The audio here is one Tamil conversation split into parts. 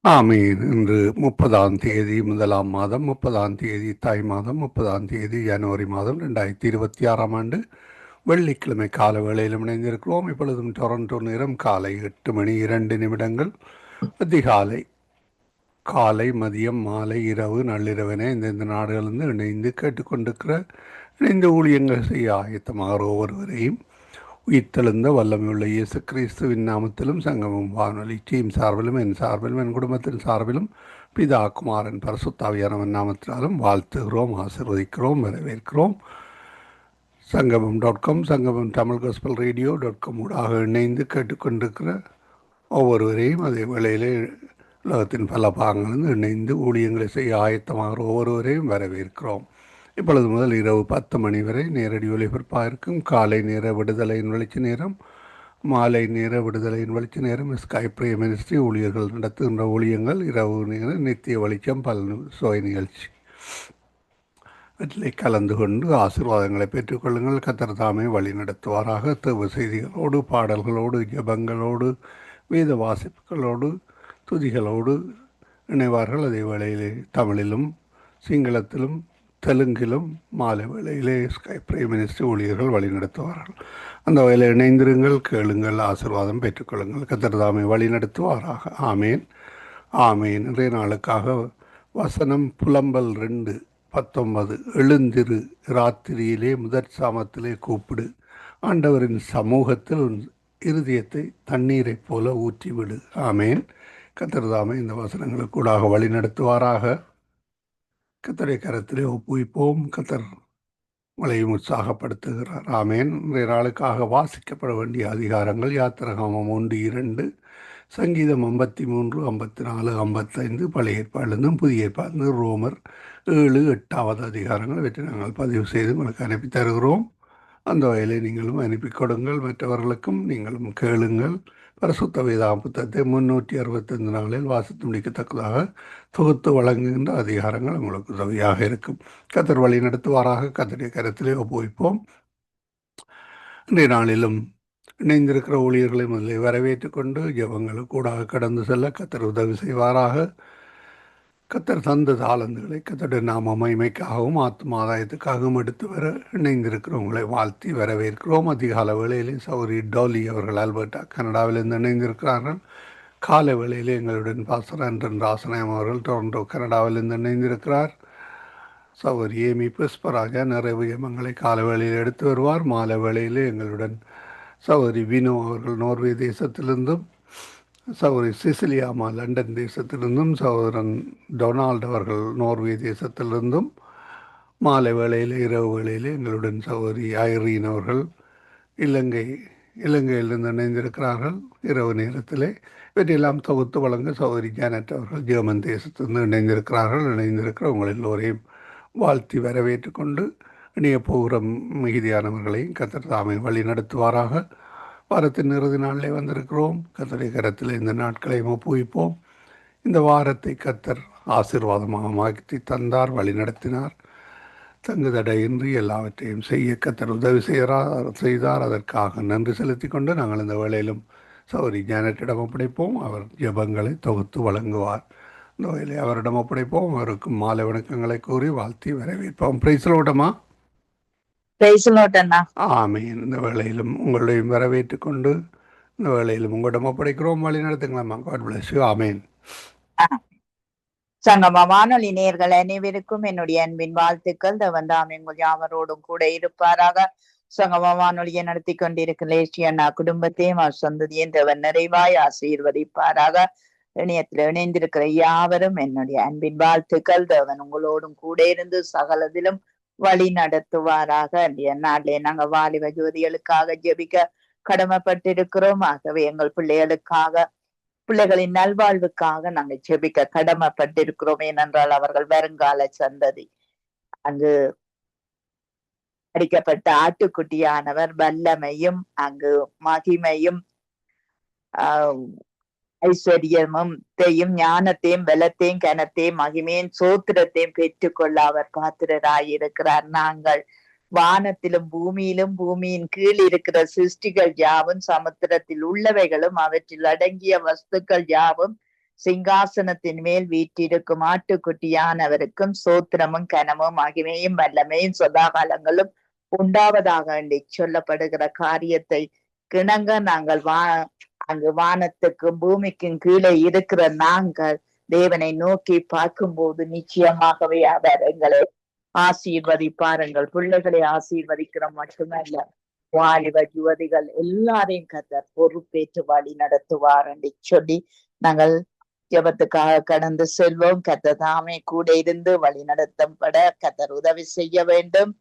ஆமீன். இன்று 30ஆம் தேதி முதலாம் மாதம் 30ஆம் தேதி தாய் மாதம் 30ஆம் தேதி ஜனவரி மாதம் 2026ஆம் ஆண்டு வெள்ளிக்கிழமை கால வேளையில் இணைந்திருக்கிறோம். இப்பொழுதும் டொரண்டோ நேரம் காலை 8 மணி 2 நிமிடங்கள். அதிகாலை காலை மதியம் மாலை இரவு நள்ளிரவென இந்தந்த நாடுகளிலிருந்து இணைந்து கேட்டுக்கொண்டிருக்கிற இணைந்து ஊழியங்கள் செய்ய ஆயத்தமாக ஒவ்வொருவரையும் உயிர்த்தெழுந்த வல்லமையுள்ள இயேசு கிறிஸ்துவின் நாமத்திலும் சங்கமம் வானொலி டீம் சார்பிலும் என் சார்பிலும் என் குடும்பத்தின் சார்பிலும் பிதா குமாரன் பரிசுத்தாவியானவன் நாமத்தினாலும் வாழ்த்துகிறோம், ஆசீர்வதிக்கிறோம், வரவேற்கிறோம். சங்கமம் சங்கமம் தமிழ் காஸ்பல் ரேடியோ.com ஊடாக இணைந்து கேட்டுக்கொண்டிருக்கிற ஒவ்வொருவரையும் அதே வேளையிலே உலகத்தின் பல பாகங்களிலிருந்து இணைந்து ஊழியங்களை செய்ய ஆயத்தமாக ஒவ்வொருவரையும் வரவேற்கிறோம். இப்பொழுது முதல் இரவு 10 மணி வரை நேரடி ஒலிபரப்பாக இருக்கும். காலை நேர விடுதலையின் வெளிச்ச நேரம், மாலை நேர விடுதலையின் வெளிச்ச நேரம், ஸ்கைப் பிரே மினிஸ்ட்ரி ஊழியர்கள் நடத்துகின்ற ஊழியங்கள், இரவு நேர நித்திய வெளிச்சம் சுவை நிகழ்ச்சி இதில் கலந்து கொண்டு ஆசீர்வாதங்களை பெற்றுக்கொள்ளுங்கள். கர்த்தர் தாமே வழி நடத்துவாராக. தேவ செய்திகளோடு, பாடல்களோடு, ஜபங்களோடு, வேத வாசிப்புகளோடு, துதிகளோடு இணைவார்கள். அதே வேளையிலே தமிழிலும் சிங்களத்திலும் தெலுங்கிலும் மாலை வேளையிலே ஸ்கைப் பிரே மினிஸ்ட்ரி ஊழியர்கள் வழிநடத்துவார்கள். அந்த வகையில் இணைந்திருங்கள், கேளுங்கள், ஆசீர்வாதம் பெற்றுக்கொள்ளுங்கள். கர்த்தர் தாமே வழி நடத்துவாராக. ஆமேன், ஆமேன். இன்றைய நாளுக்காக வசனம் புலம்பல் 2:19. எழுந்திரு, ராத்திரியிலே முதற் சாமத்திலே கூப்பிடு, ஆண்டவரின் சமூகத்தில் உன் இருதயத்தை தண்ணீரைப் போல ஊற்றிவிடு. ஆமேன். கர்த்தர் தாமே இந்த வசனங்களுக்கூடாக வழி நடத்துவாராக. கர்த்தருடைய கரத்திலே ஒப்புவிப்போம். கர்த்தர் உங்களையும் உற்சாகப்படுத்துகிறார். ஆமேன். இன்றைய நாளுக்காக வாசிக்கப்பட வேண்டிய அதிகாரங்கள் யாத்திராகமம் 1-2, சங்கீதம் 53, 54, 55, பழைய ஏற்பாடிலிருந்தும் புதிய ஏற்பாடிலிருந்து ரோமர் 7-8 அதிகாரங்கள். இவற்றை நாங்கள் பதிவு செய்து உங்களுக்கு அனுப்பி தருகிறோம். அந்த வகையிலே நீங்களும் அனுப்பி கொடுங்கள், மற்றவர்களுக்கும் நீங்களும் கேளுங்கள். பரிசுத்த வேதாகம புத்தகத்தை 365 நாளில் வாசித்து முடிக்கத்தக்கதாக தொகுத்து வழங்குகின்ற அதிகாரங்கள் உங்களுக்கு உதவியாக இருக்கும். கர்த்தர் வழி நடத்துவாராக. கர்த்தருடைய கரத்திலே ஒப்புவிப்போம். இன்றைய நாளிலும் இணைந்திருக்கிற ஊழியர்களை முதலில் வரவேற்றுக் கொண்டு ஜெபங்களுக்கு கூடாக கடந்து செல்ல கர்த்தர் உதவி செய்வாராக. கர்த்தர் தந்த தாளந்துகளை கர்த்தருடைய நாம மகிமைக்காகவும் ஆத்ம ஆதாயத்துக்காகவும் எடுத்து வர இணைந்திருக்கிறவங்களை வாழ்த்தி வரவேற்கிறோம். அதிகால வேளையிலே சௌரி டோலி அவர்கள் ஆல்பர்டா கனடாவிலிருந்து இணைந்திருக்கிறார்கள். காலை வேளையிலே எங்களுடன் பாஸ்டர் ஆண்டன் ராசநாயம் அவர்கள் டொரண்டோ கனடாவிலிருந்து இணைந்திருக்கிறார். சௌரி ஏமி புஷ்பராஜா நிறைவு ஜெபங்களை காலை வேளையில் எடுத்து வருவார். மாலை வேளையிலே எங்களுடன் சௌரி வினோ அவர்கள் நோர்வே தேசத்திலிருந்தும், சகோதரி சிசிலியாமா லண்டன் தேசத்திலிருந்தும், சகோதரன் டொனால்டு அவர்கள் நோர்வே தேசத்திலிருந்தும், மாலை வேளையில் இரவு வேளையில் எங்களுடன் சகோதரி ஐரீன் அவர்கள் இலங்கையிலிருந்து இணைந்திருக்கிறார்கள். இரவு நேரத்திலே இவற்றையெல்லாம் தொகுத்து வழங்க சகோதரி ஜானட் அவர்கள் ஜெர்மன் தேசத்திலிருந்து இணைந்திருக்கிறார்கள். இணைந்திருக்கிற உங்கள் எல்லோரையும் வாழ்த்தி வரவேற்று கொண்டு இணைய போகிற மிகுதியானவர்களையும் கர்த்தர் தாமே வழி நடத்துவாராக. வாரத்தின் இறுதி நாளிலே வந்திருக்கிறோம். கர்த்தருடைய கரத்தில் இந்த நாட்களை ஒப்புவிப்போம். இந்த வாரத்தை கர்த்தர் ஆசீர்வாதமாக மாற்றி தந்தார், வழி நடத்தினார். தங்குதடையின்றி எல்லாவற்றையும் செய்ய கர்த்தர் உதவி செய்தார். அதற்காக நன்றி செலுத்தி கொண்டு நாங்கள் இந்த வேளையிலும் சௌரி ஜானட்டிடம் ஒப்படைப்போம். அவர் ஜெபங்களை தொகுத்து வழங்குவார். இந்த வேலை அவரிடம் ஒப்படைப்போம். அவருக்கும் மாலை வணக்கங்களை கூறி வாழ்த்தி வரவேற்போம். பிரைஸ்லோட்டமா. ஆமீன். இந்த வேளையிலும் உங்களையும் வரவேற்றுக் கொண்டு இந்த வேளையிலும் உங்களிடம் ஒப்படைக்கிறோம். வழி நடத்துங்களா. God bless you. ஆமீன். சங்கம வானொலி நேயர்கள் அனைவருக்கும் என்னுடைய அன்பின் வாழ்த்துக்கள். தேவன் எங்கள் யாவரோடும் கூட இருப்பாராக. சங்கம வானொலியை நடத்தி கொண்டிருக்கிற குடும்பத்தையும் அவர் சந்ததியும் தேவன் நிறைவாய் ஆசீர்வதிப்பாராக. இணையத்தில் இணைந்திருக்கிற யாவரும் என்னுடைய அன்பின் வாழ்த்துக்கள். தேவன் உங்களோடும் கூட இருந்து சகலதிலும் வழி நடத்துவாராக. நாளிலே நாங்க வாலிப ஜோதிகளுக்காக ஜெபிக்க கடமைப்பட்டிருக்கிறோம். ஆகவே எங்கள் பிள்ளைகளின் நல்வாழ்வுக்காக நாங்கள் ஜெபிக்க கடமைப்பட்டிருக்கிறோம். ஏனென்றால் அவர்கள் வருங்கால சந்ததி. அங்கு அடிக்கப்பட்ட ஆட்டுக்குட்டியானவர் வல்லமையும் அங்கு மகிமையும் ஐஸ்வர்யமும் ஞானத்தையும் பலத்தையும் கனத்தையும் மகிமையும் சோத்திரத்தையும் பெற்றுக்கொள்ள அவர் பாத்திரராயிருக்கிறார். நாங்கள் வானத்திலும் பூமியிலும் பூமியின் கீழ் இருக்கிற சிருஷ்டிகள் யாவும் சமுத்திரத்தில் உள்ளவைகளும் அவற்றில் அடங்கிய வஸ்துக்கள் யாவும் சிங்காசனத்தின் மேல் வீற்றிருக்கும் ஆட்டுக்குட்டியானவருக்கும் சோத்திரமும் கனமும் மகிமையும் வல்லமையும் சதாகாலங்களும் உண்டாவதாக என்று சொல்லப்படுகிற காரியத்தை கிணங்க நாங்கள் அங்கு வானத்துக்கும் பூமிக்கும் கீழே இருக்கிற நாங்கள் தேவனை நோக்கி பார்க்கும்போது நிச்சயமாகவே அவர் எங்களை ஆசீர்வதிப்பார். எங்கள் பிள்ளைகளை ஆசீர்வதிக்கிற மட்டுமல்ல, வாலிப யுவதிகள் எல்லாரையும் கர்த்தர் பொறுப்பேற்று வழி நடத்துவார் என்று சொல்லி நாங்கள் ஜெபத்துக்காக கடந்து செல்வோம். கர்த்தர் தாமே கூட இருந்து வழி நடத்தப்பட கர்த்தர் உதவி செய்ய வேண்டும்.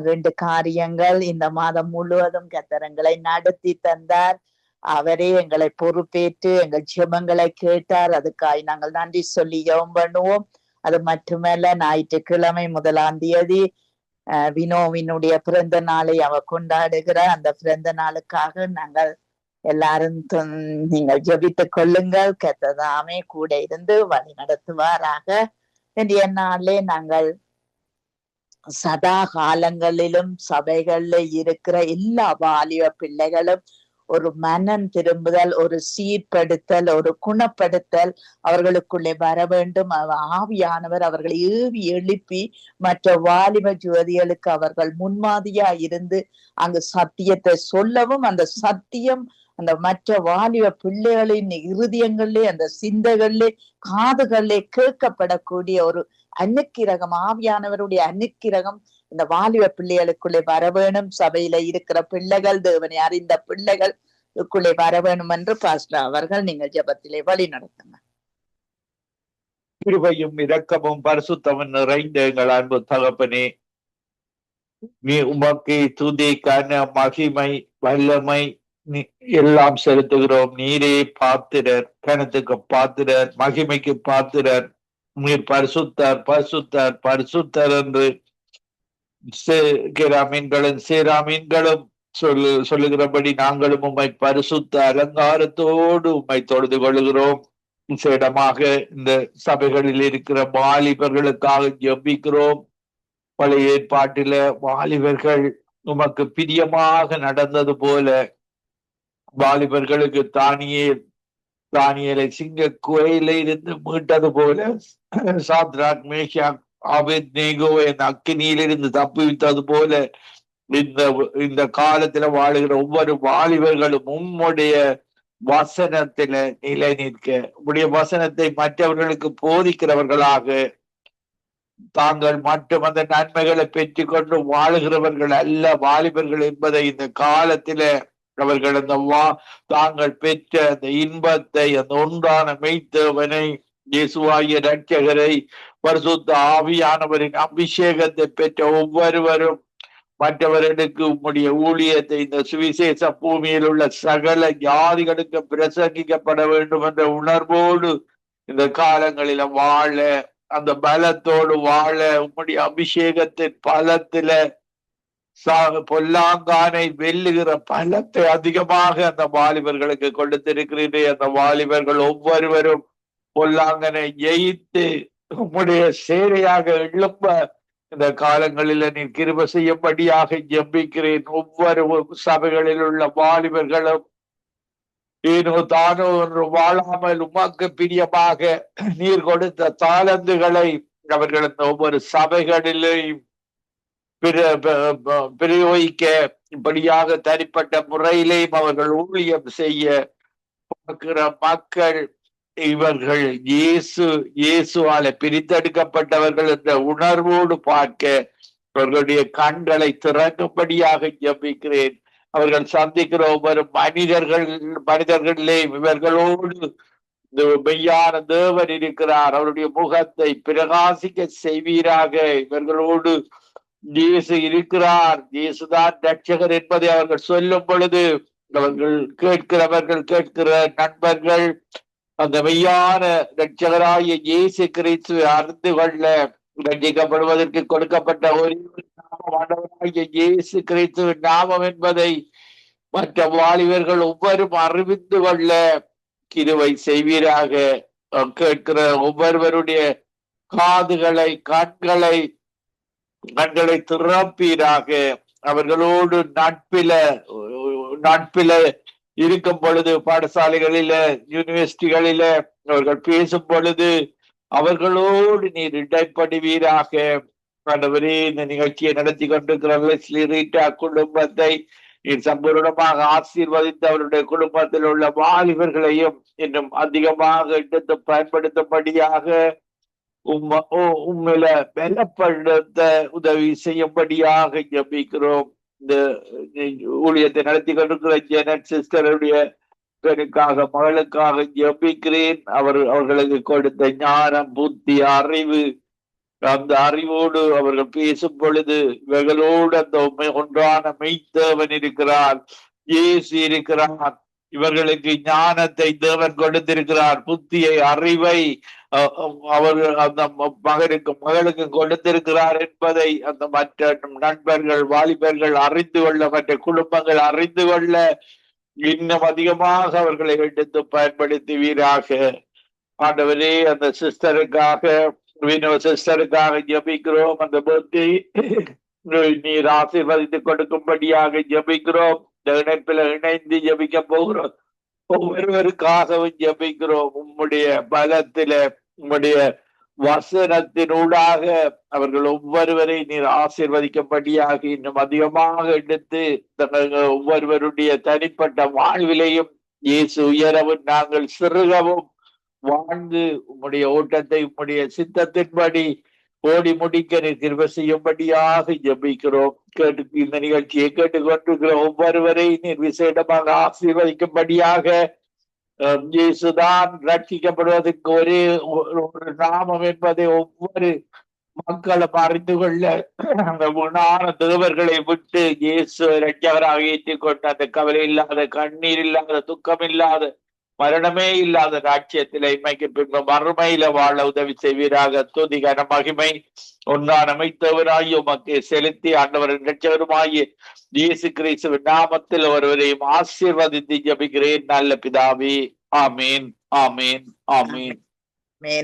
2 காரியங்கள். இந்த மாதம் முழுவதும் கர்த்தர் எங்களை நடத்தி தந்தார். அவரே எங்களை பொறுப்பேற்று எங்கள் ஜெபங்களை கேட்டார். அதுக்காய் நாங்கள் நன்றி சொல்லி ஜெபம் பண்ணுவோம். அது மட்டுமல்ல, ஞாயிற்றுக்கிழமை 1ஆம் தேதி வினோவினுடைய பிறந்த நாளை அவர் கொண்டாடுகிற அந்த பிறந்த நாளுக்காக நாங்கள் எல்லாரும் நீங்கள் ஜெபித்துக் கொள்ளுங்கள். கர்த்தர் கூட இருந்து வழி நடத்துவாராக. இன்றைய நாளிலே நாங்கள் சதா காலங்களிலும் சபைகள்ல இருக்கிற எல்லா வாலிப பிள்ளைகளும் ஒரு மனம் திரும்புதல், ஒரு சீர்படுத்தல், ஒரு குணப்படுத்தல் அவர்களுக்குள்ளே வர வேண்டும். ஆவியானவர் அவர்களை ஏவி எழுப்பி மற்ற வாலிப ஜோதிகளுக்கு அவர்கள் முன்மாதிரியா இருந்து அங்கு சத்தியத்தை சொல்லவும், அந்த சத்தியம் அந்த மற்ற வாலிப பிள்ளைகளின் இருதயங்களிலே, அந்த சிந்தைகளிலே, காதுகளிலே கேட்கப்படக்கூடிய ஒரு அனுக்கிரகம், ஆவியானவருடைய அனுக்கிரகம் இந்த வாலிப பிள்ளைகளுக்குள்ளே வர வேணும். சபையில இருக்கிற பிள்ளைகள், தேவனை அறிந்த பிள்ளைகளுக்குள்ளே வர வேணும் என்று பாஸ்டர் அவர்கள் நீங்கள் ஜெபத்திலே வழி நடத்துங்க. கிருபையும் இரக்கமும் பரிசுத்தமும் நிறைந்த எங்கள் அன்பு தகப்பனே, நீ உமக்கு துதி, கன, மகிமை, வல்லமை எல்லாம் செலுத்துகிறோம். நீரே பாத்திரர், கனத்துக்கு பாத்திரர், மகிமைக்கு பாத்திரர். நீர் பரிசுத்தர், பரிசுத்தர், பரிசுத்தர் என்று சேராமீன்களும் சொல்லுகிறபடி நாங்களும் உம்மை பரிசுத்த அலங்காரத்தோடு உம்மை தொழுது கொள்கிறோம். விசேடமாக இந்த சபைகளில் இருக்கிற வாலிபர்களுக்காக ஜெபிக்கிறோம். பழைய ஏற்பாட்டில வாலிபர்கள் உமக்கு பிரியமாக நடந்தது போல வாலிபர்களுக்கு தானியேலை சிங்க குகையில இருந்து மீட்டது போல சாத்ராக், மேஷாக், ஆபேத்நேகோவை அந்த அக்கினியிலிருந்து தப்புவித்தது போல இந்த காலத்துல வாழுகிற ஒவ்வொரு வாலிபர்களும் உம்முடைய வசனத்தில நிலை நிற்க, உம்முடைய வசனத்தை மற்றவர்களுக்கு போதிக்கிறவர்களாக, தாங்கள் மட்டும் அந்த நன்மைகளை பெற்றுக்கொண்டு வாழுகிறவர்கள் அல்ல வாலிபர்கள் என்பதை இந்த காலத்தில அவர்கள் அந்த தாங்கள் பெற்ற அந்த இன்பத்தை, அந்த ஒன்றான மெய்த்தேவனை, இயேசுவாகிய இரட்சகரை, பரிசுத்த ஆவியானவரின் அபிஷேகத்தை பெற்ற ஒவ்வொருவரும் மற்றவர்களுக்கு உம்முடைய ஊழியத்தை இந்த சுவிசேஷ பூமியில் உள்ள சகல ஜாதிகளுக்கு பிரசங்கிக்கப்பட வேண்டும் என்ற உணர்வோடு இந்த காலங்களில வாழ, அந்த பலத்தோடு வாழ, உம்முடைய அபிஷேகத்தின் பலத்தில பொல்லாங்கானை வெல்லுகிற பலத்தை அதிகமாக அந்த வாலிபர்களுக்கு கொடுத்திருக்கிறீர்கள். அந்த வாலிபர்கள் ஒவ்வொருவரும் பொல்லாங்கனை ஜெயித்து உம்முடைய சேரையாக எழும்ப இந்த காலங்களில நீ கிருபை செய்யும்படியாக ஜெபிக்கிறேன். ஒவ்வொரு சபைகளில் உள்ள வாலிபர்களும் ஏனோ தானோ என்று வாழாமல் உமக்கு பிரியமாக நீர் கொடுத்த தாளந்துகளை அவர்கள் இந்த ஒவ்வொரு சபைகளிலேயும் பிரயோகிக்க, இப்படியாக தனிப்பட்ட முறையிலேயும் அவர்கள் ஊழியம் செய்ய பார்க்கிற மக்கள் இவர்கள் இயேசுவால பிரித்தெடுக்கப்பட்டவர்கள் என்ற உணர்வோடு பார்க்க அவர்களுடைய கண்களை திறக்கும்படியாக ஜெபிக்கிறேன். அவர்கள் சந்திக்கிற ஒவ்வொரு மனிதர்களிலே இவர்களோடு மெய்யான தேவன் இருக்கிறார். அவருடைய முகத்தை பிரகாசிக்க செய்வீராக. இவர்களோடு இயேசு இருக்கிறார், இயேசுதான் ரட்சகர் என்பதை அவர்கள் சொல்லும் பொழுது அவர்கள் கேட்கிற நண்பர்கள் அந்த மெய்யான ரட்சகராகிய இயேசு கிறிஸ்துவை அறிந்து கொள்ள, ரட்சிக்கப்படுவதற்கு கொடுக்கப்பட்ட ஒரே நாமமானவராகிய இயேசு கிறிஸ்துவின் நாமம் என்பதை மற்ற வாலிபர்கள் ஒவ்வொரும் அறிவித்து கொள்ள கிருபை செய்வீராக. கேட்கிற ஒவ்வொருவருடைய காதுகளை கண்களை திறப்பீராக. அவர்களோடு நட்பில இருக்கும் பொழுது, பாடசாலைகளில, யூனிவர்சிட்டிகளில அவர்கள் பேசும் பொழுது அவர்களோடு நீர் இடைப்படுவீராக. ஆண்டவரே, இந்த நிகழ்ச்சியை நடத்தி கொண்டிருக்கிற லெஸ்லி ரீட்டா குடும்பத்தை நீர் சம்பூர்ணமாக ஆசீர்வதித்து அவருடைய குடும்பத்தில் உள்ள வாலிபர்களையும் இன்னும் அதிகமாக எடுத்து பயன்படுத்தும்படியாக உண்மையில பலப்படுத்த உதவி செய்யும்படியாக ஜபிக்கிறோம். இந்த ஊழியத்தை நடத்தி கொண்டிருக்கிற ஜெனட் சிஸ்டருடைய பெண்ணுக்காக, மகளுக்காக ஜபிக்கிறேன். அவர்களுக்கு கொடுத்த ஞானம், புத்தி, அறிவு, அந்த அறிவோடு அவர்கள் பேசும் பொழுது இவர்களோடு அந்த ஒன்றான மெய்த்தேவன் இருக்கிறார், இயேசு இருக்கிறார். இவர்களுக்கு ஞானத்தை தேவன் கொடுத்திருக்கிறார், புத்தியை, அறிவை அவர்கள் அந்த மகளுக்கு கொடுத்திருக்கிறார் என்பதை அந்த மற்ற நண்பர்கள், வாலிபர்கள் அறிந்து கொள்ள, மற்ற குடும்பங்கள் அறிந்து கொள்ள இன்னும் அதிகமாக அவர்களை எடுத்து பயன்படுத்துவீராக. ஆண்டவரே, அந்த சிஸ்டருக்காக, சிஸ்டருக்காக ஜபிக்கிறோம். அந்த பக்தி நீர் ஆசீர்வதித்து கொடுக்கும்படியாக ஜபிக்கிறோம். இந்த இணைப்பில் இணைந்து ஜபிக்க போகிறோம். ஒவ்வொருவருக்காகவும் ஜபிக்கிறோம். உம்முடைய பலத்தில, உம்முடைய வசனத்தினூடாக அவர்கள் ஒவ்வொருவரை நீர் ஆசீர்வதிக்கும்படியாக இன்னும் அதிகமாக எடுத்து ஒவ்வொருவருடைய தனிப்பட்ட வாழ்விலையும் இயேசு உயரவும் நாங்கள் சிறுகவும் வாழ்ந்து உம்முடைய ஓட்டத்தை உம்முடைய சித்தத்தின்படி ஓடி முடிக்க நீர் கிருபை செய்யும்படியாக ஜபிக்கிறோம். இந்த நிகழ்ச்சியை கேட்டுக்கொண்டிருக்கிற ஒவ்வொருவரை நீர் விசேடமாக ஆசீர்வதிக்கும்படியாக, இயேசுதான் ரட்சிக்கப்படுவதற்கு ஒரே ஒரு நாமம் என்பதை ஒவ்வொரு மக்களும் அறிந்து கொள்ள அந்த உணான தேவர்களை விட்டு இயேசு இரட்சகராக ஏற்றுக்கொண்டு அந்த கவலை இல்லாத, கண்ணீர் இல்லாத, துக்கம் இல்லாத, மரணமே இல்லாத ராட்சியத்தில இமைக்கு பின்பு மறுமையில வாழ உதவி செய்வீராக. துதி, கன, மகிமை ஒன்றான மெய்த்தவராகி உமக்கு செலுத்தி ஆண்டவரின் இரட்சகருமாகிய இயேசு கிறிஸ்துவின் நாமத்தில் ஒருவரையும் ஆசீர்வதித்து ஜபிக்கிறேன் நல்ல பிதாவே. ஆமீன், ஆமீன், ஆமீன்.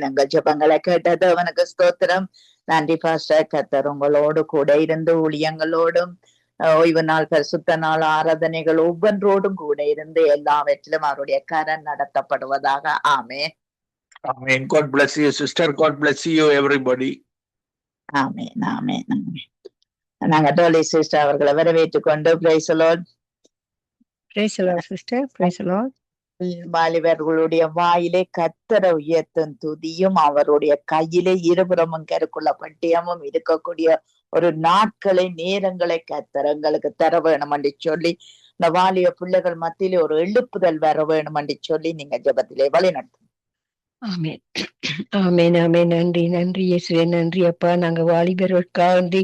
எங்கள் ஜபங்களை கேட்டது அவனுக்கு ஸ்தோத்திரம். நன்றி பாஸ்டர். கர்த்தர் உங்களோடு கூட இருந்து ஊழியங்களோடும் ஓய்வு நாள், பரிசுத்த நாள், ஆராதனைகள் ஒவ்வொன்றோடும் கூட இருந்து எல்லாவற்றிலும் அவருடைய கரம் நடத்தப்படுவதாக. ஆமென். Amen. God bless you, sister. God bless you, everybody. ஆமென், ஆமென், ஆமென். நாங்க டோலி சிஸ்டர் அவர்களை வரவேற்றுக் கொண்டு praise the Lord. Praise the Lord sister. Praise the Lord. வாலிபர்களுடைய வாயிலே கர்த்தரை உயர்த்தும் துதியும் அவருடைய கையிலே இருபுறமும் கருக்குள்ள பட்டயமும் இருக்கக்கூடிய ஒரு நாட்களை, நேரங்களை கர்த்தர் எங்களுக்கு தர வேணும் என்று சொல்லி, இந்த வாலிய பிள்ளைகள் மத்தியிலே ஒரு எழுப்புதல் வர வேணும் என்று சொல்லி நீங்க ஜெபத்திலே வழி நடத்தும். ஆமென், ஆமென், ஆமென். நன்றி, நன்றி இயேசுவே, நன்றி அப்பா. நாங்க வாலிபர்களுக்காண்டி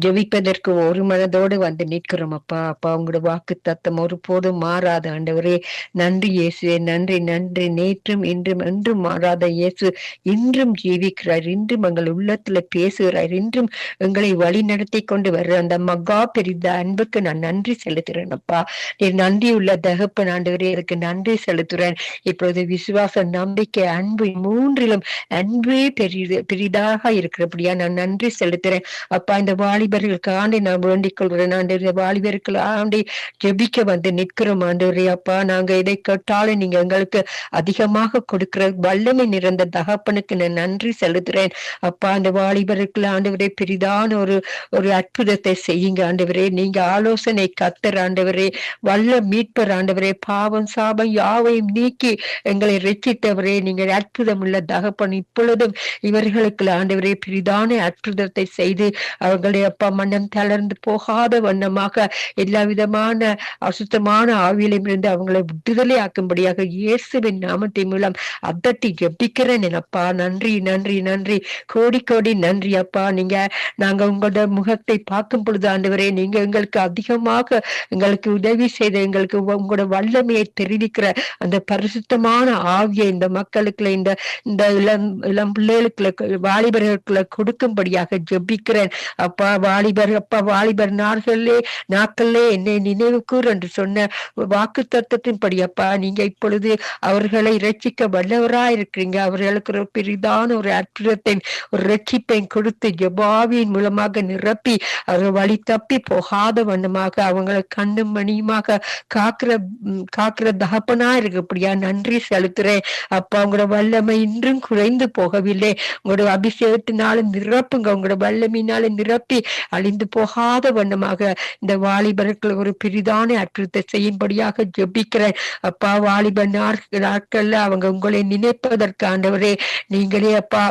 ஜெபிப்பதற்கு ஒரு மனதோடு வந்து நிற்கிறோம் அப்பா. அப்பா, உங்களோட வாக்கு தத்தம் ஒருபோதும் மாறாத ஆண்டவரே. நன்றி இயேசுவே, நன்றி, நன்றி. நேற்றும் இன்றும் என்றும் மாறாத இயேசு இன்றும் ஜீவிக்கிறார், இன்றும் எங்கள் உள்ளத்துல பேசுகிறார், இன்றும் எங்களை வழி நடத்தி கொண்டு வர்ற அந்த மகா பெரித அன்புக்கு நான் நன்றி செலுத்துறேன் அப்பா. நீர் நன்றி உள்ள தகப்பன் ஆண்டவரே, அதுக்கு நன்றி செலுத்துறேன். இப்பொழுது விசுவாச, நம்பிக்கை, அன்பு மூன்றிலும் அன்பே பெரிதாக இருக்கிறபடியா நான் நன்றி செலுத்துறேன் அப்பா. இந்த வாலிபர்களுக்கு ஆண்டை நான் வேண்டிக் கொள்கிறேன் ஆண்டு. வாலிபர்கள் ஆண்டை ஜெபிக்க வந்து நிற்கிறோம் ஆண்டவரே அப்பா. நாங்க இதை கேட்டாலும் நீங்க எங்களுக்கு அதிகமாக கொடுக்கிற வல்லமை நிறைந்த தகப்பனுக்கு நான் நன்றி செலுத்துறேன் அப்பா. அந்த வாலிபர்கள் ஆண்டவரே பெரிதான ஒரு அற்புதத்தை செய்யுங்க ஆண்டவரே. நீங்க ஆலோசனை கர்த்தர் ஆண்டவரே, வல்ல மீட்பர் ஆண்டவரே. பாவம், சாபம் யாவையும் நீக்கி எங்களை ரட்சித்தவரே, நீங்க அற்புதம் உள்ள தகப்பன். இப்பொழுதும் இவர்களுக்கு ஆண்டவரே பெரிதான அற்புதத்தை செய்து அவர்களுடைய அப்பா மனம் தளர்ந்து போகாத வண்ணமாக எல்லா விதமான அசுத்தமான ஆவியிலும் இருந்து அவங்களை விடுதலை ஆக்கும்படியாக இயேசுவின் நாமத்தின் மூலம் அதட்டி ஜெபிக்கிறேன் அப்பா. நன்றி, நன்றி, நன்றி, கோடி கோடி நன்றி அப்பா. நாங்க உங்களோட முகத்தை பார்க்கும் பொழுது ஆண்டவரே, நீங்க எங்களுக்கு அதிகமாக எங்களுக்கு உதவி செய்த, எங்களுக்கு உங்களோட வல்லமையை தெரிவிக்கிற அந்த பரிசுத்தமான ஆவியை இந்த மக்களுக்கு, இந்த இளம் பிள்ளைகளுக்கு வாலிபர்களுக்குள்ள கொடுக்கும்படியாக ஜெபிக்கிறேன் அப்பா. வாலிபர் நாட்களே என்னை நினைவு கூறு என்று சொன்ன வாக்கு தத்துவத்தின்படி அப்பா நீங்க இப்பொழுது அவர்களை இரட்சிக்க வல்லவராய் இருக்கிறீங்க. அவர்களுக்கு ஒரு பெரிதான ஒரு அற்புதத்தை ஒரு ரட்சிப்பை கொடுத்து ஜெபாவின் மூலமாக நிரப்பி அவர்கள் வழி தப்பி போகாத வண்ணமாக அவங்களை கண்ணும் மணியுமாக காக்கிற தகப்பனா இருக்கப்படியா நன்றி செலுத்துறேன் அப்பா. உங்களோட வல்லமை இன்றும் குறைந்து போகவில்லை. உங்களோட அபிஷேகத்தினால நிரப்புங்க. உங்களோட வல்லமையினால நிரப்பி அழிந்து போகாத வண்ணமாக இந்த வாலிபர்கள் ஒரு பெரிதான அற்புதத்தை செய்யும்படியாக ஜெபிக்கிறேன் அப்பா. வாலிப நாட்கள்ல அவங்க உங்களை நினைப்பதற்காண்டவரே நீங்களே அப்பா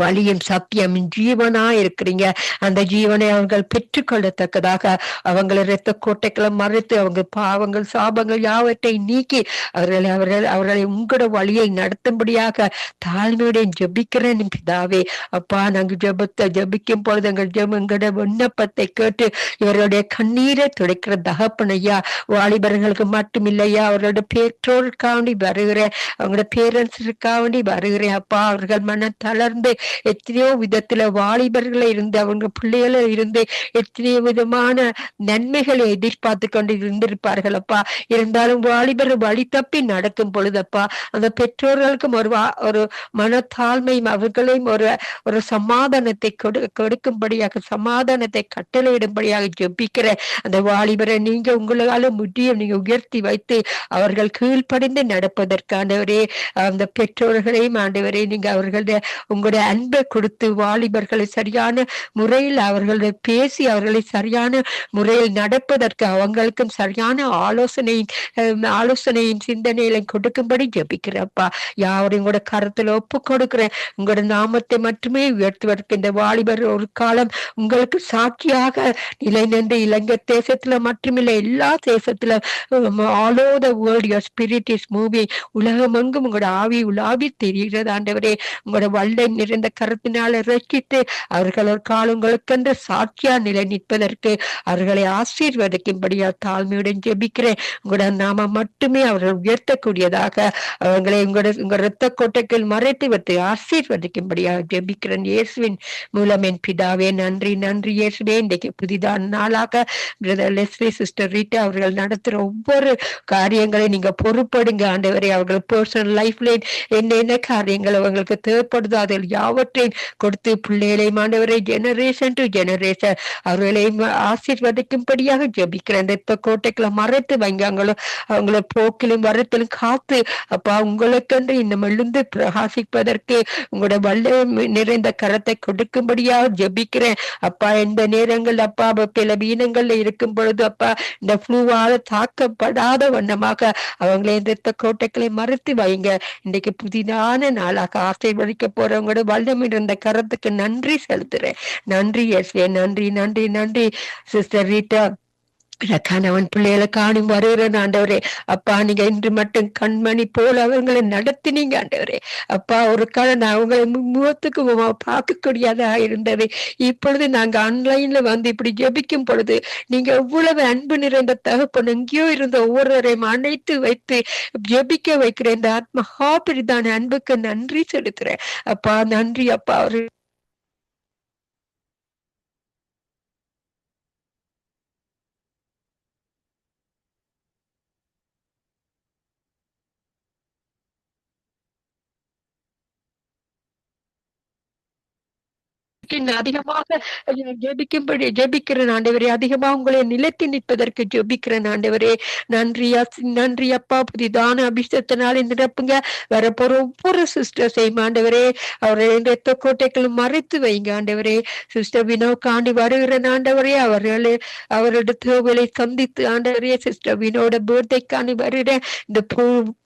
வழியும் சத்தியமும் ஜீவனா இருக்கிறீங்க. அந்த ஜீவனை அவர்கள் பெற்றுக்கொள்ளத்தக்கதாக அவங்களை இரத்த கோட்டைகளை மறைத்து அவங்க பாவங்கள் சாபங்கள் யாவற்றை நீக்கி அவர்களை உங்களோட வழியை நடத்தும்படியாக தாழ்மையுடைய ஜெபிக்கிறேன் பிதாவே அப்பா. நாங்கள் ஜெபிக்கும் பொழுது எங்களோட விண்ணப்பத்தை கேட்டு இவருடைய கண்ணீரை துடைக்கிற தகப்பனையா வாலிபர்களுக்கு மட்டுமில்லையா அவர்களோட பெற்றோருக்காண்டி வருகிறேன், அவங்களோட பேரண்ட்ஸுக்காண்டி வருகிறேன் அப்பா. அவர்கள் மன தளர்ந்து எத்தனையோ விதத்துல வாலிபர்களை இருந்து அவங்க பிள்ளைகளை இருந்து எத்தனையோ விதமான நன்மைகளை எதிர்பார்த்து கொண்டு இருந்திருப்பார்கள் அப்பா. இருந்தாலும் வாலிபர் வழி தப்பி நடக்கும் பொழுதப்பா அந்த பெற்றோர்களுக்கும் ஒரு மனத்தாழ்மையும் அவர்களையும் ஒரு சமாதானத்தை கொடுக்கும்படியாக சமாதானத்தை கட்டளையிடும்படியாக ஜெபிக்கிற அந்த வாலிபரை நீங்க உங்களால முடியும் நீங்க உயர்த்தி வைத்து அவர்கள் கீழ்ப்படிந்து நடப்பதற்கானவரே அந்த பெற்றோர்களையும் ஆண்டவரே நீங்க அவர்களுடைய உங்களுடைய அன்பை கொடுத்து வாலிபர்களை சரியான முறையில் அவர்களை பேசி அவர்களை சரியான முறையில் நடப்பதற்கு அவங்களுக்கும் சரியான ஆலோசனையும் சிந்தனையிலும் கொடுக்கும்படி ஜெபிக்கிறப்பா. யாரையும் கூட கருத்துல ஒப்பு கொடுக்கிறேன். உங்களோட நாமத்தை மட்டுமே உயர்த்துவதற்கு இந்த வாலிபர் ஒரு காலம் உங்களுக்கு சாட்சியாக நிலை நின்று இலங்கை தேசத்துல மட்டுமில்லை எல்லா தேசத்துல all over the world your spirit is moving. உலகமெங்கும் உங்களோட ஆவி உலாவி தெரிகிறது ஆண்டவரே. உங்களோட வல்லை நிறைந்த கருத்தினால ரட்சித்து அவர்கள் ஒரு காலம் உங்களுக்கென்று சாட்சியா நிலை நிற்பதற்கு அவர்களை ஆசீர்வதிக்கும்படியா தாழ்மையுடன் ஜெபிக்கிறேன். உங்களோட நாம மட்டுமே அவர்கள் உயர்த்தக்கூடியதாக அவர்களை உங்களோட இரத்த கோட்டைகள் மறைத்து வைத்து ஆசீர்வதிக்கும்படியா ஜெபிக்கிறேன் இயேசுவின் மூலம் என் பிதாவே. நன்றி நன்றி இயேசுவே. இன்றைக்கு புதிதான நாளாக பிரதர் லெஸ்லி சிஸ்டர் ரீட்டா அவர்கள் நடத்துற ஒவ்வொரு காரியங்களை நீங்க பொறுப்படுங்க ஆண்டவரே. அவர்கள் பர்சனல் லைஃப்ல என்னென்ன காரியங்கள் அவங்களுக்கு தேவைப்படுதோ அதில் யாவற்றையும் கொடுத்து பிள்ளைகளை ஆண்டவரை ஜெனரேஷன் டு ஜெனரேஷன் அவர்களை ஆசீர்வதிக்கும்படியாக ஜெபிக்கிறேன். இரத்த கோட்டைகளை மறைத்து வைங்க. அவங்கள போக்கிலும் வரத்திலும் காத்து அப்பா உங்களுக்கென்று இன்னும் எழுந்து பிரகாசிப்பதற்கு உங்களோட வல்ல நிறைந்த கரத்தை கொடுக்கும்படியாக ஜெபிக்கிறேன் அப்பா. இந்த நேரங்கள் அப்பா பல வீனங்கள்ல இருக்கும் பொழுது அப்பா இந்த ஃப்ளூவால தாக்கப்படாத வண்ணமாக அவங்களை இரத்த கோட்டைகளை மறைத்து வைங்க. இன்னைக்கு புதிதான நாளாக ஆசீர்வதிக்க போறவங்களோட வல்லம் இருந்த கரத்துக்கு நன்றி செலுத்துறேன். நன்றி எஸ்வே. நன்றி நன்றி நன்றி சிஸ்டர் ரீட்டா. கணவன் பிள்ளைகளை காணும் வருகிறேன் ஆண்டவரே. அப்பா நீங்க இன்று மட்டும் கண்மணி போல அவங்களை நடத்தினீங்க ஆண்டவரே. அப்பா ஒரு காலம் நான் அவங்களை முகத்துக்கு பார்க்கக்கூடியதா இருந்தது. இப்பொழுது நாங்க ஆன்லைன்ல வந்து இப்படி ஜெபிக்கும் பொழுது நீங்க எவ்வளவு அன்பு நிறைந்த தகப்பன் எங்கேயோ இருந்த ஒவ்வொருவரையும் அணைத்து வைத்து ஜெபிக்க வைக்கிற இந்த ஆத்மஹா பிரிதான அன்புக்கு நன்றி செலுத்துறேன் அப்பா. நன்றி அப்பா. அவரு அதிகமாக ஜெபிக்கிறேன் ஆண்டவரே. அதிகமாக உங்களை நிலைத்து நிற்பதற்கு ஜெபிக்கிறேன் ஆண்டவரே. நன்றி அப்பா. புதிதான அபிஷேகத்தினாலே நிரப்புங்க. வரப்போற ஒவ்வொரு சிஸ்டர்ஸையும் ஆண்டவரே அவருடைய இரத்த கோட்டைகளும் மறைத்து வைங்க ஆண்டவரே. சிஸ்டர் வினோக்காண்டி வருகிறேன் ஆண்டவரே. அவருடைய தேவையை சந்தித்து ஆண்டவரே சிஸ்டர் வினோட பர்த்டேக்காண்டி வருகிறேன். இந்த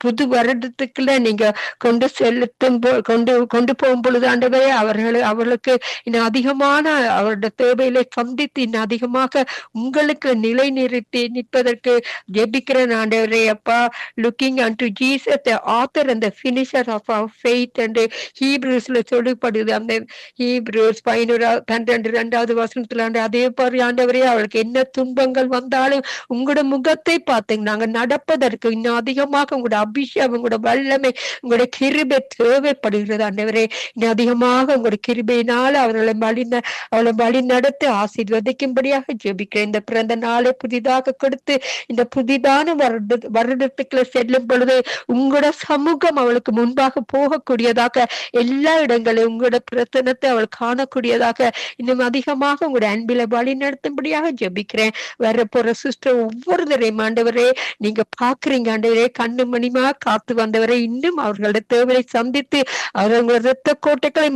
புது வருடத்துக்குள்ள நீங்க கொண்டு போகும் பொழுது ஆண்டவரே அவர்களுக்கு இந்த இன்னும் அதிகமான அவருடைய தேவைகளை சந்தித்து இன்னும் அதிகமாக உங்களுக்கு நிலை நிறுத்தி நிற்பதற்கு ஜெபிக்கிறேன் ஆண்டவரே அப்பா. Looking unto Jesus the author and the finisher of our faith என்று ஹீப்ரூஸ்ல சொல்லப்படுது. அந்த ஹீப்ரூஸ் 12 வசனத்துல அதே மாதிரி ஆண்டவரே அவளுக்கு என்ன துன்பங்கள் வந்தாலும் உங்களோட முகத்தை பார்த்து நாங்க நடப்பதற்கு இன்னும் அதிகமாக உங்களோட அபிஷேகம் உங்களோட வல்லமை உங்களோட கிருபை தேவைப்படுகிறது ஆண்டவரே. இன்னும் அதிகமாக உங்களோட கிருபையினால அவளை வழி நடத்தி ஆசீர்வதிக்கும்படியாக ஜெபிக்கிறேன். இந்த பிறந்த நாளை புதிதாக கொடுத்து இந்த புதிதான வருடத்துக்குள்ள செல்லும் பொழுது உங்களோட சமூகம் அவளுக்கு முன்பாக போகக்கூடியதாக, எல்லா இடங்களிலும் உங்களோட பிரச்சனத்தை அவள் காணக்கூடியதாக இன்னும் அதிகமாக உங்களோட அன்பில வழி நடத்தும்படியாக ஜெபிக்கிறேன். வரப்போற சிஸ்டர் ஒவ்வொருத்தரையும் ஆண்டவரே நீங்க பாக்குறீங்க ஆண்டவரே, கண்ணு மணிமா காத்து வந்தவரை இன்னும் அவர்களோட தேவையை சந்தித்து அவர்களோட இரத்த கோட்டைகளை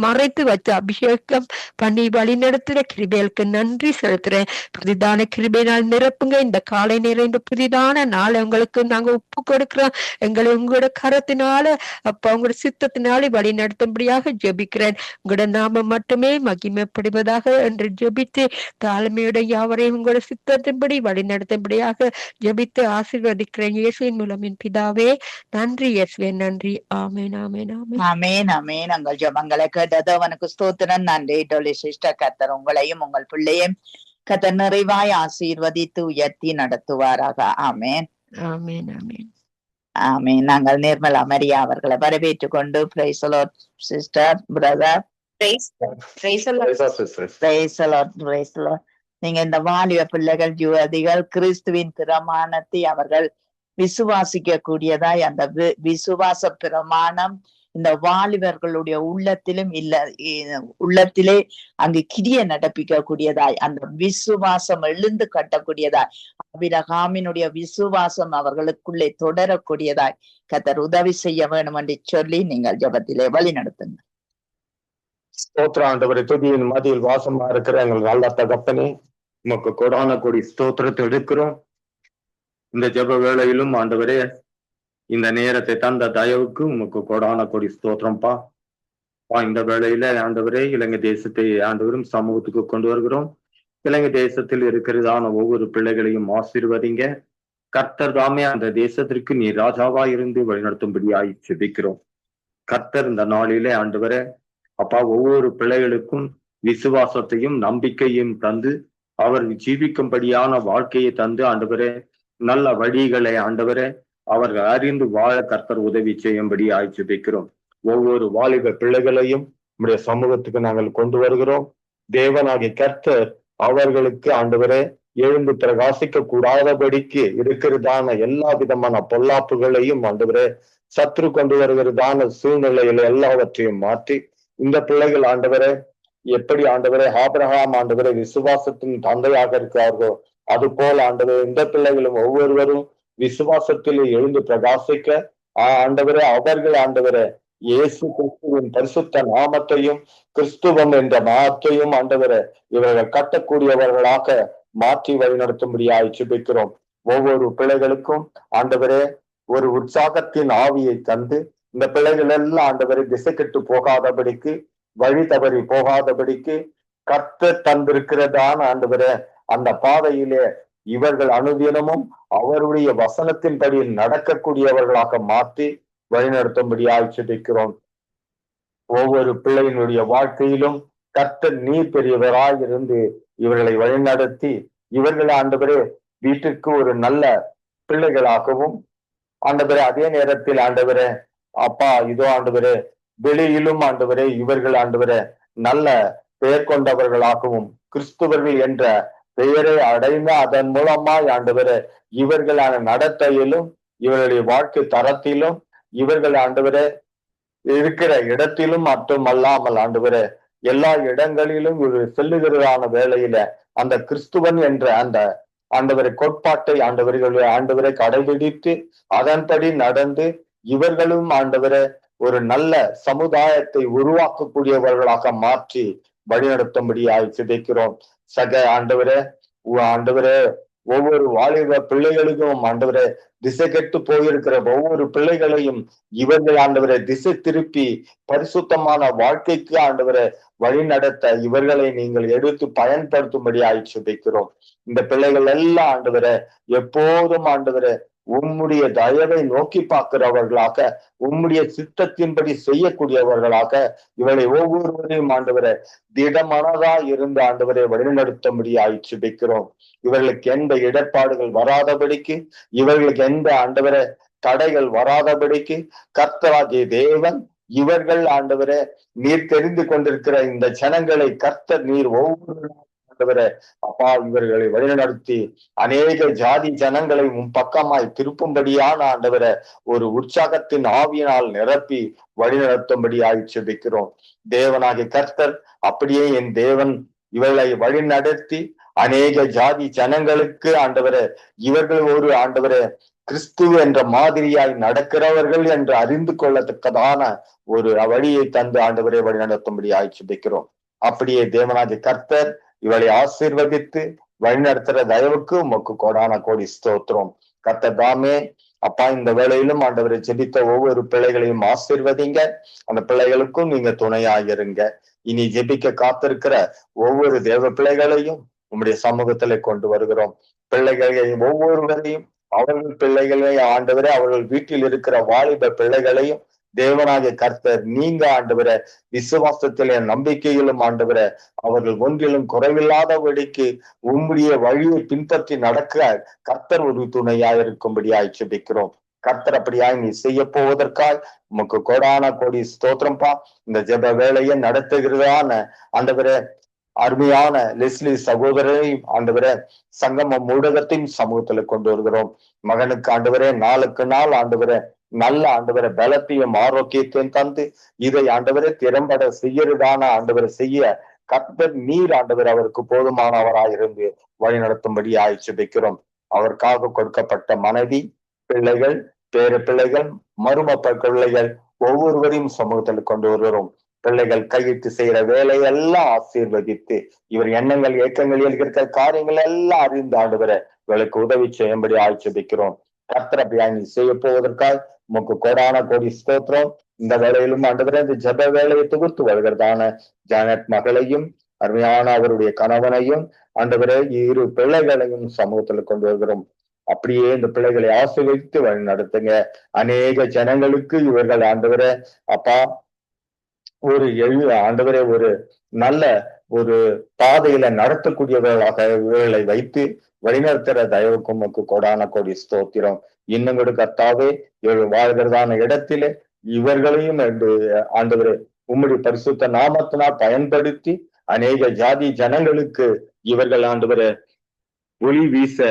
மறைத்து வச்சு அபிஷேகம் பண்ணி வழி நடத்துற கிருபைகளுக்கு நன்றி செலுத்துறேன். புதிதான கிருபையினால் நிரப்புங்க. இந்த காலை நேரம் இந்த புதிதான நாள் உங்களுக்கு நாங்க ஒப்பு கொடுக்கிறோம். எங்களை உங்களோட கரத்தினால அப்ப உங்களோட சித்தத்தினாலே வழி நடத்தும்படியாக ஜெபிக்கிறேன். உங்களோட நாம மட்டுமே மகிமைப்படுவதாக என்று ஜெபித்து தாழ்மையுடைய யாவரையும் உங்களோட சித்தத்தின்படி வழி நடத்தும்படியாக ஜெபித்து ஆசீர்வதிக்கிறேன். இயேசுவின் மூலம் என் பிதாவே, நன்றி இயேசுவே, நன்றி. ஆமென், ஆமென், ஆமென். ஆமென், ஆமென். உங்கள் ஜெபங்களை கேட்டது அவனுக்கு ஸ்தோத்திரம். நன்றி டோலி சிஸ்டர். கர்த்தர் உங்களையும் உங்கள் பிள்ளையும் கர்த்தர் நிறைவாய் ஆசீர்வதித்து உயர்த்தி நடத்துவாராக. ஆமென், ஆமென், ஆமென், ஆமென். நாங்கள் நிர்மலா மரியா அவர்களை வரவேற்றுக் கொண்டு praise the Lord sister, brother. Price the Lord. நீங்க இந்த வாலிப பிள்ளைகள் யுவதிகள் கிறிஸ்துவின் பிரமாணத்தை அவர்கள் விசுவாசிக்க கூடியதாய் அந்த விசுவாச பிரமாணம் இந்த வாலிபர்களுடைய உள்ளத்திலே அங்கு கிரிய நடப்பிக்க கூடியதாய் அந்த விசுவாசம் எழுந்து கட்டக்கூடியதாய் ஆபிரகாமினுடைய விசுவாசம் அவர்களுக்குள்ளே தொடரக்கூடியதாய் கர்த்தர் உதவி செய்ய வேண்டும் என்று சொல்லி நீங்கள் ஜெபத்திலே வழி நடத்துங்க. ஸ்தோத்திர ஆண்டவரே, துதியின் மதியில் வாசமா இருக்கிற எங்கள் நல்ல தகப்பனே, உமக்கு கொடான கொடி ஸ்தோத்திரத்தை எடுக்கிறோம். இந்த ஜெப வேளையிலும் ஆண்டவரே இந்த நேரத்தை தந்த தயவுக்கு உமக்கு கொடான கொடி ஸ்தோத்திரம்ப்பா. இந்த வேளையில ஆண்டவரே இலங்கை தேசத்தை ஆண்டவரும் சமூகத்துக்கு கொண்டு வருகிறோம். இலங்கை தேசத்தில் இருக்கிறதான ஒவ்வொரு பிள்ளைகளையும் ஆசீர்வதிங்க. கர்த்தர் தாமே அந்த தேசத்திற்கு நீ ராஜாவா இருந்து வழிநடத்தும்படியாய் ஜெபிக்கிறோம். கர்த்தர் இந்த நாளிலே ஆண்டவரே அப்பா ஒவ்வொரு பிள்ளைகளுக்கும் விசுவாசத்தையும் நம்பிக்கையும் தந்து அவர் ஜீவிக்கும்படியான வாழ்க்கையை தந்து ஆண்டவரே நல்ல வழிகளை ஆண்டவரே அவர்கள் அறிந்து வாழ கர்த்தர் உதவி செய்யும்படி ஜெபிக்கிறோம். ஒவ்வொரு வாலிப பிள்ளைகளையும் நம்முடைய சமூகத்துக்கு நாங்கள் கொண்டு வருகிறோம். தேவனாகிய கர்த்தர் அவர்களுக்கு ஆண்டவரே எழுந்து பிரகாசிக்க கூடாதபடிக்கு இருக்கிறதான எல்லா விதமான பொல்லாப்புகளையும் ஆண்டவரே சத்ரு கொண்டு வருகிறதான சூழ்நிலையில எல்லாவற்றையும் மாற்றி இந்த பிள்ளைகள் ஆண்டவரே எப்படி ஆண்டவரே ஆபிரகாம் ஆண்டவரே விசுவாசத்தின் தந்தையாக இருக்கிறார்களோ அது போல ஆண்டவரே இந்த பிள்ளைகளும் ஒவ்வொருவரும் விசுவாசத்திலே எழுந்து பிரகாசிக்க ஆண்டவரே அவர்கள் ஆண்டவரே இயேசு கிறிஸ்துவின் பரிசுத்த நாமத்தையும் கிறிஸ்துவம் என்ற நாமத்தையும் ஆண்டவரே இவர்கள் கட்டக்கூடியவர்களாக மாற்றி வழிநடத்தும்படியாய் ஜெபிக்கிறோம். ஒவ்வொரு பிள்ளைகளுக்கும் ஆண்டவரே ஒரு உற்சாகத்தின் ஆவியை தந்து இந்த பிள்ளைகள் எல்லாம் ஆண்டவரை திசை கெட்டு போகாதபடிக்கு வழி தவறி போகாதபடிக்கு கர்த்தர் தந்திருக்கிறதான ஆண்டவரே அந்த பாதையிலே இவர்கள் அனுதினமும் அவருடைய வசனத்தின்படி நடக்கக்கூடியவர்களாக மாற்றி வழிநடத்தும்படியாய் ஜெபிக்கிறோம். ஒவ்வொரு பிள்ளையினுடைய வாழ்க்கையிலும் கர்த்தர் நீர் பெரியவராய் இருந்து இவர்களை வழிநடத்தி இவர்கள் ஆண்டவரே வீட்டிற்கு ஒரு நல்ல பிள்ளைகளாகவும் ஆண்டவரே அதே நேரத்தில் ஆண்டவரே அப்பா இதோ ஆண்டவரே வெளியிலும் ஆண்டவரே இவர்கள் ஆண்டவரே நல்ல பெயர் கொண்டவர்களாகவும் கிறிஸ்துவர்கள் என்ற பெயரை அடைந்த அதன் மூலமாய் ஆண்டவரே இவர்களான நடத்தையிலும் இவர்களுடைய வாழ்க்கை தரத்திலும் இவர்கள் ஆண்டவரே இருக்கிற இடத்திலும் மட்டுமல்லாமல் ஆண்டவரே எல்லா இடங்களிலும் இவர்கள் செல்லுகிறதான வேளையில அந்த கிறிஸ்துவன் என்ற அந்த ஆண்டவரை கோட்பாட்டை ஆண்டவரை கடைபிடித்து அதன்படி நடந்து இவர்களும் ஆண்டவரை ஒரு நல்ல சமுதாயத்தை உருவாக்கக்கூடியவர்களாக மாற்றி வழிநடத்தும்படியாய் சிதைக்கிறோம். சக ஆண்டவரே ஒவ்வொரு வாலிப பிள்ளைகளுக்கும் ஆண்டவரே திசை கெட்டு போயிருக்கிற ஒவ்வொரு பிள்ளைகளையும் இவர்கள் ஆண்டவரை திசை திருப்பி பரிசுத்தமான வாழ்க்கைக்கு ஆண்டவரை வழி நடத்த இவர்களை நீங்கள் எடுத்து பயன்படுத்தும்படி ஆய்ச்சிக்கிறோம். இந்த பிள்ளைகள் எல்லாம் ஆண்டவரை எப்போதும் ஆண்டவரை உம்முடைய தயவை நோக்கி பார்க்கிறவர்களாக, உம்முடைய சித்தத்தின்படி செய்யக்கூடியவர்களாக இவளை ஒவ்வொருவரையும் ஆண்டவரை திடமனதா இருந்து ஆண்டவரை வழிநடத்தும்படி ஆய்ச்சிக்கிறோம். இவர்களுக்கு எந்த இடர்பாடுகள் வராதபடிக்கு, இவர்களுக்கு எந்த ஆண்டவரை தடைகள் வராதபடிக்கு கர்த்தராகிய தேவன் இவர்கள் ஆண்டவரை நீர் தெரிந்து கொண்டிருக்கிற இந்த ஜனங்களை கர்த்தர் நீர் ஒவ்வொரு ஆண்டவரை அப்பா இவர்களை வழிநடத்தி அநேக ஜாதி ஜனங்களை பக்கமாய் திருப்பும்படியான ஆண்டவரை ஒரு உற்சாகத்தின் ஆவியினால் நிரப்பி வழிநடத்தும்படி ஆய்ச்சிக்கிறோம். தேவனாகிய கர்த்தர் அப்படியே என் தேவன் இவர்களை வழி நடத்தி அநேக ஜாதி ஜனங்களுக்கு ஆண்டவரை இவர்கள் ஒரு ஆண்டவரை கிறிஸ்துவ என்ற மாதிரியாய் நடக்கிறவர்கள் என்று அறிந்து கொள்ளத்தக்கதான ஒரு வழியை தந்து ஆண்டவரை வழி நடத்தும்படி ஆய்ச்சிக்கிறோம். அப்படியே தேவனாகிய கர்த்தர் இவளை ஆசீர்வதித்து வழிநடத்துற தயவுக்கு உமக்கு கோடான கோடி ஸ்தோத்திரம். கர்த்தர் தாமே அப்பா இந்த வேளையிலும் ஆண்டவரை ஜெபித்த ஒவ்வொரு பிள்ளைகளையும் ஆசீர்வதிங்க. அந்த பிள்ளைகளுக்கும் நீங்க துணையாயிருங்க. இனி ஜெபிக்க காத்திருக்கிற ஒவ்வொரு தேவ பிள்ளைகளையும் உம்முடைய சமூகத்திலே கொண்டு வருகிறோம். பிள்ளைகளையும் ஒவ்வொருவரையும் அவர்கள் பிள்ளைகளை ஆண்டவரை அவர்கள் வீட்டில் இருக்கிற வாலிப பிள்ளைகளையும் தேவனாகிய கர்த்தர் நீங்க ஆண்டவரை விசுவாசத்திலே நம்பிக்கையிலும் ஆண்டவரை அவர்கள் ஒன்றிலும் குறைவில்லாதபடிக்கு உம்முடைய வழியை பின்பற்றி நடக்க கர்த்தர் ஒரு துணையாக இருக்கும்படியாய் ஜெபிக்கிறோம். கர்த்தர் அப்படியாய் நீ செய்ய போவதற்காய் உமக்கு கோடான கோடி ஸ்தோத்திரம்பா. இந்த ஜெப வேலையை நடத்துகிறதான ஆண்டவரை அருமையான லெஸ்லி சகோதரரையும் ஆண்டவரை சங்கமம் ஊடகத்தையும் சமூகத்துல கொண்டு வருகிறோம். மகனுக்கு ஆண்டவரே நாளுக்கு நாள் ஆண்டவரை நல்ல ஆண்டவரை பலத்தையும் ஆரோக்கியத்தையும் தந்து இதை ஆண்டவரை திறம்பட செய்யறதான ஆண்டவரை செய்ய கர்த்தர் நீர் ஆண்டவர் அவருக்கு போதுமானவராயிருந்து வழி நடத்தும்படி ஆய்ச்சிக்கிறோம். அவருக்காக கொடுக்கப்பட்ட மனைவி, பிள்ளைகள், பேர பிள்ளைகள், மரும பிள்ளைகள் ஒவ்வொருவரையும் சமூகத்தில் கொண்டு வருகிறோம். பிள்ளைகள் கையிட்டு செய்யற வேலையெல்லாம் ஆசீர்வதித்து இவர் எண்ணங்கள் ஏக்கங்கள் இருக்கிற காரியங்கள் எல்லாம் அறிந்து ஆண்டவரை இவளுக்கு உதவி செய்யும்படி ஆய்ச்சிக்கிறோம். கர்த்தர் அப்படியா நீ செய்ய போவதற்காக உமக்கு கோடான கோடி ஸ்தோத்திரம். இந்த வேலையிலும் ஆண்டவரை இந்த ஜப வேலையை தொகுத்து வருகிறதான ஜானட் மகளையும் அருமையான அவருடைய கணவனையும் ஆண்டவரை இரு பிள்ளைகளையும் சமூகத்துல கொண்டு வருகிறோம். அப்படியே இந்த பிள்ளைகளை ஆசீர்வதித்து வழி நடத்துங்க. அநேக ஜனங்களுக்கு இவர்கள் ஆண்டவரை அப்பா ஒரு ஆண்டவரை ஒரு நல்ல ஒரு பாதையில நடத்தக்கூடியவர்களாக இவர்களை வைத்து வழிநடத்துற தயவுக்கும் உமக்கு கோடான கோடி ஸ்தோத்திரம். இன்னும் கூட கர்த்தாவே இவர்கள் வாழ்கிறதான இடத்திலே இவர்களையும் ஆண்டவரை உம்முடைய பரிசுத்த நாமத்தினால் பயன்படுத்தி அநேக ஜாதி ஜனங்களுக்கு இவர்கள் ஆண்டவரை ஒளி வீச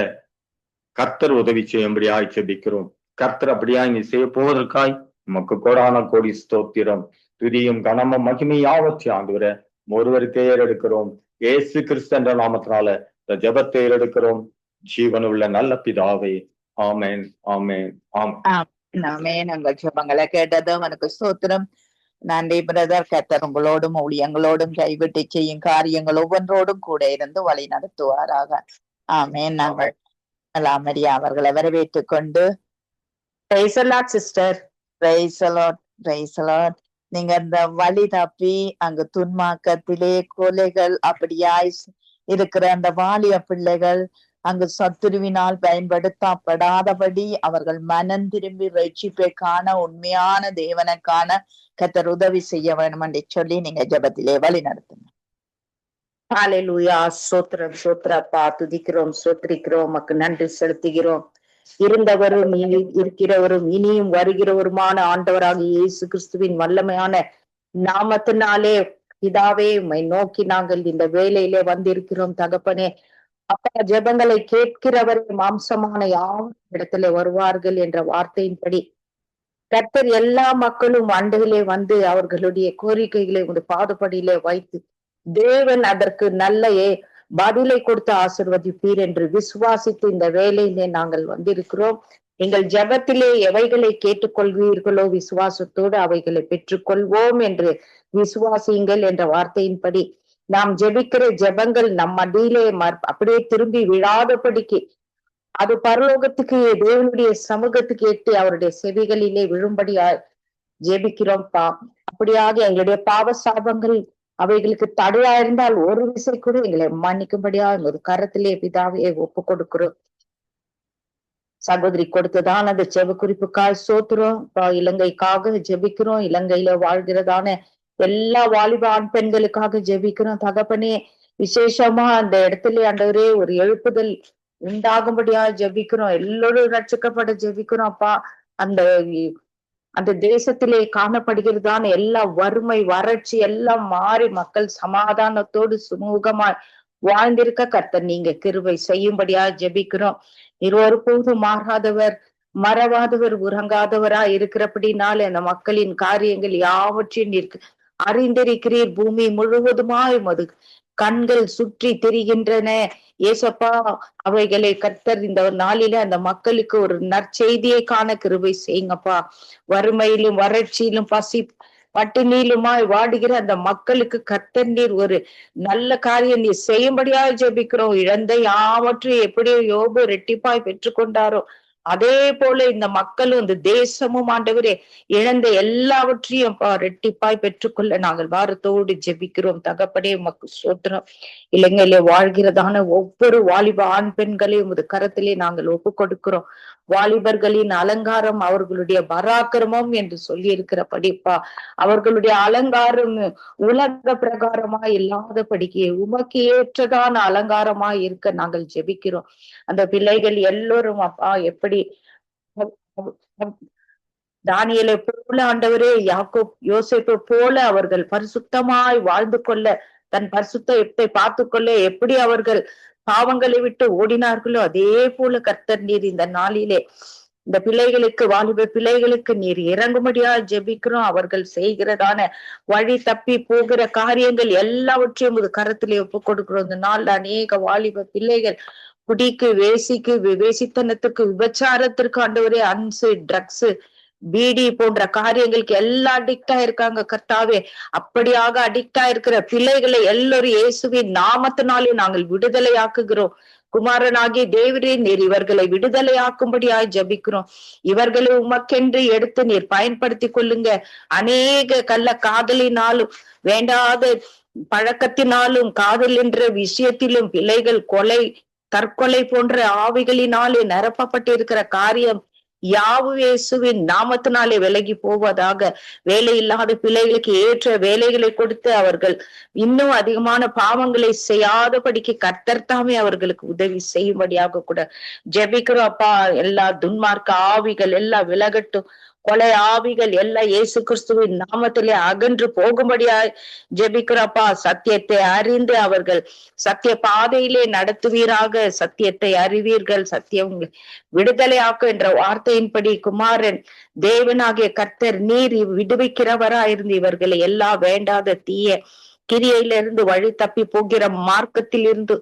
கர்த்தர் உதவி செய்யும்படி ஆய்ச்சிக்கிறோம். கர்த்தர் அப்படியா இங்க செய்ய போவதற்காய் உமக்கு கோடான கோடி ஸ்தோத்திரம். துதியும் கனமும் மகிமை யாவற்றை ஆண்டவரை ஒருவருக்கே ஏறெடுக்கிறோம். இயேசு கிறிஸ்து என்ற நாமத்தினால இந்த ஜெபத்தை ஏறெடுக்கிறோம். ஜீவனுள்ள நல்ல பிதாவே, ஆமேன், ஆமேன், ஆமேன். நாங்கள் ஜெபங்களை கேட்டது அவனுக்கு ஸ்தோத்திரம். நன்றி பிரதர். கர்த்தர் உங்களோடும் ஊழியங்களோடும் கைவிட்டு செய்யும் காரியங்கள் ஒவ்வொன்றோடும் கூட இருந்து வழி நடத்துவாராக. ஆமேன். நாங்கள் மரியா அவர்களை வரவேற்றுக் கொண்டு சிஸ்டர் நீங்க இந்த வழி தப்பி அங்கு துன்மாக்கத்திலே கொலைகள் அப்படியாய் இருக்கிற அந்த வாலிய பிள்ளைகள் அங்கு சத்துருவினால் பயன்படுத்தப்படாதபடி அவர்கள் மனம் திரும்பி ரட்சிப்பை காண உண்மையான தேவனை காண கர்த்தர் உதவி செய்ய வேண்டும் என்று சொல்லி நீங்க ஜெபத்திலே வழி நடத்துங்க. ஹல்லேலூயா. ஸ்தோத்திரம், ஸ்தோத்திரப்பா. துதிக்கிறோம், ஸ்தோத்திரிக்கிறோம், உமக்கு நன்றி செலுத்துகிறோம். இருந்தவரும் இருக்கிறவரும் இனியும் வருகிறவருமான ஆண்டவராக இயேசு கிறிஸ்துவின் வல்லமையான நாமத்தினாலே பிதாவே உம்மை நோக்கி நாங்கள் இந்த வேலையிலே வந்திருக்கிறோம் தகப்பனே. அப்பா, ஜெபங்களை கேட்கிறவரே மாம்சமான யாரும் இடத்துல வருவார்கள் என்ற வார்த்தையின்படி கர்த்தர் எல்லா மக்களும் அண்டையிலே வந்து அவர்களுடைய கோரிக்கைகளை உங்களுடைய பாதப்படியிலே வைத்து தேவன் அதற்கு நல்ல பதிலை கொடுத்து ஆசீர்வதிப்பீர் என்று விசுவாசித்து இந்த வேலையிலே நாங்கள் வந்திருக்கிறோம். எங்கள் ஜெபத்திலே எவைகளை கேட்டுக்கொள்வீர்களோ விசுவாசத்தோடு அவைகளை பெற்றுக்கொள்வோம் என்று விசுவாசியுங்கள் என்ற வார்த்தையின்படி நாம் ஜெபிக்கிற ஜெபங்கள் நம் அடியிலே அப்படியே திரும்பி விழாதபடிக்கு அது பரலோகத்துக்கு தேவனுடைய சமூகத்துக்கு எட்டி அவருடைய செவிகளிலே விழும்படியா ஜெபிக்கிறோம்ப்பா. அப்படியாக எங்களுடைய பாவ சாபங்கள் அவைகளுக்கு தடையா இருந்தால் ஒரு விசை கூட எங்களை மன்னிக்கும்படியா ஒரு கரத்திலே பிதாவே ஒப்பு கொடுக்கிறோம். சகோதரி கொடுத்ததான அந்த செவ குறிப்புக்காய் சோத்துறோம். இலங்கைக்காக ஜெபிக்கிறோம். இலங்கையில வாழ்கிறதான எல்லா வாலிப ஆண் பெண்களுக்காக ஜெபிக்கிறோம். தகப்பனே, விசேஷமா அந்த இடத்துல ஆண்டவரே ஒரு எழுப்புதல் உண்டாகும்படியா ஜெபிக்கிறோம். எல்லோரும் ரட்சிக்கப்பட ஜெபிக்கிறோம் அப்பா. அந்த அந்த தேசத்திலே காணப்படுகிறதான எல்லா வறுமை வறட்சி எல்லாம் மாறி மக்கள் சமாதானத்தோடு சுமூகமாய் வாழ்ந்திருக்க கர்த்தர் நீங்க கிருபை செய்யும்படியா ஜெபிக்கிறோம். ஒருபோதும் மாறாதவர், மறவாதவர், உறங்காதவரா இருக்கிறபடினாலே அந்த மக்களின் காரியங்கள் யாவற்றையும் நீர் அறிந்திருக்கிறீர். பூமி முழுவதுமாய் மது கண்கள் சுற்றி திரிகின்றன ஏசப்பா. அவைகளை கர்த்தர் இந்த நாளில அந்த மக்களுக்கு ஒரு நற்செய்தியை காண கிருபை செய்யுங்கப்பா. வறுமையிலும் வறட்சியிலும் பசி பட்டினியிலுமாய் வாடுகிற அந்த மக்களுக்கு கர்த்தர் நீர் ஒரு நல்ல காரியம் நீர் செய்யும்படியாக ஜெபிக்கிறோம். இழந்த யாவற்றையும் எப்படியோ யோபு ரெட்டிப்பாய் பெற்றுக்கொண்டாரோ அதே போல இந்த மக்களும் இந்த தேசமும் ஆண்டவரே இழந்த எல்லாவற்றையும் ரெட்டிப்பாய் பெற்றுக்கொள்ள நாங்கள் வாரத்தோடு ஜெபிக்கிறோம். தகப்பனே உமக்கு ஸ்தோத்திரம். இலங்கையிலே வாழ்கிறதான ஒவ்வொரு வாலிப ஆண் பெண்களையும் உமது கரத்திலே நாங்கள் ஒப்பு கொடுக்கிறோம். வாலிபர்களின் அலங்காரம் அவர்களுடைய பராக்கிரமம் என்று சொல்லி இருக்கிறபடிப்பா, அவர்களுடைய அலங்காரம் உலக பிரகாரமா இல்லாதபடிக்கு உமக்கு ஏற்றதான அலங்காரமா இருக்க நாங்கள் ஜெபிக்கிறோம். அந்த பிள்ளைகள் எல்லோரும் அப்பா எப்படி தானியேலை போல ஆண்டவரே, யாக்கோப் யோசேப்பை போல அவர்கள் பரிசுத்தமாய் வாழ்ந்து கொள்ள, தன் பரிசுத்தத்தை பார்த்து கொள்ள எப்படி அவர்கள் பாவங்களை விட்டு ஓடினார்களோ அதே போல கர்த்தர் நீர் இந்த நாளிலே இந்த பிள்ளைகளுக்கு, வாலிப பிள்ளைகளுக்கு நீர் இறங்கும்படியா ஜெபிக்கிறோம். அவர்கள் செய்கிறதான வழி தப்பி போகிற காரியங்கள் எல்லாவற்றையும் ஒரு கரத்திலே ஒப்பு கொடுக்கிறோம். இந்த நாள்ல அநேக வாலிப பிள்ளைகள் குடிக்கு, வேசிக்கு, வேசித்தனத்துக்கு, விபச்சாரத்திற்கு ஆண்டவரே, அன்சு, ட்ரக்ஸ், பீடி போன்ற காரியங்களுக்கு எல்லாம் அடிக்டா இருக்காங்க கர்த்தாவே. அப்படியாக அடிக்டா இருக்கிற பிள்ளைகளை எல்லோரும் இயேசுவின் நாமத்தினாலே நாங்கள் விடுதலை ஆக்குகிறோம். குமாரனாகிய தேவரே நீர் இவர்களை விடுதலையாக்கும்படியாய் ஜபிக்கிறோம். இவர்களை உமக்கென்று எடுத்து நீர் பயன்படுத்தி கொள்ளுங்க. அநேக கள்ள காதலினாலும் வேண்டாத பழக்கத்தினாலும் காதல் என்ற விஷயத்திலும் பிள்ளைகள் கொலை, தற்கொலை போன்ற ஆவிகளினாலே நிரப்பப்பட்டிருக்கிற காரியம் யாவுவேசுவின் நாமத்தினாலே விலகி போவதாக. வேலை இல்லாத பிள்ளைகளுக்கு ஏற்ற வேலைகளை கொடுத்து அவர்கள் இன்னும் அதிகமான பாவங்களை செய்யாதபடிக்கு கர்த்தர் தாமே அவர்களுக்கு உதவி செய்யும்படியாக கூட ஜெபிக்கிறோம் அப்பா. எல்லா துன்மார்க்க ஆவிகள் எல்லாம் விலகட்டும். கொலை ஆவிகள் எல்லாம் இயேசு கிறிஸ்துவின் நாமத்திலே அகன்று போகும்படியாய் ஜெபிக்கிறப்பா. சத்தியத்தை அறிந்து அவர்கள் சத்திய பாதையிலே நடத்துவீராக. சத்தியத்தை அறிவீர்கள், சத்தியம் விடுதலையாக்கும் என்ற வார்த்தையின்படி குமாரன் தேவனாகிய கர்த்தர் நீர் விடுவிக்கிறவரா இருந்து இவர்களை எல்லா வேண்டாத தீய கிரியையிலிருந்து வழி தப்பி போகிற மார்க்கத்தில் இருந்து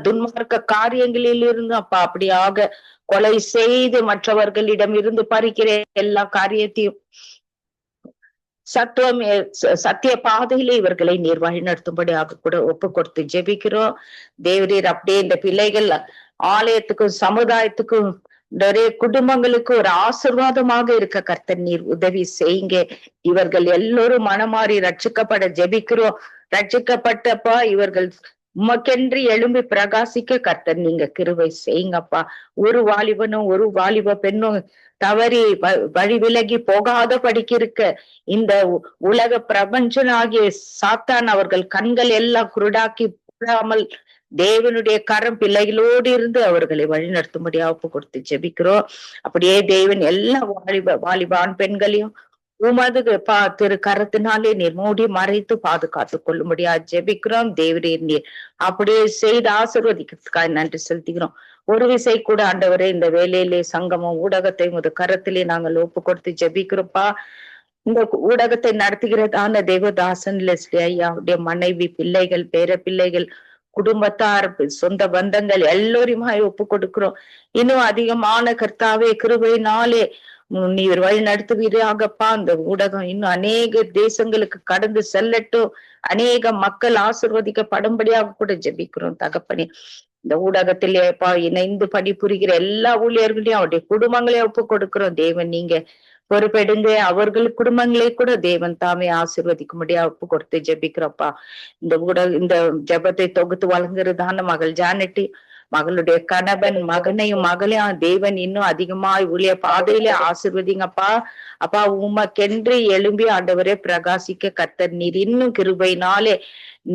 துன்மார்க்க காரியங்களில் இருந்து அப்பா அப்படியாக கொலை செய்து மற்றவர்களிடம் இருந்து பறிக்கிற எல்லா காரியத்தையும் சத்திய பாதையிலே இவர்களை நீர் வழிநடத்தும்படியாக கூட ஒப்பு கொடுத்து ஜெபிக்கிறோம். தேவரீர் அப்படியே இந்த பிள்ளைகள் ஆலயத்துக்கும் சமுதாயத்துக்கும் நிறைய குடும்பங்களுக்கு ஒரு ஆசீர்வாதமாக இருக்க கர்த்தர் நீர் உதவி செய்யுங்க. இவர்கள் எல்லோரும் மனமாறி ரட்சிக்கப்பட ஜெபிக்கிறோம். ரட்சிக்கப்பட்டப்பா இவர்கள் உமக்கென்று எழும்பி பிரகாசிக்க கர்த்தர் நீங்க கிருபை செய்யுங்கப்பா. ஒரு வாலிபனும் ஒரு வாலிப பெண்ணும் தவறி வழி விலகி போகாத படிக்கிருக்க இந்த உலக பிரபஞ்சனாகிய சாத்தான் அவர்கள் கண்கள் எல்லாம் குருடாக்கி போடாமல் தேவனுடைய கரம் பிள்ளைகளோடு இருந்து அவர்களை வழிநடத்தும்படியா ஒப்பு கொடுத்து ஜெபிக்கிறோம். அப்படியே தேவன் எல்லா வாலிபான் பெண்களையும் உமது திரு கரத்தினாலே நீர் மூடி மறைத்து பாதுகாத்து கொள்ளும்படியா ஜெபிக்கிறோம். தேவரீர் நீர் அப்படியே செய்து ஆசீர்வதிக்கிறதுக்காக நன்றி செலுத்துகிறோம். ஒரு விசை கூட ஆண்டவரே இந்த வேலையிலே சங்கமம் ஊடகத்தை உமது கரத்திலே நாங்கள் ஒப்பு கொடுத்து ஜெபிக்கிறோம்ப்பா. இந்த ஊடகத்தை நடத்துகிறதான தேவதாசன் லெஸ்லி ஐயாவுடைய மனைவி, பிள்ளைகள், பேர பிள்ளைகள், குடும்பத்தார், சொந்த பந்தங்கள் எல்லோருமாய் ஒப்பு கொடுக்கிறோம். இன்னும் அதிகமான கர்த்தாவே கிருபையினாலே நீர் வழி நடத்துவீராகப்பா. அந்த ஊடகம் இன்னும் அநேக தேசங்களுக்கு கடந்து செல்லட்டும். அநேக மக்கள் ஆசீர்வதிக்கப்படும்படியாக கூட ஜெபிக்கிறோம் தகப்பனே. இந்த ஊடகத்திலேப்பா இணைந்து பணிபுரிகிற எல்லா ஊழியர்களையும் அவருடைய குடும்பங்களையும் ஒப்பு கொடுக்கிறோம். தேவன் நீங்க பொறுப்பெடுங்க. அவர்கள் குடும்பங்களை கூட தேவன் தாமே ஆசீர்வதிக்கும்படியா ஒப்பு கொடுத்து ஜெபிக்கிறோம்ப்பா. இந்த ஜெபத்தை தொகுத்து வழங்குறதான மகள் ஜானட்டி, மகளுடைய கணவன், மகனையும் மகளையும் தேவன் இன்னும் அதிகமாய் ஊழிய பாதையில ஆசீர்வதிங்கப்பா. அப்பா, உமக்கென்று எழும்பி ஆண்டவரே பிரகாசிக்க கர்த்தர் நீர் இன்னும் கிருபையினாலே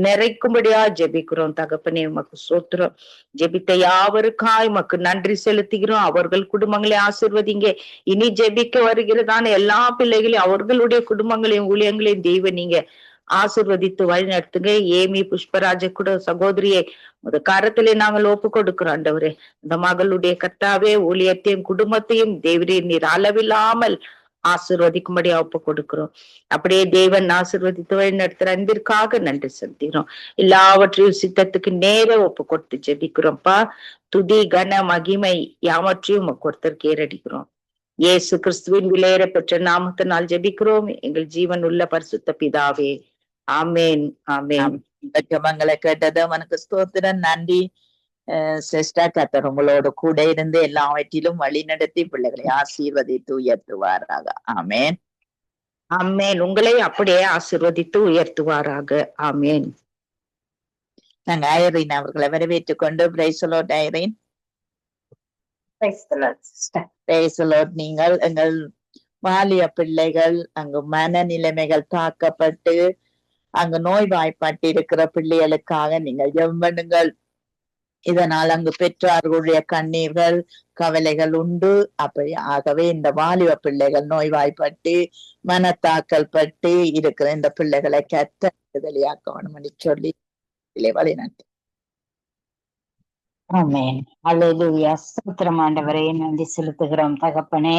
நிறைக்கும்படியா ஜெபிக்கிறோம் தகப்பனே. உமக்கு சோத்திரம். ஜெபித்த யாவருக்காய் உமக்கு நன்றி செலுத்துகிறோம். அவர்கள் குடும்பங்களை ஆசீர்வதிங்க. இனி ஜெபிக்க வருகிறதான எல்லா பிள்ளைகளையும் அவர்களுடைய குடும்பங்களையும் ஊழியங்களையும் தெய்வ நீங்க ஆசீர்வதித்து வழி நடத்துங்க. ஏமி புஷ்பராஜ கூட சகோதரியை ஒரு கரத்திலே நாங்கள் ஒப்பு கொடுக்கிறோம் ஆண்டவரே. இந்த மகளுடைய கர்த்தாவே ஊழியத்தையும் குடும்பத்தையும் தேவரே நீர் அளவில்லாமல் ஆசீர்வதிக்கும்படியா ஒப்பு கொடுக்கிறோம். அப்படியே தேவன் ஆசீர்வதித்து வழி நடத்துற அன்பிற்காக நன்றி செலுத்துகிறோம். எல்லாவற்றையும் சித்தத்துக்கு நேர ஒப்பு கொடுத்து ஜெபிக்கிறோம்ப்பா. துதி கன மகிமை யாவற்றையும் ஒருத்தர் கேரடிக்கிறோம். இயேசு கிறிஸ்துவின் விலையேற பெற்ற நாமத்தினால் ஜெபிக்கிறோம் எங்கள் ஜீவன் உள்ள பரிசுத்த பிதாவே. ஆமேன், ஆமேன். ஜெபங்களை கேட்டது அவனுக்கு ஸ்தோத்திரம். நன்றி சிஸ்டர். கர்த்தர் உங்களோடு கூட இருந்து எல்லாவற்றிலும் வழி நடத்தி பிள்ளைகளை ஆசீர்வதித்து உயர்த்துவாராக. ஆமேன், ஆமேன். உங்களை அப்படியே ஆசீர்வதித்து உயர்த்துவாராக. ஆமேன். நாங்க ஐரின் அவர்களை வரவேற்றுக் கொண்டு praise the Lord. Irene, price the Lord. நீங்கள் எங்கள் வாலிய பிள்ளைகள் அங்கு மனநிலைமைகள் தாக்கப்பட்டு அங்கு நோய்வாய்ப்பட்டு இருக்கிற பிள்ளைகளுக்காக நீங்கள் ஜெபம் பண்ணுங்கள். இதனால் அங்கு பெற்றார்களுடைய கண்ணீர்கள் கவலைகள் உண்டு. அப்படி ஆகவே இந்த வாலிப பிள்ளைகள் நோய்வாய்ப்பட்டு மனத்தாக்கல் பட்டு இருக்கிற இந்த பிள்ளைகளை கர்த்தர் விடுதலையாக்க வேணும் என்று சொல்லி வழிநடத்து. ஆமென். அல்லேலூயா. ஸ்தோத்திரம் ஆண்டவரே, நன்றி செலுத்துகிறோம் தகப்பனே.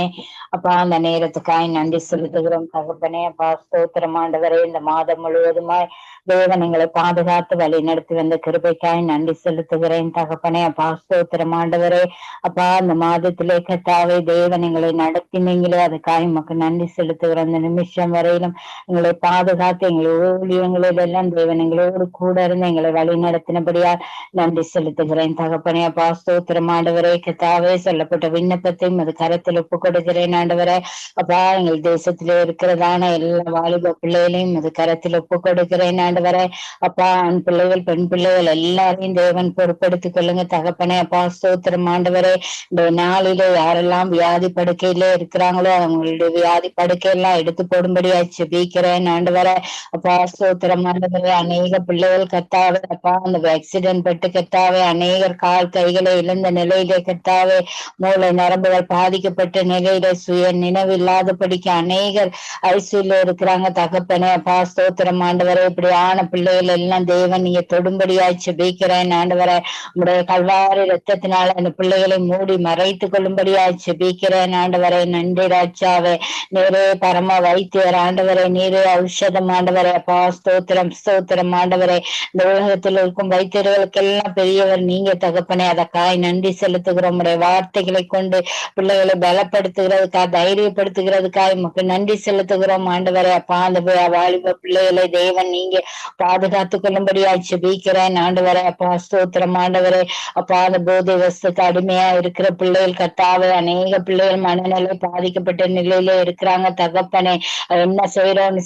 அப்பா, அந்த நேரத்துக்காய் நன்றி செலுத்துகிறோம் தகப்பனே. அப்பா, ஸ்தோத்திரம் ஆண்டவரே. இந்த மாதம் முழுவதுமாய் தேவன் எங்களை பாதுகாத்து வழி நடத்தி வந்த கிருபைக்காய் நன்றி செலுத்துகிறேன் தகப்பனே. அப்பா, ஸ்தோத்திரம் ஆண்டவரே. அப்பா, அந்த மாதத்திலே கர்த்தாவே தேவன் எங்களை நடத்தினீங்களே, அதுக்காய் உமக்கு நன்றி செலுத்துகிறோம். இந்த நிமிஷம் வரையிலும் எங்களை பாதுகாத்து எங்களை ஊழியங்களிலெல்லாம் தேவன் எங்களோடு கூட இருந்து எங்களை வழி நடத்தினபடியா நன்றி செலுத்துகிறேன் தகப்பனே. அப்பா, ஸ்தோத்திரம் ஆண்டவரே. கர்த்தாவே, சொல்லப்பட்ட விண்ணப்பத்தையும் அது கரத்தில் ஒப்பு கொடுக்கிறேன் ஆண்டவரே. அப்பா, எங்கள் தேசத்திலே இருக்கிறதான எல்லா வாலிப பிள்ளைகளையும் அது கரத்தில் ஒப்பு கொடுக்கிறேன் ஆண்டவரே. அப்பா, ஆண் பிள்ளைகள் பெண் பிள்ளைகள் எல்லாரையும் தேவன் பொறுப்படுத்திக் கொள்ளுங்க தகப்பனே. அப்பா, ஸ்தோத்திரம் ஆண்டவரே. இந்த நாளிலே யாரெல்லாம் வியாதி படுக்கையிலே இருக்கிறாங்களோ அவங்களுடைய வியாதி படுக்கையெல்லாம் எடுத்து போடும்படியா ஜெபிக்கிறேன் ஆண்டவரே. அப்பா, ஸ்தோத்திரம் ஆண்டவரே. அநேக பிள்ளைகள் கர்த்தாவே அப்பா அந்த ஆக்சிடென்ட் பட்டு கர்த்தாவே அநேகர் கால் கைகளை இழந்த நிலையிலே கர்த்தாவே மூளை நரம்புகள் பாதிக்கப்பட்ட நிலையில சுய நினைவில்லாதபடிக்கு அநேகர் ஐசியூல இருக்கிறாங்க தகப்பனே. அப்பா, ஸ்தோத்திரம் ஆண்டவரே. இப்படியான பிள்ளைகள் எல்லாம் தேவன் நீங்க தொடும்படியாய் ஜெபிக்கிறேன் ஆண்டவரே. உங்களுடைய கல்வாரி ரத்தத்தினால அந்த பிள்ளைகளை மூடி மறைத்து கொள்ளும்படியாய் ஜெபிக்கிறேன் ஆண்டவரே. நன்றி ராஜாவே. நீரே பரம வைத்தியர் ஆண்டவரே. நீரே ஔஷதம் ஆண்டவரே. அப்பா, ஸ்தோத்திரம் ஸ்தோத்திரம் ஆண்டவரே. இந்த உலகத்தில் இருக்கும் வைத்தியர்களுக்கெல்லாம் பெரியவர் நீங்க தகப்பனே. அதற்காய் நன்றி செலுத்துகிறோம். உடைய வார்த்தைகளை கொண்டு பிள்ளைகளை பலப்படுத்துகிறதுக்காக தைரியப்படுத்துகிறதுக்காக உமக்கு நன்றி செலுத்துகிறோம் ஆண்டவரே. அப்பா, அந்த வாலிப பிள்ளைகளை தேவன் நீங்க பாதுகாத்து கொள்ளும்படியா ஜெபிக்கிறேன் ஆண்டவரே. அப்பா, ஸ்தோத்திரம் ஆண்டவரே. அப்பா, அந்த போதை வஸ்துக்கு அடிமையா இருக்கிற பிள்ளைகள் கர்த்தாவே அநேக பிள்ளைகள் மனநிலை பாதிக்கப்பட்ட நிலையில இருக்கிறாங்க தகப்பனே. என்ன செய்யறோம்னு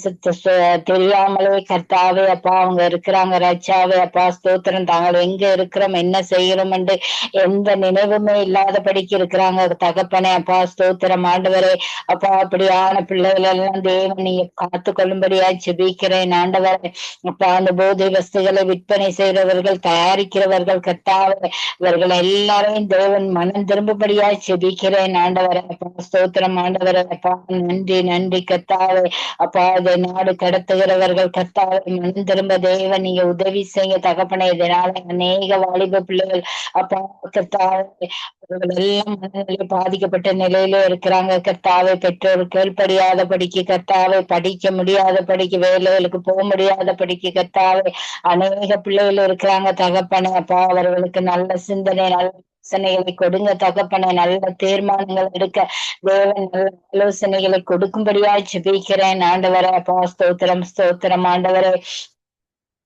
தெரியாமலே கர்த்தாவே அப்பா அவங்க இருக்கிறாங்க ராஜாவே. அப்பா, ஸ்தோத்திரம். தாங்கள் எங்க இருக்கிறோம் என்ன செய்யறோம் என்று எந்த நினைவுமே இல்லாதபடிக்கு இருக்கிறாங்க தகப்பனே. அப்பா, ஸ்தோத்திரம் ஆண்டவரே. அப்பா, அப்படியான பிள்ளைகள் எல்லாம் தேவன் நீங்க காத்து கொள்ளும்படியா ஜெபிக்கிறேன் ஆண்டவரே. அப்பா, அந்த போதை வஸ்துகளை விற்பனை செய்கிறவர்கள் தயாரிக்கிறவர்கள் கர்த்தாவே இவர்கள் எல்லாரையும் தேவன் மனம் திரும்பும்படியா ஜெபிக்கிறேன் ஆண்டவரே. அப்பா, ஸ்தோத்திரம் ஆண்டவரே. அப்பா, நன்றி நன்றி கர்த்தாவே. அப்பா, இதை நாடு கடத்துகிறவர்கள் கர்த்தாவே மனம் திரும்ப தேவன் நீங்க உதவி செய்ய தகப்பனே. இதனால அநேக வாலிப பிள்ளைகள் அப்பா கர்த்தாவே எல்லாம் மனநிலை பாதிக்கப்பட்ட நிலையில இருக்கிறாங்க கர்த்தாவே. பெற்றோர் கேள்படியாத படிக்க கர்த்தாவே, படிக்க முடியாத படிக்க, வேலைகளுக்கு போக முடியாத படிக்க கர்த்தாவே அநேக பிள்ளைகள் இருக்கிறாங்க தகப்பனே. அப்பா, அவர்களுக்கு நல்ல சிந்தனை நல்ல ஆலோசனைகளை கொடுங்க தகப்பனே. நல்ல தீர்மானங்கள் எடுக்க தேவன் நல்ல ஆலோசனைகளை கொடுக்கும்படியா ஜெபிக்கிறேன் ஆண்டவரே. அப்பா, ஸ்தோத்திரம் ஸ்தோத்திரம் ஆண்டவரே.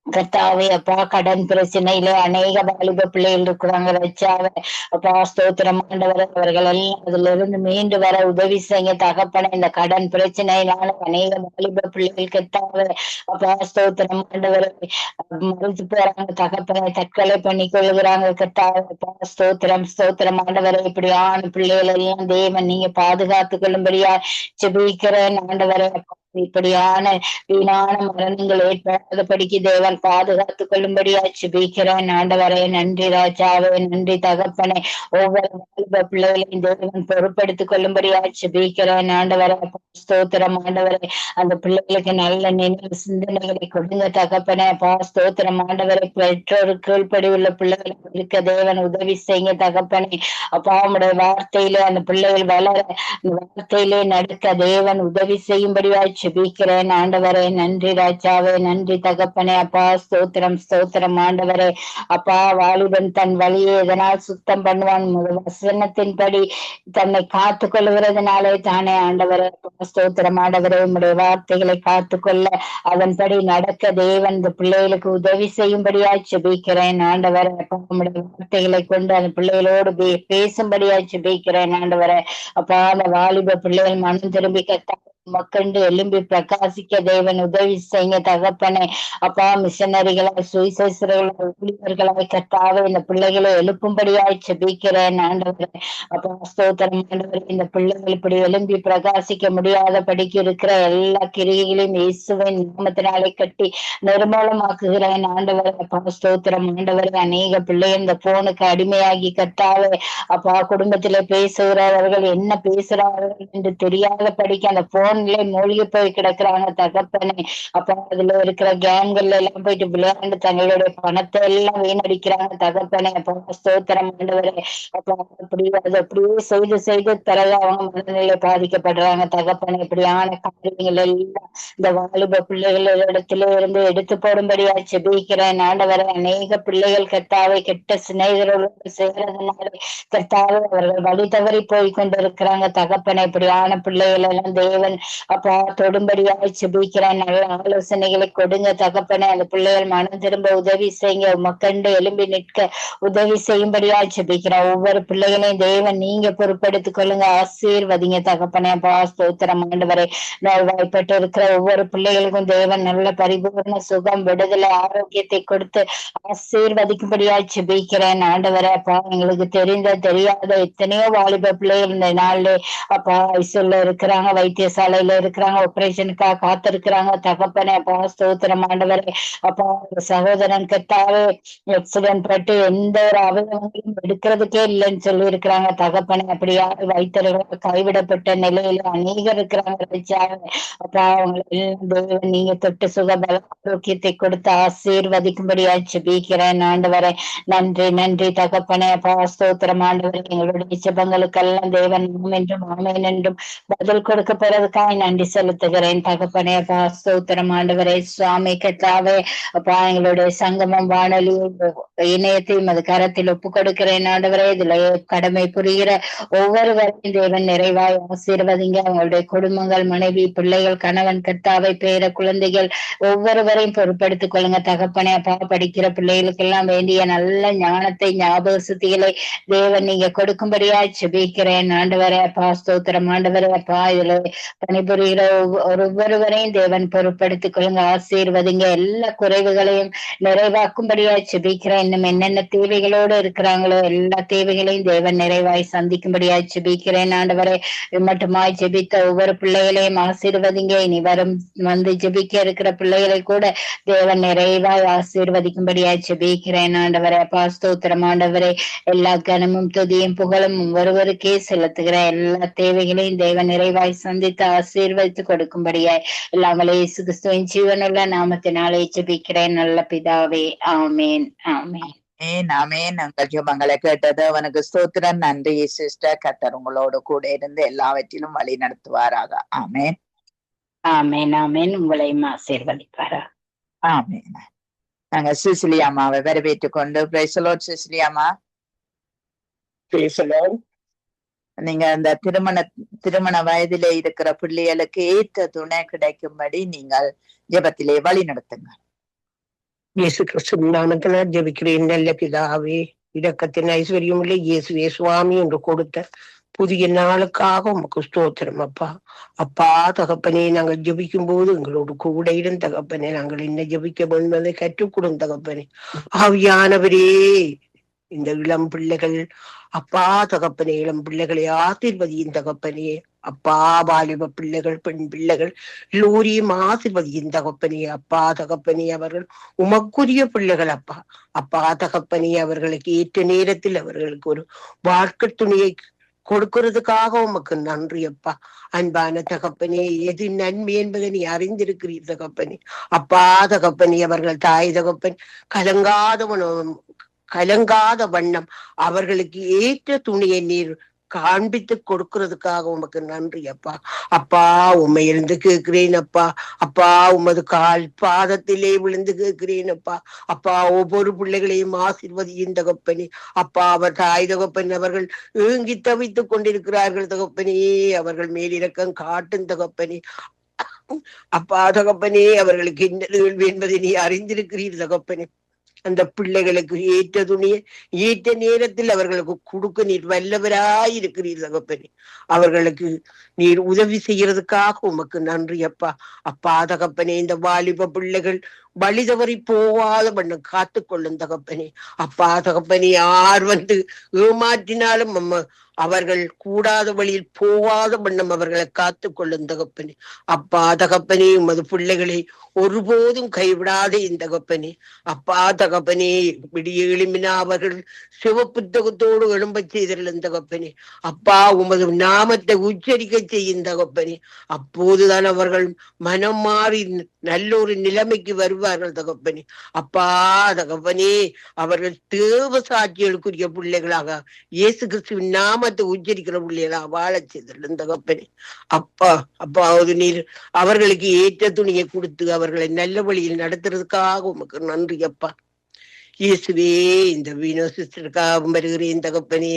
கர்த்தாவே அப்பா, கடன் பிரச்சனையில அநேக வாலிப பிள்ளைகள் இருக்கிறாங்க ரச்சாவே. அப்பா ஸ்தோத்திரம் ஆண்டவரே, அவர்கள் எல்லாம் அதுல இருந்து மீண்டு வர உதவி செய்ய தகப்பனே. இந்த கடன் பிரச்சனையினால அநேக வாலிப பிள்ளைகள் கர்த்தாவே அப்பா ஸ்தோத்திரம் ஆண்டவரே மறைஞ்சு போறாங்க தகப்பனே, தற்கொலை பண்ணி கொள்ளுகிறாங்க கர்த்தாவே. அப்பா ஸ்தோத்திரம் ஸ்தோத்திரம் ஆண்டவரே, இப்படியான பிள்ளைகள் எல்லாம் தேவன் நீங்க பாதுகாத்து கொள்ளும்படியா ஜெபிக்கிறேன் ஆண்டவரே. இப்படியான வீணான மரணங்கள் ஏற்படாதபடிக்கு தேவன் பாதுகாத்துக் கொள்ளும்படியா ஜெபிக்கிறேன் ஆண்டவரே. நன்றி ராஜாவே, நன்றி தகப்பனே. ஒவ்வொரு வாலிப பிள்ளைகளையும் தேவன் பொறுப்படுத்திக் கொள்ளும்படியா ஜெபிக்கிறேன் ஆண்டவரே. ஸ்தோத்திரம் ஆண்டவரே, அந்த பிள்ளைகளுக்கு நல்ல நினைவு சிந்தனைகளை கொடுங்க தகப்பனே. ஸ்தோத்திரம் ஆண்டவரை, பெற்றோர் கீழ்ப்படி உள்ள பிள்ளைகளை இருக்க தேவன் உதவி செய்ய தகப்பனே. அப்பா உம்முடைய வார்த்தையிலே அந்த பிள்ளைகள் வளர, அந்த வார்த்தையிலே நடக்க தேவன் உதவி செய்யும்படியா ஜெபிக்கிறேன் ஆண்டவரே. நன்றி ராஜாவே, நன்றி தகப்பனே. அப்பா ஸ்தோத்திரம் ஸ்தோத்திரம் ஆண்டவரே. அப்பா வாலிபன் தன் வழியை எதனால் சுத்தம் பண்ணுவான்? வசனத்தின்படி தன்னை காத்து கொள்ளுகிறதுனாலே தானே ஆண்டவரே. ஸ்தோத்திரம் ஆண்டவரே, உம்முடைய வார்த்தைகளை காத்துக்கொள்ள அதன்படி நடக்க தேவன் இந்த பிள்ளைகளுக்கு உதவி செய்யும்படியா ஜெபிக்கிறேன் ஆண்டவரே. அப்பா உம்முடைய வார்த்தைகளை கொண்டு அந்த பிள்ளைகளோடு பேசும்படியா ஜெபிக்கிறேன் ஆண்டவரே. அப்பா அந்த வாலிப பிள்ளைகள் மனம் திரும்பி மக்கண்டு எழும்பி பிரகாசிக்க தேவன் உதவி செய்ய தகப்பனே. அப்பா மிஷனரிகளாய் சுவிசேஷர்களாய் ஊழியர்களாய் கர்த்தாவே இந்த பிள்ளைகளை எழுப்பும்படியாய் ஜெபிக்கிறேன் ஆண்டவரே. அப்பா ஸ்தோத்திரம் ஆண்டவரே, இந்த பிள்ளைகள் இப்படி எழும்பி பிரகாசிக்க முடியாத படிக்க இருக்கிற எல்லா கிரியைகளையும் இயேசுவின் நாமத்தினாலே கட்டி நிர்மூலமாக்குகிறேன் ஆண்டவரே. அப்பா ஸ்தோத்திரம் ஆண்டவரே, அநேக பிள்ளை இந்த போனுக்கு அடிமையாகி கர்த்தாவே அப்பா குடும்பத்திலே பேசுகிறவர்கள் என்ன பேசுகிறார்கள் என்று தெரியாத படிக்க அந்த போன்ல மூழ்கி போய் கிடக்குறாங்க தகப்பனே. அப்ப அதுல இருக்கிற கேம்கள்ல எல்லாம் போயிட்டு விளையாண்டு தங்களுடைய பணத்தை எல்லாம் வீணடிக்கிறாங்க தகப்பனே. அப்பா ஸ்தோத்திரம் ஆண்டவரே. அப்ப அப்படியே செய்து செய்து பிறகு அவங்க மனநிலை பாதிக்கப்படுறாங்க தகப்பனே. இப்படியான காரியங்கள் எல்லாம் இந்த வாலிப பிள்ளைகள் இடத்துல இருந்து எடுத்து போடும்படியா ஜெபிக்கிறேன் ஆண்டவரே. அநேக பிள்ளைகள் கர்த்தாவை கெட்ட சிநேகிதர்களோடு சேர்றதுனால கர்த்தாவே அவர்கள் வழி தவறி போய் கொண்டிருக்கிறாங்க தகப்பனை. இப்படியான பிள்ளைகள் எல்லாம் தேவன் அப்பா தொடும்படியாக ஜெபிக்கிறேன். நல்ல ஆலோசனைகளை கொடுங்க தகப்பனே. அந்த பிள்ளைகள் மனம் திரும்ப உதவி செய்ய மக்கண்டு எழும்பி நிற்க உதவி செய்யும்படியா ஜெபிக்கிறேன். ஒவ்வொரு பிள்ளைகளையும் தேவன் நீங்க பொறுப்பெடுத்துக் கொள்ளுங்க, ஆசீர்வதிங்க தகப்பனே. அப்பா ஸ்தோத்திரம் ஆண்டவரே, நோய்வாய்ப்பட்டு இருக்கிற ஒவ்வொரு பிள்ளைகளுக்கும் தேவன் நல்ல பரிபூர்ண சுகம், விடுதலை, ஆரோக்கியத்தை கொடுத்து ஆசீர்வதிக்கும்படியா ஜெபிக்கிறேன் ஆண்டவரே. அப்பா எங்களுக்கு தெரியாத எத்தனையோ வாலிப பிள்ளைகள் இந்த நாள்ல அப்பா ஐசியூல இருக்கிறாங்க, வைத்தியசாலையில இருக்கிறாங்க, ஆபரேஷனுக்காக காத்திருக்கிறாங்க தகப்பனே. அப்பா ஸ்தோத்திரம் ஆண்டவரே. அப்பா சகோதரன் கர்த்தாவே ஆக்சிடென்ட் பட்டு எந்த ஒரு அவயவங்களும் எடுக்கிறதுக்கே இல்லைன்னு சொல்லி இருக்கிறாங்க தகப்பனே. அப்படியா வைத்தியர்கள் கைவிடப்பட்ட நிலையில அநேகர் இருக்கிறாங்க. அப்பா அவங்களை நீங்க தொட்டு சுகபல ஆரோக்கியத்தை கொடுத்து ஆசீர்வதிக்கும்படியா ஜெபிக்கிறேன் ஆண்டவரே. நன்றி நன்றி தகப்பனே. அப்பா ஸ்தோத்திரம் ஆண்டவரே, எங்களுடைய ஜெபங்களுக்கெல்லாம் தேவன் என்றும் ஆமென் என்றும் பதில் கொடுக்க போறதுக்காக நன்றி செலுத்துகிறேன் தகப்பனே. அப்பா ஸ்தோத்திரம் ஆண்டவரே. சுவாமி கர்த்தாவே அப்பா எங்களுடைய சங்கமம் வானொலி இணையத்தையும் அது கரத்தில் ஒப்பு கொடுக்கிறேன் ஆண்டவரே. இதுல கடமை புரிகிற ஒவ்வொருவரையும் தேவன் நிறைவாய் ஆசீர்வதிங்க. அவங்களுடைய குடும்பங்கள், மனைவி, பிள்ளைகள், கணவன், கர்த்தாவை, பேர குழந்தைகள் ஒவ்வொருவரையும் பொறுப்படுத்திக் கொள்ளுங்க தகப்பனே. அப்பா படிக்கிற பிள்ளைகளுக்கு எல்லாம் வேண்டிய நல்ல ஞானத்தை, ஞாபக சுத்திகளை தேவன் நீங்க கொடுக்கும்படியா ஜெபிக்கிறேன் ஆண்டவரே. அப்பா ஸ்தோத்திரம் ஆண்டவரே. அப்பா இதுல பணிபுரிகிற ஒவ்வொருவரையும் தேவன் பொறுப்படுத்திக் கொள்ளுங்க, ஆசீர்வதிங்க. எல்லா குறைவுகளையும் நிறைவாக்கும்படியா ஜெபிக்கிறேன். இன்னும் என்னென்ன தேவைகளோடு இருக்கிறாங்களோ எல்லா தேவைகளையும் தேவன் நிறைவாய் சந்திக்கும்படியா ஜெபிக்கிறேன் ஆண்டவரே. மட்டுமாய் ஜெபித்த ஒவ்வொரு பிள்ளைகளையும் ஆசீர்வதிங்க. இனி வந்து ஜெபிக்க இருக்கிற பிள்ளைகளை கூட தேவன் நிறைவாய் ஆசீர்வதிக்கும்படியா ஜெபிக்கிறேன் ஆண்டவரே. அப்பா ஸ்தோத்திரம் ஆண்டவரே. எல்லா கனமும் துதியும் புகழும் ஒருவருக்கே செலுத்துகிறேன். எல்லா தேவைகளையும் தேவன் நிறைவாய் சந்தித்து ஆசீர்வதித்து கொடுக்கும்படியாய் எல்லாமலே இயேசு கிறிஸ்துவின் ஜீவனுள்ள நாமத்தினாலே ஜெபிக்கிறேன் நல்ல பிதாவே. ஆமேன் ஆமேன் ஆமேன். நாங்கள் ஜெபங்களை கேட்டது அவனுக்கு ஸ்தோத்திரம். நன்றி சிஸ்டர். கர்த்தர் உங்களோடு கூட இருந்து எல்லாவற்றிலும் வழி நடத்துவாராக. ஆமேன் ஆமேன் ஆமேன். உங்களையும் ஆசீர்வதிப்பாரா. ஆமேன். நாங்க சிசிலியாமாவை வரவேற்றுக் கொண்டு சிசிலியாமா நீங்க இந்த திருமண வயதிலே இருக்கிற பிள்ளைகளுக்கு ஏற்ற துணை கிடைக்கும்படி நீங்கள் ஜெபத்திலே வழி நடத்துங்க. இயேசு கிறிஸ்துவின் நாமத்தினால் ஜெபிக்கிறேன் நல்ல பிதாவே. இரக்கத்தின் ஐஸ்வர்யமுள்ள இயேசுவே சுவாமி என்று கொடுத்த புதிய நாளுக்காக உமக்கு ஸ்தோத்திரம் அப்பா. அப்பா தகப்பனே, நாங்கள் ஜெபிக்கும் போது எங்களோடு கூட இருந்த தகப்பனே, நாங்கள் என்ன ஜெபிக்க வேண்டும் என்பதை கற்றுக் கொடுத்த தகப்பனே. ஆவியானவரே, இந்த இளம் பிள்ளைகள் அப்பா தகப்பனே, இளம் பிள்ளைகளை ஆசீர்வதியின் தகப்பனே. அப்பா வாலிப பிள்ளைகள், பெண் பிள்ளைகள் எல்லோரையும் ஆசீர்வதியின் தகப்பனே. அப்பா தகப்பனே, அவர்கள் உமக்குரிய பிள்ளைகள் அப்பா. அப்பா தகப்பனே, அவர்களுக்கு ஏற்ற நேரத்தில் அவர்களுக்கு ஒரு வாழ்க்கை துணியை கொடுக்கிறதுக்காக உமக்கு நன்றி அப்பா. அன்பான தகப்பனே, எது நன்மை என்பதை நீ அறிந்திருக்கிறீர் தகப்பனே. அப்பா தகப்பனே, அவர்கள் தாய் தகப்பன் கலங்காத வண்ணம் அவர்களுக்கு ஏற்ற துணியை நீர் காண்பித்து கொடுக்கிறதுக்காக உமக்கு நன்றி அப்பா. அப்பா உண்மை இருந்து கேட்கிறேன் அப்பா. அப்பா உமது கால் பாதத்திலே விழுந்து கேட்கிறேன் அப்பா. அப்பா ஒவ்வொரு பிள்ளைகளையும் ஆசீர்வதியின் தகப்பனே. அப்பா அவர் தாய் தகப்பன் அவர்கள் ஏங்கி தவித்துக் கொண்டிருக்கிறார்கள் தகப்பனே. அவர்கள் மேலிரக்கம் காட்டும் தகப்பனே. அப்பா தகப்பனே, அவர்களுக்கு என்ன கேள்வி என்பதை நீ அறிந்திருக்கிறீர் தகப்பனே. அந்த பிள்ளைகளுக்கு ஏற்ற துணியை ஏற்ற நேரத்தில் அவர்களுக்கு கொடுக்க நீர் வல்லவராயிருக்கிறீர் தகப்பனே. அவர்களுக்கு நீர் உதவி செய்யறதுக்காக உமக்கு நன்றி அப்பா. அப்பா தகப்பனே, இந்த வாலிப பிள்ளைகள் வழி தவறி போகாத வண்ணம் காத்துக்கொள்ளும் தகப்பனே. அப்பா தகப்பனே, யார் வந்து ஏமாற்றினாலும் அவர்கள் கூடாத வழியில் போகாத வண்ணம் அவர்களை காத்துக்கொள்ளும் தகப்பனே. அப்பா தகப்பனே, உமது பிள்ளைகளை ஒருபோதும் கைவிடாதே இந்த தகப்பனே. அப்பா தகப்பனே, விடிய எழும்பினா அவர்கள் சிவப்புத்தகத்தோடு எழும்ப செய்திருந்த தகப்பனே. அப்பா உமது நாமத்தை உச்சரிக்க செய்யும் தகப்பனே. அப்போதுதான் அவர்கள் மனம் மாறி நல்ல ஒரு நிலைமைக்கு வருவார்கள் தகப்பனே. அப்பா தகப்பனே, அவர்கள் தேவ சாட்சிகளுக்குரிய பிள்ளைகளாக இயேசு கிறிஸ்துவின் நாமத்தை உச்சரிக்கிற பிள்ளைகளா வாழ செய்திருந்த தகப்பனே. அப்பா அப்பாவது நீர் அவர்களுக்கு ஏற்ற துணியை கொடுத்து அவர்களை நல்ல வழியில் நடத்துறதுக்காக உமக்கு நன்றி அப்பா. இயேசுவே, இந்த வீணோ சிஸ்டருக்காக வருகிறேன் தகப்பனே.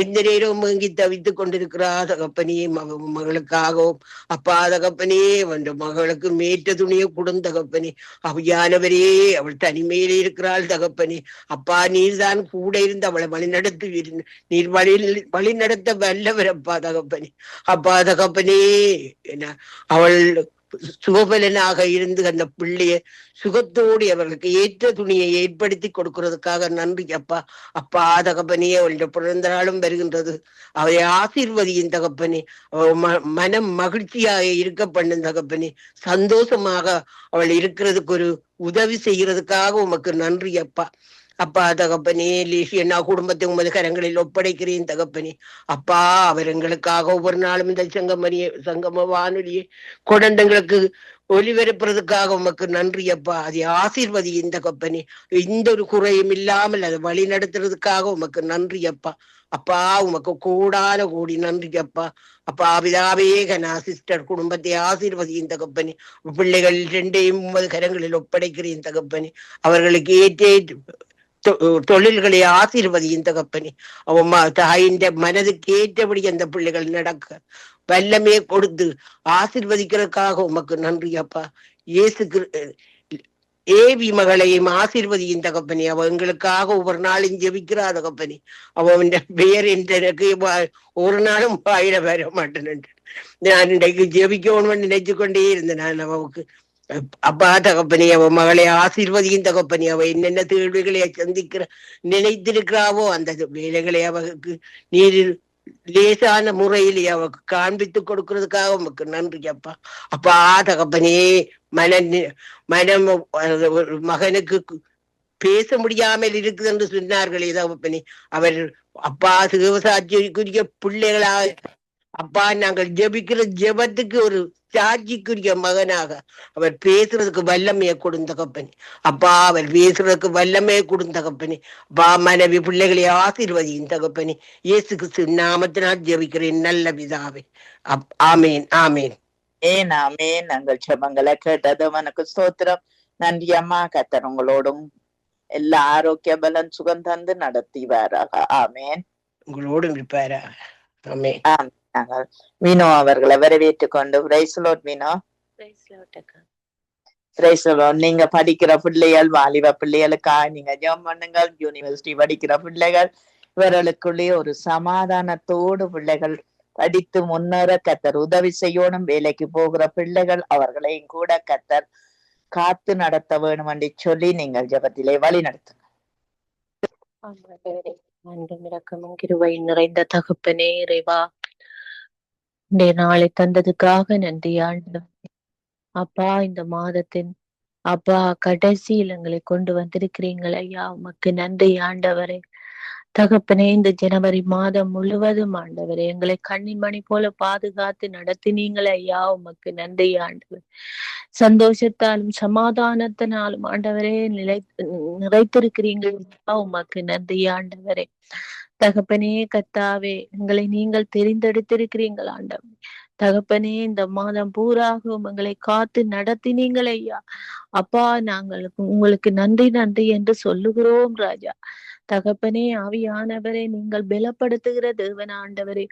எந்த நேரம் வாங்கி தவித்துக் கொண்டிருக்கிறா தகப்பனே. மகளுக்காகவும் அப்பா தகப்பனே, அந்த மகளுக்கு மேற்ற துணியை கொடுந்த தகப்பனே. அவையானவரே, அவள் தனிமையிலே இருக்கிறாள் தகப்பனே. அப்பா நீர்தான் கூட இருந்து அவளை வழிநடத்துவீர். நீர் வழி நடத்த வல்லவரப்பா தகப்பனே. அப்பா தகப்பனே, என்ன அவள் சுகபலனாக இருந்து அந்த பிள்ளைய சுகத்தோடு அவர்களுக்கு ஏற்ற துணியை ஏற்படுத்தி கொடுக்கிறதுக்காக நன்றி அப்பா. அப்பா தகப்பனே, அவளுடைய பிறந்த நாளும் வருகின்றது. அவரை ஆசீர்வதியின் தகப்பனே. மனம் மகிழ்ச்சியாக இருக்க பண்ணும் தகப்பனே. சந்தோஷமாக அவள் இருக்கிறதுக்கு ஒரு உதவி செய்யறதுக்காக உமக்கு நன்றி அப்பா. அப்பா தகப்பனே, லேசியண்ணா குடும்பத்தை உமது கரங்களில் ஒப்படைக்கிறேன் தகப்பனே. அப்பா அவர் எங்களுக்காக ஒவ்வொரு நாளும் இந்த சங்கம வானொலியை கொண்டங்களுக்கு ஒலிபரப்புறதுக்காக உமக்கு நன்றி அப்பா. அதை ஆசீர்வதியின் தகப்பனே. இந்த ஒரு குறையும் இல்லாமல் அதை வழி நடத்துறதுக்காக உமக்கு நன்றி அப்பா. அப்பா உமக்கு கூடான கூடி நன்றி அப்பா. அப்பா பிதாவே, கனா சிஸ்டர் குடும்பத்தை ஆசீர்வதியின் தகப்பனே. பிள்ளைகள் ரெண்டையும் உமது கரங்களில் ஒப்படைக்கிறேன் தகப்பனே. அவர்களுக்கு ஏற்ற தொழில்களை ஆசீர்வதியின் தகப்பனே. அவன் தாயின் மனதுக்கு ஏற்றபடி அந்த பிள்ளைகள் நடக்க வல்லமே கொடுத்து ஆசீர்வதிக்கிறதுக்காக உமக்கு நன்றி அப்பா. இயேசு ஏவி மகளையும் ஆசீர்வதியின் தகப்பனே. அவ எங்களுக்காக ஒவ்வொரு நாளும் ஜெபிக்கிறா தகப்பனே. அவன் பெயர் எனக்கு ஒரு நாளும் வாயில வர மாட்டேன். நான் இன்றைக்கு ஜெபிக்கணும்னு நினைச்சு கொண்டே இருந்தேன். நான் அவனுக்கு அப்பா தகப்பனே, அவ மகளை ஆசீர்வதியின் தகப்பனே. அவ என்னென்ன தேர்வுகளை சந்திக்கிற நினைத்திருக்கிறாவோ அந்த வேலைகளை அவருக்கு நீர் லேசான முறையில் அவருக்கு காண்பித்து கொடுக்கறதுக்காக உமக்கு நன்றி அப்பா. அப்பா தகப்பனே, மனம் மகனுக்கு பேச முடியாமல் இருக்குது என்று சொன்னார்களே தகப்பனே. அவர் அப்பா சிவசாட்சிக்குரிய பிள்ளைகளாக அப்பா நாங்கள் ஜெபிக்கிற ஜெபத்துக்கு ஒரு சாட்சிக்குரிய மகனாக அவர் பேசுறதுக்கு வல்லமையை கொடுத்த கப்பனி. அப்பா அவர் பேசுறதுக்கு வல்லமையை கொடுத்த கப்பனி. அப்பா மனைவி பிள்ளைகளை ஆசீர்வதியின் தகப்பனி. இயேசு கிறிஸ்து நாமத்தினால் ஜெபிக்கிறேன் நல்ல பிதாவே. ஆமேன் ஆமேன். ஆமேன். நாங்கள் ஜெபங்களை கேட்டது உனக்கு ஸ்தோத்திரம். நன்றி அம்மா. கர்த்தர் உங்களோடும் எல்லா ஆரோக்கிய பலன் சுகம் தந்து நடத்திவாராக. ஆமேன். உங்களோடும் இருப்பாராக. ஆமேன். நாங்கள் வினோ அவர்களை வரவேற்றுக் கொண்டு praise lord Vino. Praise the Lord. நீங்க படிக்கிற பிள்ளைகள், வாலிப பிள்ளைகளுக்காக நீங்க ஜெபம் பண்ணுங்கள். யூனிவர்சிட்டி படிக்கிற பிள்ளைகள், இவர்களுக்குள்ளே ஒரு சமாதானத்தோடு பிள்ளைகள் படித்து முன்னேற கத்தர் உதவி செய்யணும். வேலைக்கு போகிற பிள்ளைகள் அவர்களையும் கூட கத்தர் காத்து நடத்த வேணும் என்று சொல்லி நீங்கள் ஜெபத்திலே வழி நடத்துங்க. அன்பும் இரக்கமும் கிருபையும் நிறைந்த தகப்பனே இறைவா, இந்த நாளை தந்ததுக்காக நன்றி ஆண்டவரே. அப்பா, இந்த மாதத்தின் அப்பா கடைசியில் எங்களை கொண்டு வந்திருக்கிறீங்கள் ஐயா, உமக்கு நன்றி ஆண்டவரே. தகப்பனே, இந்த ஜனவரி மாதம் முழுவதும் ஆண்டவரே எங்களை கண்ணின் மணி போல பாதுகாத்து நடத்தினீங்களே ஐயா, உமக்கு நன்றி ஆண்டவர். சந்தோஷத்தாலும் சமாதானத்தினாலும் ஆண்டவரே நிறைத்திருக்கிறீங்கள், உமக்கு நன்றி ஆண்டவரே. தகப்பனே கர்த்தாவே, எங்களை நீங்கள் தெரிந்தெடுத்திருக்கிறீங்கள் ஆண்டவரே. தகப்பனே, இந்த மாதம் பூராகவும் எங்களை காத்து நடத்தினீங்களே ஐயா. அப்பா, நாங்கள் உங்களுக்கு நன்றி நன்றி என்று சொல்லுகிறோம் ராஜா. தகப்பனே, ஆவியானவரே, நீங்கள் பலப்படுத்துகிற தேவன் ஆண்டவரே,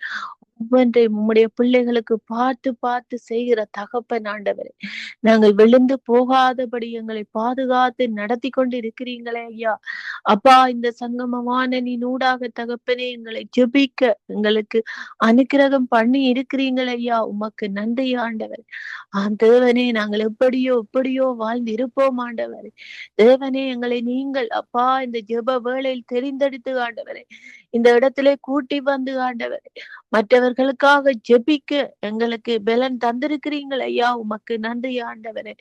ஒவ்வொன்றையும் உம்முடைய பிள்ளைகளுக்கு பார்த்து பார்த்து செய்கிற தகப்பன் ஆண்டவரே, நாங்கள் விழுந்து போகாதபடி எங்களை பாதுகாத்து நடத்தி கொண்டு இருக்கிறீங்களே ஐயா. அப்பா, இந்த சங்கமமான நீ நூடாக தகப்பனே எங்களை ஜெபிக்க எங்களுக்கு அனுக்கிரகம் பண்ணி இருக்கிறீங்களே ஐயா, உமக்கு நன்றி ஆண்டவர். தேவனே, நாங்கள் எப்படியோ வாழ்ந்து இருப்போம் ஆண்டவரே. தேவனே, எங்களை நீங்கள் அப்பா இந்த ஜெப வேளையில் தெரிந்தெடுத்து ஆண்டவரே இந்த இடத்திலே கூட்டி வந்து ஆண்டவரே மற்றவர்களுக்காக ஜெபிக்க எங்களுக்கு பலன் தந்திருக்கிறீங்கள் ஐயா, உமக்கு நன்றி ஆண்டவரே.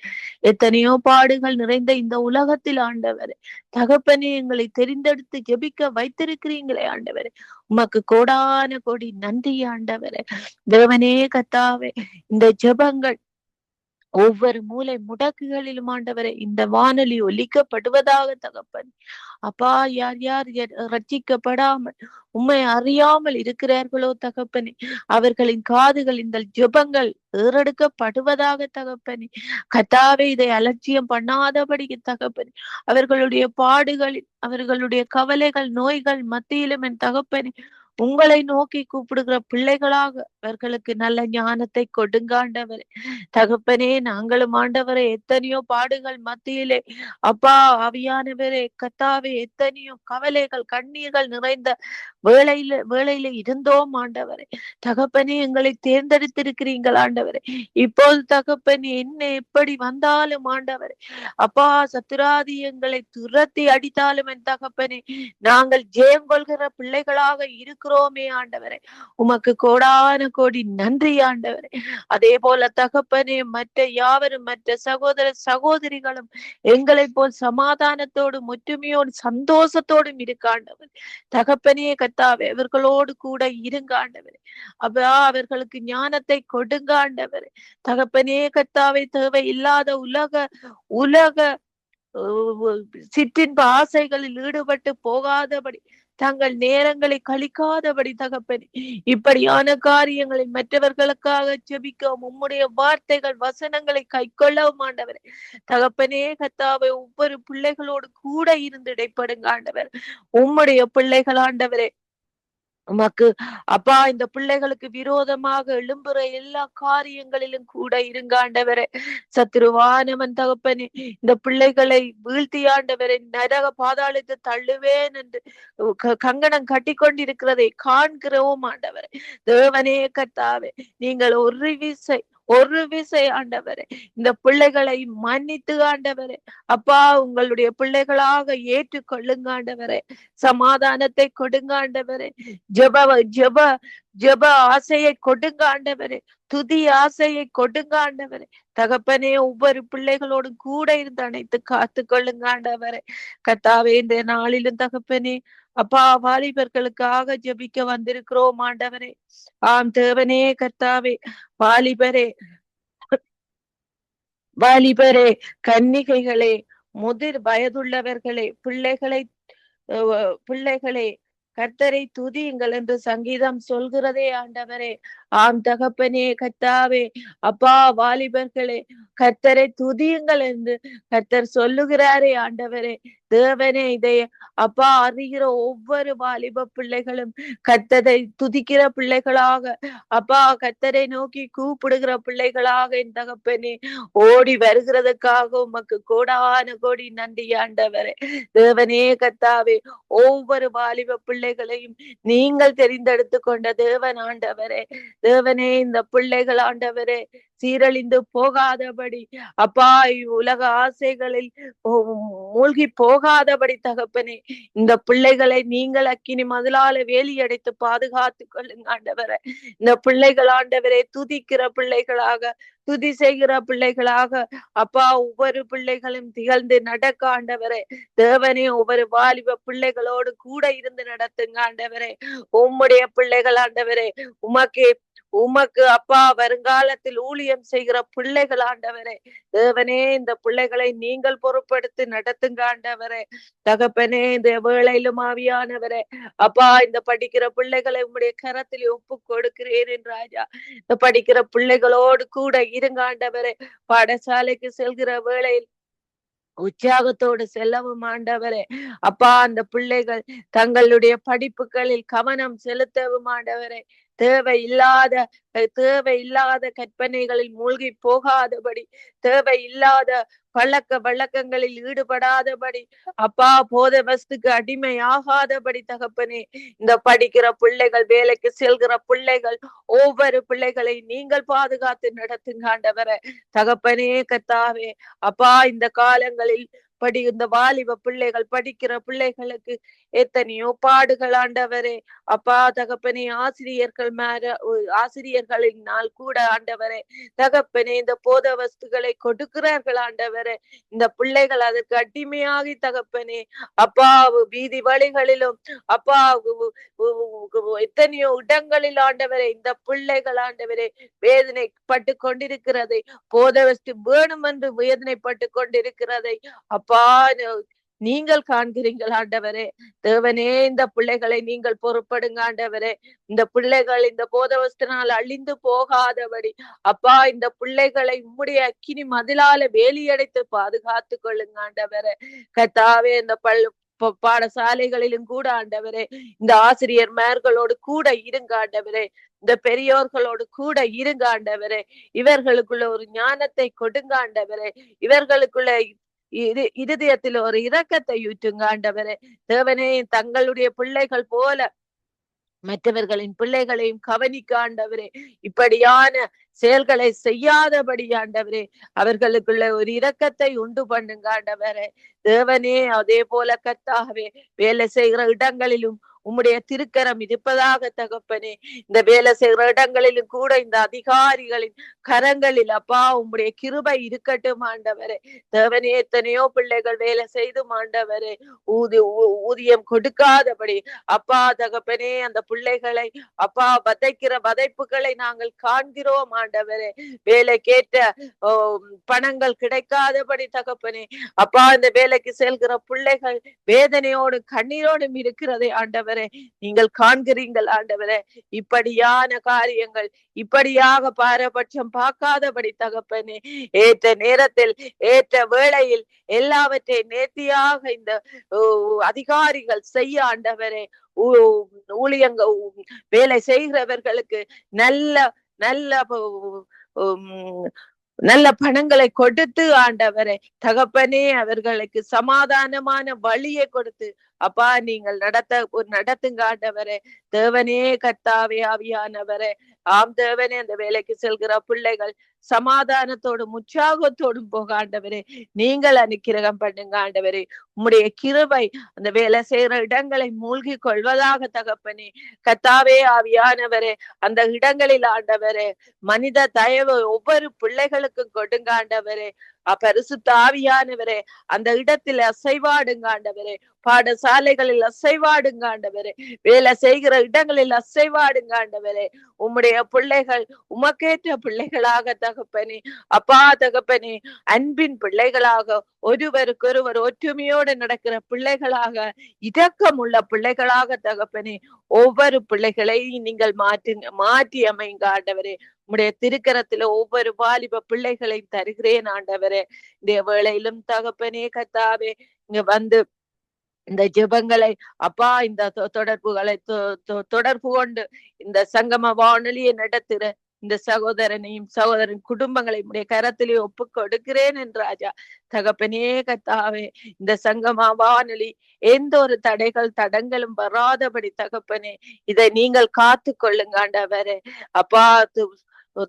எத்தனையோ பாடுகள் நிறைந்த இந்த உலகத்தில் ஆண்டவரே தகப்பனே எங்களை தெரிந்தெடுத்து ஜெபிக்க வைத்திருக்கிறீங்களே ஆண்டவரே, உமக்கு கோடான கோடி நன்றி ஆண்டவரே. தேவனே கர்த்தாவே, இந்த ஜெபங்கள் ஒவ்வொரு மூலை முடக்குகளிலும் ஆண்டவரே இந்த வானொலி ஒலிக்கப்படுவதாக தகப்பன். அப்பா, யார் யார் ரட்சிக்கப்படாமல் உம்மை அறியாமல் இருக்கிறார்களோ தகப்பனே, அவர்களின் காதுகள் இந்த ஜெபங்கள் ஏறெடுக்கப்படுவதாக தகப்பனே. கர்த்தாவே, இதை அலட்சியம் பண்ணாதபடி தகப்பனே, அவர்களுடைய பாடுகளில் அவர்களுடைய கவலைகள் நோய்கள் மத்தியிலும் என் தகப்பனே உங்களை நோக்கி கூப்பிடுகிற பிள்ளைகளாக அவர்களுக்கு நல்ல ஞானத்தை கொடுங்க ஆண்டவரே. தகப்பனே, நாங்களும் ஆண்டவரே எத்தனையோ பாடுகள் மத்தியிலே அப்பா ஆவியானவரே கர்த்தாவே எத்தனையோ கவலைகள் கண்ணீர்கள் நிறைந்த வேளையில இருந்தோம் ஆண்டவரே. தகப்பனே, எங்களை தேர்ந்தெடுத்திருக்கிறீங்கள் ஆண்டவரே. இப்போது தகப்பனே, என்ன எப்படி வந்தாலும் ஆண்டவரே அப்பா சத்துராதி எங்களை துரத்தி அடித்தாலும் என் தகப்பனே நாங்கள் ஜெயம் கொள்கிற பிள்ளைகளாக இருக்கிறோமே ஆண்டவரே, உமக்கு கோடான கோடி நன்றி ஆண்டவரே. அதே போல தகப்பனே, மற்ற யாவரும் மற்ற சகோதர சகோதரிகளும் எங்களை போல் சமாதானத்தோடும் ஒற்றுமையோடு சந்தோஷத்தோடும் இருக்க ஆண்டவர். தகப்பனே கர்த்தாவே, அவர்களோடு கூட இருங்க ஆண்டவரே. அப்பா, அவர்களுக்கு ஞானத்தை கொடுங்க ஆண்டவரே. தகப்பனே கர்த்தாவே, தேவை இல்லாத உலக சிற்றின்ப ஆசைகளில் ஈடுபட்டு போகாதபடி தங்கள் நேரங்களை கழிக்காதபடி தகப்பனே இப்படியான காரியங்களை மற்றவர்களுக்காக ஜெபிக்கவும் உம்முடைய வார்த்தைகள் வசனங்களை கைக்கொள்ளவும் ஆண்டவரே. தகப்பனே கர்த்தாவே, ஒவ்வொரு பிள்ளைகளோடு கூட இருந்து இடைப்படுங்க ஆண்டவர். உம்முடைய பிள்ளைகள் ஆண்டவரே உமக்கு அப்பா இந்த பிள்ளைகளுக்கு விரோதமாக எழும்புற எல்லா காரியங்களிலும் கூட இருங்க ஆண்டவரே. சத்துருவானவன் தகப்பனே இந்த பிள்ளைகளை வீழ்த்தி ஆண்டவரை நரக பாதாளத்தை தள்ளுவேன் என்று கங்கணம் கட்டி கொண்டிருக்கிறதை காண்கிறோம் ஆண்டவரே. தேவனே கர்த்தாவே, நீங்கள் ஒரு விசை ஆண்டவரே இந்த பிள்ளைகளை மன்னித்து ஆண்டவரே அப்பா உங்களுடைய பிள்ளைகளாக ஏற்றுக்கொள்ளுங்க ஆண்டவரே. சமாதானத்தை கொடுங்க ஆண்டவரே. ஜெப ஆசையை கொடுங்க ஆண்டவரே. துதி ஆசையை கொடுங்க ஆண்டவரே. தகப்பனே, ஒவ்வொரு பிள்ளைகளோடும் கூட இருந்து அணைத்து காத்து கொள்ளுங்க ஆண்டவரே. கர்த்தாவே, இந்த நாளிலும் தகப்பனே அப்பா வாலிபர்களுக்காக ஜெபிக்க வந்திருக்கிறோம் ஆண்டவரே. ஆம் தேவனே கர்த்தாவே, வாலிபரே கன்னிகைகளே முதிர் வயதுள்ளவர்களே பிள்ளைகளே கர்த்தரை துதியுங்கள் என்று சங்கீதம் சொல்கிறதே ஆண்டவரே. ஆம் தகப்பனே கர்த்தாவே, அப்பா வாலிபர்களே கர்த்தரை துதியுங்கள் என்று கர்த்தர் சொல்லுகிறாரே ஆண்டவரே. தேவனே, இதை அப்பா அறிகிற ஒவ்வொரு வாலிப பிள்ளைகளும் கர்த்தரை துதிக்கிற பிள்ளைகளாக, அப்பா கர்த்தரை நோக்கி கூப்பிடுகிற பிள்ளைகளாக என் தகப்பனே ஓடி வருகிறதுக்காக உமக்கு கோடான கோடி நன்றி ஆண்டவரே. தேவனே கர்த்தாவே, ஒவ்வொரு வாலிப பிள்ளைகளையும் நீங்கள் தெரிந்தெடுத்து கொண்ட தேவன் ஆண்டவரே. தேவனே, இந்த பிள்ளைகள் ஆண்டவரே சீரழிந்து போகாதபடி, அப்பா உலக ஆசைகளில் மூழ்கி போகாதபடி தகப்பனே, இந்த பிள்ளைகளை நீங்கள் அக்கினி மதிலால வேலியடைத்து பாதுகாத்து கொள்ளுங்க ஆண்டவரே. இந்த பிள்ளைகள் ஆண்டவரே துதிக்கிற பிள்ளைகளாக, துதி செய்கிற பிள்ளைகளாக, அப்பா ஒவ்வொரு பிள்ளைகளும் திகழ்ந்து நடக்க ஆண்டவரே. தேவனே, ஒவ்வொரு வாலிப பிள்ளைகளோடு கூட இருந்து நடத்துங்க ஆண்டவரே. உம்முடைய பிள்ளைகள் ஆண்டவரே, உமக்கு அப்பா வருங்காலத்தில் ஊழியம் செய்கிற பிள்ளைகள் ஆண்டவரே. தேவனே, இந்த பிள்ளைகளை நீங்கள் பொறுப்படுத்தி நடத்துங்க ஆண்டவரே. தகப்பனே, இந்த வேளையிலும் ஆவியானவரே, அப்பா இந்த படிக்கிற பிள்ளைகளை உம்முடைய கரத்தில் ஒப்பு கொடுக்கிறேன் ராஜா. இந்த படிக்கிற பிள்ளைகளோடு கூட இருங்க ஆண்டவரே. பாடசாலைக்கு செல்கிற வேளையில் உற்சாகத்தோடு செல்லவும் ஆண்டவரே. அப்பா அந்த பிள்ளைகள் தங்களுடைய படிப்புகளில் கவனம் செலுத்தவும் ஆண்டவரே. தேவையில்லாத கற்பனைகளில் மூழ்கி போகாதபடி, தேவையில்லாத பழக்க வழக்கங்களில் ஈடுபடாதபடி, அப்பா போத வஸ்துக்கு அடிமை ஆகாதபடி தகப்பனே, இந்த படிக்கிற பிள்ளைகள், வேலைக்கு செல்கிற பிள்ளைகள், ஒவ்வொரு பிள்ளைகளை நீங்கள் பாதுகாத்து நடத்துங்க ஆண்டவரே. தகப்பனே கர்த்தாவே, அப்பா இந்த காலங்களில் இந்த வாலிப பிள்ளைகள், படிக்கிற பிள்ளைகளுக்கு எத்தனையோ பாடுகள் ஆண்டவரே. அப்பா தகப்பனே, ஆசிரியர்களினால் கூட ஆண்டவரே தகப்பனே இந்த போத வஸ்துகளை கொடுக்கிறார்கள் ஆண்டவரே. இந்த பிள்ளைகள் அதற்கு அடிமையாகி தகப்பனே, அப்பா வீதி வழிகளிலும், அப்பா எத்தனையோ இடங்களில் ஆண்டவரே இந்த பிள்ளைகள் ஆண்டவரே வேதனைப்பட்டு கொண்டிருக்கிறதை, போத வஸ்து வேணும் என்று வேதனைப்பட்டு கொண்டிருக்கிறதை அப்பா நீங்கள் காண்கிறீர்கள் ஆண்டவரே. தேவனே, இந்த பிள்ளைகளை நீங்கள் பொறுப்படுங்க ஆண்டவரே. இந்த பிள்ளைகள் இந்த போதவஸ்தினால் அழிந்து போகாதபடி, அப்பா இந்த பிள்ளைகளை உம்முடைய அக்கினி மதிலால வேலியடைத்து பாதுகாத்து கொள்ளுங்க ஆண்டவரே. கர்த்தாவே, இந்த பாடசாலைகளிலும் கூட ஆண்டவரே இந்த ஆசிரியர்மார்களோடு கூட இருங்க ஆண்டவரே. இந்த பெரியோர்களோடு கூட இருங்க ஆண்டவரே. இவர்களுக்குள்ள ஒரு ஞானத்தை கொடுங்க ஆண்டவரே. இவர்களுக்குள்ள இருதயத்தில் ஒரு இரக்கத்தை ஊற்றுங்க ஆண்டவரே. தேவனே, தங்களுடைய பிள்ளைகள் போல மற்றவர்களின் பிள்ளைகளையும் கவனிக்க ஆண்டவரே. இப்படியான செயல்களை செய்யாதபடி ஆண்டவரே அவர்களுக்குள்ள ஒரு இரக்கத்தை உண்டு பண்ணுங்க ஆண்டவரே. தேவனே, அதே போல கர்த்தாவே வேலை செய்கிற இடங்களிலும் உம்முடைய திருக்கரம் இருப்பதாக தகப்பனே. இந்த வேலை செய்கிற இடங்களிலும் கூட இந்த அதிகாரிகளின் கரங்களில் அப்பா உம்முடைய கிருபை இருக்கட்டும் ஆண்டவரே. தேவனே, எத்தனையோ பிள்ளைகள் வேலை செய்து ஆண்டவரே ஊதியம் கொடுக்காதபடி, அப்பா தகப்பனே அந்த பிள்ளைகளை அப்பா வதைக்கிற வதைப்புகளை நாங்கள் காண்கிறோம் ஆண்டவரே. வேலைக்கேற்ற பணங்கள் கிடைக்காதபடி தகப்பனே, அப்பா இந்த வேலைக்கு செல்கிற பிள்ளைகள் வேதனையோடு கண்ணீரோடும் இருக்கிறதை ஆண்டவரே நீங்கள் காண்கிறீங்கள் ஆண்டவரே. இப்படியான காரியங்கள் இப்படியாக பாரபட்சம் பார்க்காதபடி தகப்பனே, ஏற்ற நேரத்தில் ஏற்ற வேளையில் எல்லாவற்றையும் நேர்த்தியாக இந்த அதிகாரிகள் செய்ய ஆண்டவரே. வேலை செய்கிறவர்களுக்கு நல்ல நல்ல பணங்களை கொடுத்து ஆண்டவரே தகப்பனே அவர்களுக்கு சமாதானமான வழியை கொடுத்து அப்பா நீங்கள் நடத்துங்க ஆண்டவரே. தேவனே கர்த்தாவே ஆவியானவரே, ஆம் தேவனே, அந்த வேலைக்கு செல்கிற பிள்ளைகள் சமாதானத்தோடும் உற்சாகத்தோடும் போக ஆண்டவரே நீங்கள் அனுக்கிரகம் பண்ணுங்க ஆண்டவரே. உம்முடைய கிருபை அந்த வேலை செய்யற இடங்களை மூழ்கி கொள்வதாக தகப்பனே. கர்த்தாவே ஆவியானவரே, அந்த இடங்களில் ஆண்டவரே மனித தயவு ஒவ்வொரு பிள்ளைகளுக்கும் கொடுங்க ஆண்டவரே. பரிசுத்த ஆவியானவரே அந்த இடத்தில் அசைவாடுங்க ஆண்டவரே. பாடசாலைகளில் அசைவாடுங்க ஆண்டவரே. வேலை செய்கிற இடங்களில் அசைவாடுங்க ஆண்டவரே. உம்முடைய பிள்ளைகள் உமக்கேற்ற பிள்ளைகளாக தகப்பனே, அப்பா தகப்பனே, அன்பின் பிள்ளைகளாக ஒருவருக்கொருவர் ஒற்றுமையோடு நடக்கிற பிள்ளைகளாக, இரக்கமுள்ள பிள்ளைகளாக தகப்பனே ஒவ்வொரு பிள்ளைகளையும் நீங்கள் மாற்றி அமைங்க ஆண்டவரே. உம்முடைய திருக்கரத்துல ஒவ்வொரு வாலிப பிள்ளைகளை தருகிறேன் ஆண்டவரே. இந்த வேளையிலும் தகப்பனே கர்த்தாவே இங்க வந்து இந்த ஜெபங்களை அப்பா இந்த தொடர்புகளை தொடர்பு கொண்டு இந்த சங்கம வானொலியை நடத்துற இந்த சகோதரனையும் சகோதரன் குடும்பங்களை உடைய கரத்திலே ஒப்பு கொடுக்கிறேன் என்று ராஜா. தகப்பனே கர்த்தாவே இந்த சங்கம வானொலி எந்த ஒரு தடங்களும் வராதபடி தகப்பனே இதை நீங்கள் காத்து கொள்ளுங்க ஆண்டவரே. அப்பா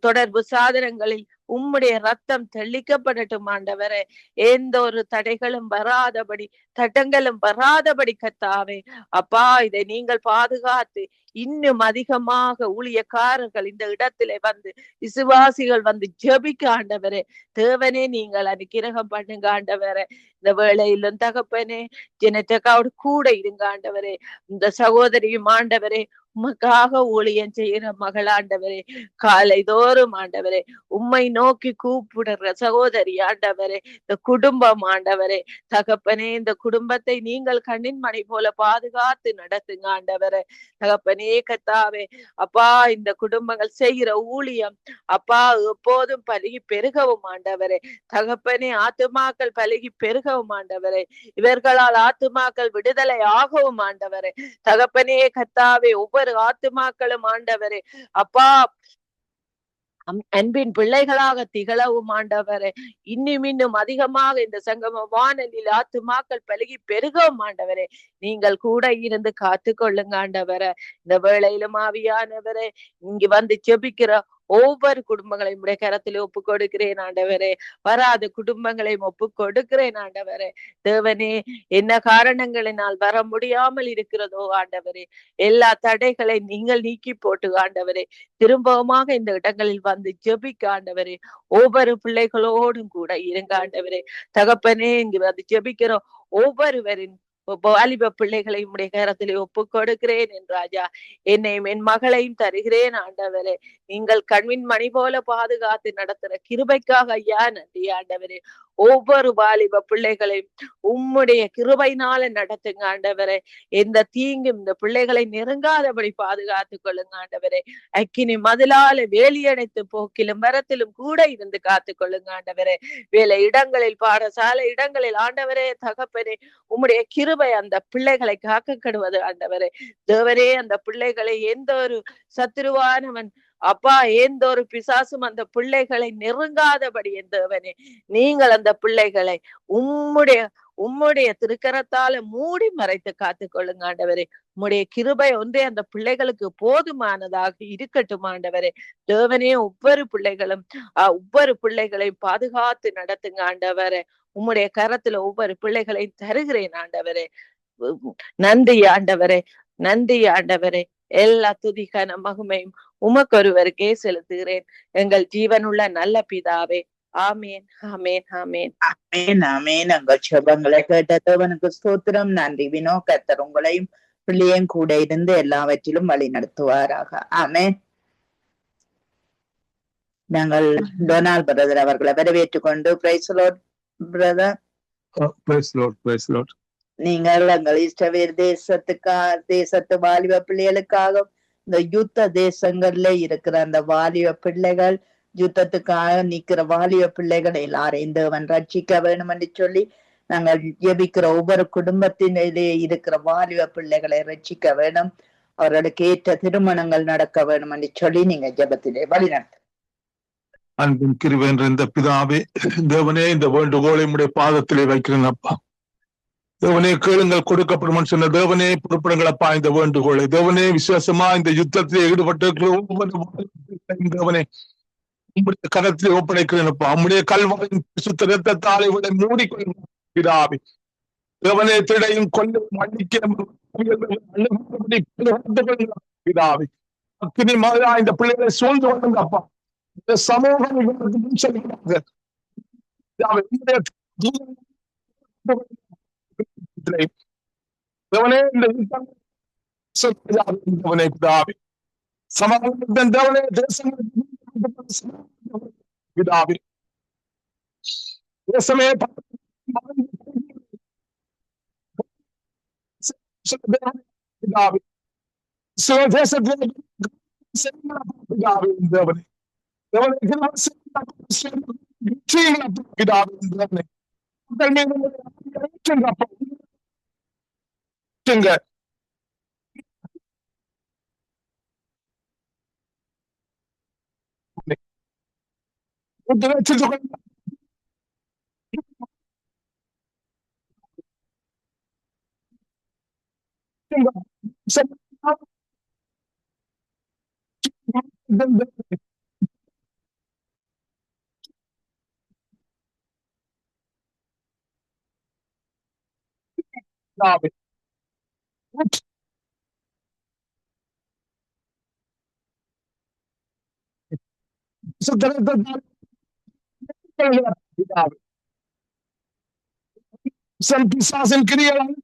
தொடர்பு சாதனங்களில் உம்முடைய ரத்தம் தெளிக்கப்படட்டும் ஆண்டவரே. எந்த ஒரு தடைகளும் வராதபடி தடங்களும் வராதபடி கர்த்தாவே அப்பா இதை நீங்கள் பாதுகாத்து இன்னும் அதிகமாக ஊழியக்காரர்கள் இந்த இடத்திலே வந்து விசுவாசிகள் வந்து ஜெபிக்க ஆண்டவரே. தேவனே நீங்கள் அனுக்கிரகம் பண்ணுங்க ஆண்டவரே. இந்த வேளையிலும் தகப்பனே ஜெனட்டக்காவோடு கூட இருங்க ஆண்டவரே. இந்த சகோதரியும் ஆண்டவரே உமக்காக ஊழியம் செய்கிற மகளாண்டவரே, காலை தோறும் ஆண்டவரே உம்மை நோக்கி கூப்பிடுற சகோதரி ஆண்டவரே, இந்த குடும்பம் ஆண்டவரே தகப்பனே இந்த குடும்பத்தை நீங்கள் கண்ணின் மணி போல பாதுகாத்து நடத்துங்க ஆண்டவரே. தகப்பனே கர்த்தாவே அப்பா இந்த குடும்பங்கள் செய்கிற ஊழியம் அப்பா எப்போதும் பலுகி பெருகவும் ஆண்டவரே. தகப்பனே ஆத்துமாக்கள் பலுகி பெருகவும் ஆண்டவரே. இவர்களால் ஆத்துமாக்கள் விடுதலை ஆகவும் ஆண்டவரே. தகப்பனே கர்த்தாவே ஒவ்வொரு ஆத்துமாக்களும் ஆண்டவரே அப்பா அன்பின் பிள்ளைகளாக திகழவும் ஆண்டவரே. இன்னும் அதிகமாக இந்த சங்கம வானலில் ஆத்துமாக்கள் பலுகி பெருகவும் ஆண்டவரே. நீங்கள் கூட இருந்து காத்து கொள்ளுங்க ஆண்டவரே. இந்த வேளையிலும் ஆவியானவரே இங்கு வந்து ஜெபிக்கிற ஒவ்வொரு குடும்பங்களையும் உடைய கரத்திலே ஒப்பு கொடுக்கிறேன் ஆண்டவரே. வராத குடும்பங்களையும் ஒப்பு கொடுக்கிறேன் ஆண்டவரே. தேவனே என்ன காரணங்களினால் வர முடியாமல் இருக்கிறதோ ஆண்டவரே எல்லா தடைகளை நீங்கள் நீக்கி போட்டு ஆண்டவரே திரும்பவுமாக இந்த இடங்களில் வந்து ஜெபிக்க ஆண்டவரே. ஒவ்வொரு பிள்ளைகளோடும் கூட இருங்க ஆண்டவரே. தகப்பனே இங்கு வந்து ஜெபிக்கிற ஒவ்வொருவரின் வாலிப பிள்ளைகளை உடைய கரத்திலே ஒப்பு கொடுக்கிறேன் என் ராஜா. என்னையும் என் மகளையும் தருகிறேன் ஆண்டவரே. நீங்கள் கண்வின் மணி போல பாதுகாத்து நடத்துற கிருபைக்காக ஐயா நன்றி ஆண்டவரே. ஒவ்வொரு வாலிப பிள்ளைகளையும் உம்முடைய கிருபையினால நடத்துங்க ஆண்டவரே. எந்த தீங்கும் இந்த பிள்ளைகளை நெருங்காதபடி பாதுகாத்து கொள்ளுங்க ஆண்டவரே. அக்கினி மதிலால வேலியடைத்து போக்கிலும் மரத்திலும் கூட இருந்து காத்து கொள்ளுங்க ஆண்டவரே. வேலை இடங்களில் பாடசாலை இடங்களில் ஆண்டவரே தகப்பனே உம்முடைய கிருபை அந்த பிள்ளைகளை காக்க கெடுவது ஆண்டவரே. தேவரே அந்த பிள்ளைகளை எந்த ஒரு சத்துருவானவன் அப்பா எந்த ஒரு பிசாசும் அந்த பிள்ளைகளை நெருங்காதபடி என் தேவனே நீங்கள் அந்த பிள்ளைகளை உம்முடைய திருக்கரத்தால மூடி மறைத்து காத்து கொள்ளுங்க ஆண்டவரே. உம்முடைய கிருபை ஒன்றே அந்த பிள்ளைகளுக்கு போதுமானதாக இருக்கட்டும் ஆண்டவரே. தேவனே ஒவ்வொரு பிள்ளைகளையும் பாதுகாத்து நடத்துங்க ஆண்டவரே. உம்முடைய கரத்துல ஒவ்வொரு பிள்ளைகளையும் தருகிறேன் ஆண்டவரே. நன்றி ஆண்டவரே, நன்றி ஆண்டவரே. எல்லா துதிக்கான மகிமையும் உமக்கொருவருக்கே செலுத்துகிறேன் எங்கள் ஜீவனுள்ள நல்ல பிதாவே. ஆமேன் ஆமேன் ஆமேன் ஆமேன் ஆமேன். எங்கள் ஜெபங்களை கேட்ட தேவனுக்கு ஸ்தோத்திரம். நன்றி வினோ. கர்த்தர் உங்களையும் பிள்ளையும் கூட இருந்து எல்லாவற்றிலும் வழி நடத்துவாராக. ஆமேன். நாங்கள் டொனால்ட் பிரதர் அவர்களை வரவேற்றுக் கொண்டு praise lord brother. Praise lord, praise lord. நீங்கள் எங்கள் இஷ்டவேர் தேசத்து வாலிப பிள்ளைகளுக்காக இந்த யுத்த தேசங்கள்ல இருக்கிற அந்த வாலிப பிள்ளைகள் யுத்தத்துக்காக நிக்கிற வாலிப பிள்ளைகள் எல்லாரையும் தேவன் ரட்சிக்க வேணும் என்று சொல்லி நாங்கள் ஜெபிக்கிற ஒவ்வொரு குடும்பத்திலே இருக்கிற வாலிப பிள்ளைகளை ரட்சிக்க வேணும், அவர்களுக்கு ஏற்ற திருமணங்கள் நடக்க வேணும் என்று சொல்லி நீங்க ஜெபத்திலே வழிநடத்து. அன்பின் கிருபை என்ற இந்த பிதாவே தேவனே இந்த வேண்டுகோளை உடைய பாதத்திலே வைக்கிறேன் அப்பா. தேவனே கேளுங்கள் கொடுக்கப்படும் சொன்ன தேவனே பொறுப்படுங்கள் அப்பா இந்த வேண்டுகோளை. தேவனே விசுவாசமா இந்த யுத்தத்திலே ஈடுபட்டிருக்கிற ஒவ்வொரு தேவனே உங்களுடைய கரத்திலே ஒப்படைக்கிறேன் அப்பா. உம்முடைய கல்வாயின் சுத்த ரத்தத்தாலே மூடிக்கொள்ளும் பிதாவே. தேவனே திடையும் கொல்லும் அடிக்க பிதாவே. அக்கினி மகா இந்த பிள்ளைகளை சூழ்ந்து கொள்ளுங்க அப்பா. இந்த சமூகம் தேவனே இந்த சமாதானத்தின் தேவனே தேசமே பிதாவே சிவதேசத்தில் பிதாவே தேவனே பிதாவே தேவனே பிசாசின் கிரியைகள்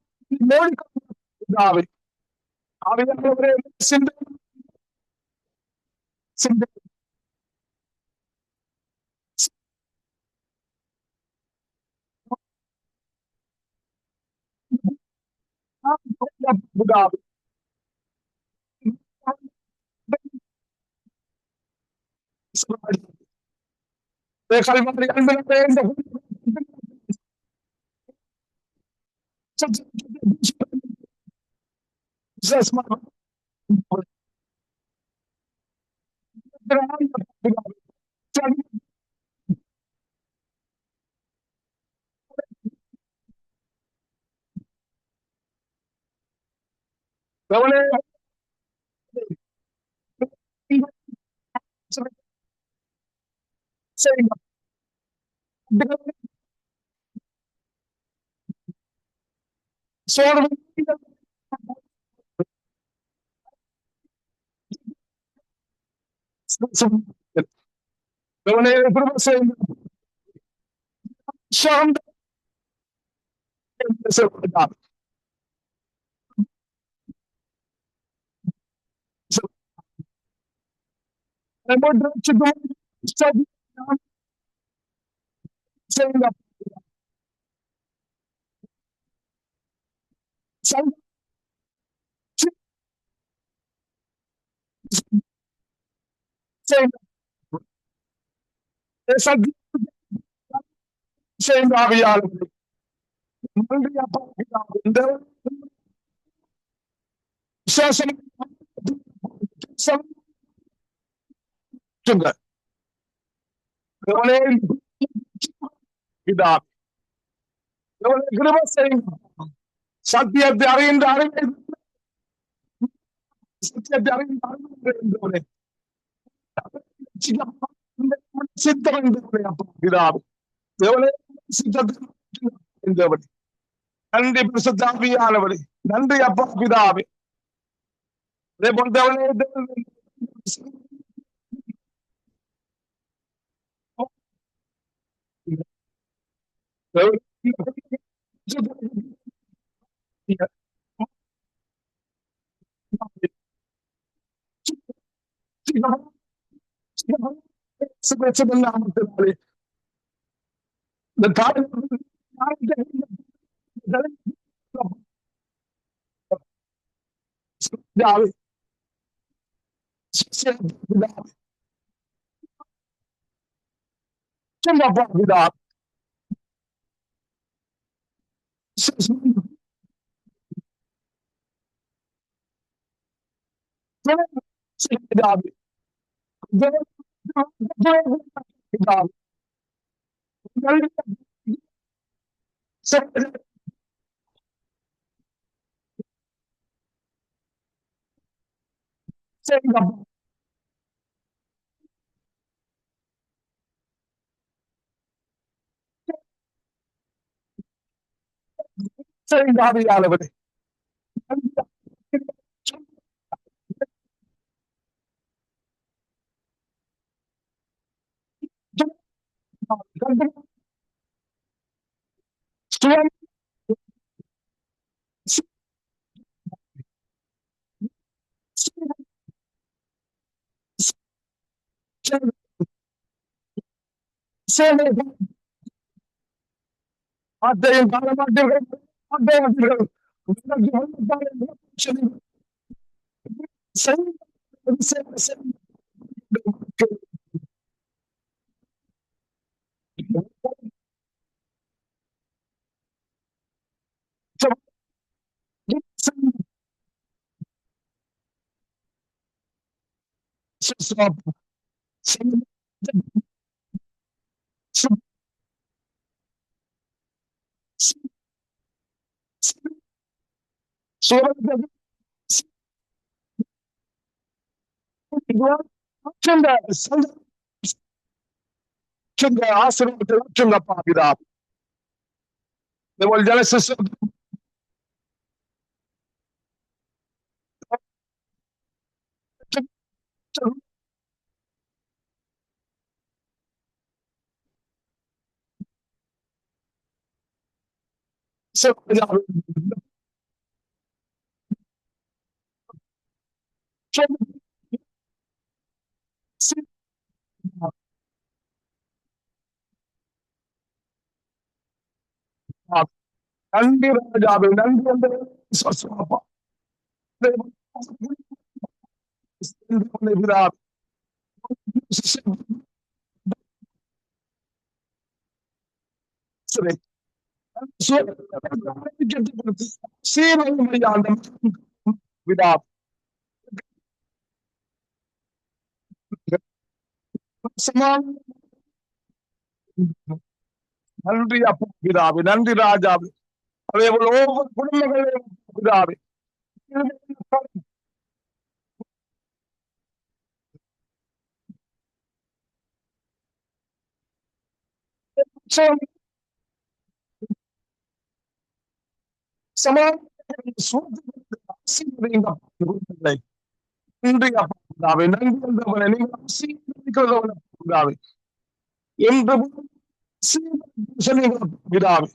சத்தியத்தை அறிந்த அறிவை சத்தியத்தை அறிந்த அறிவை சித்தம் பிதாவே தேவனே சித்தத்தை நன்றி பிரசுத்தாவியானவரே நன்றி அப்பா பிதாவே அதே போல் தேவனே ஆவியானவரே வார்த்தையும் காண மாட்டீர்கள், மாட்டே மாட்டீர்கள். ஆசீர்வாதத்தை பிதா. Genesis நன்றி ராஜாவே, நன்றி அந்த அப்பா. நன்றி அப்பா பிதாவே, நன்றி ராஜாவே. அதே போல ஒவ்வொரு குடும்பங்களையும் பிதாவே நன்றி அப்பா பிதாவே, நன்றி வந்தவனை நீங்கள் பிதாவே என்று பிதாவே.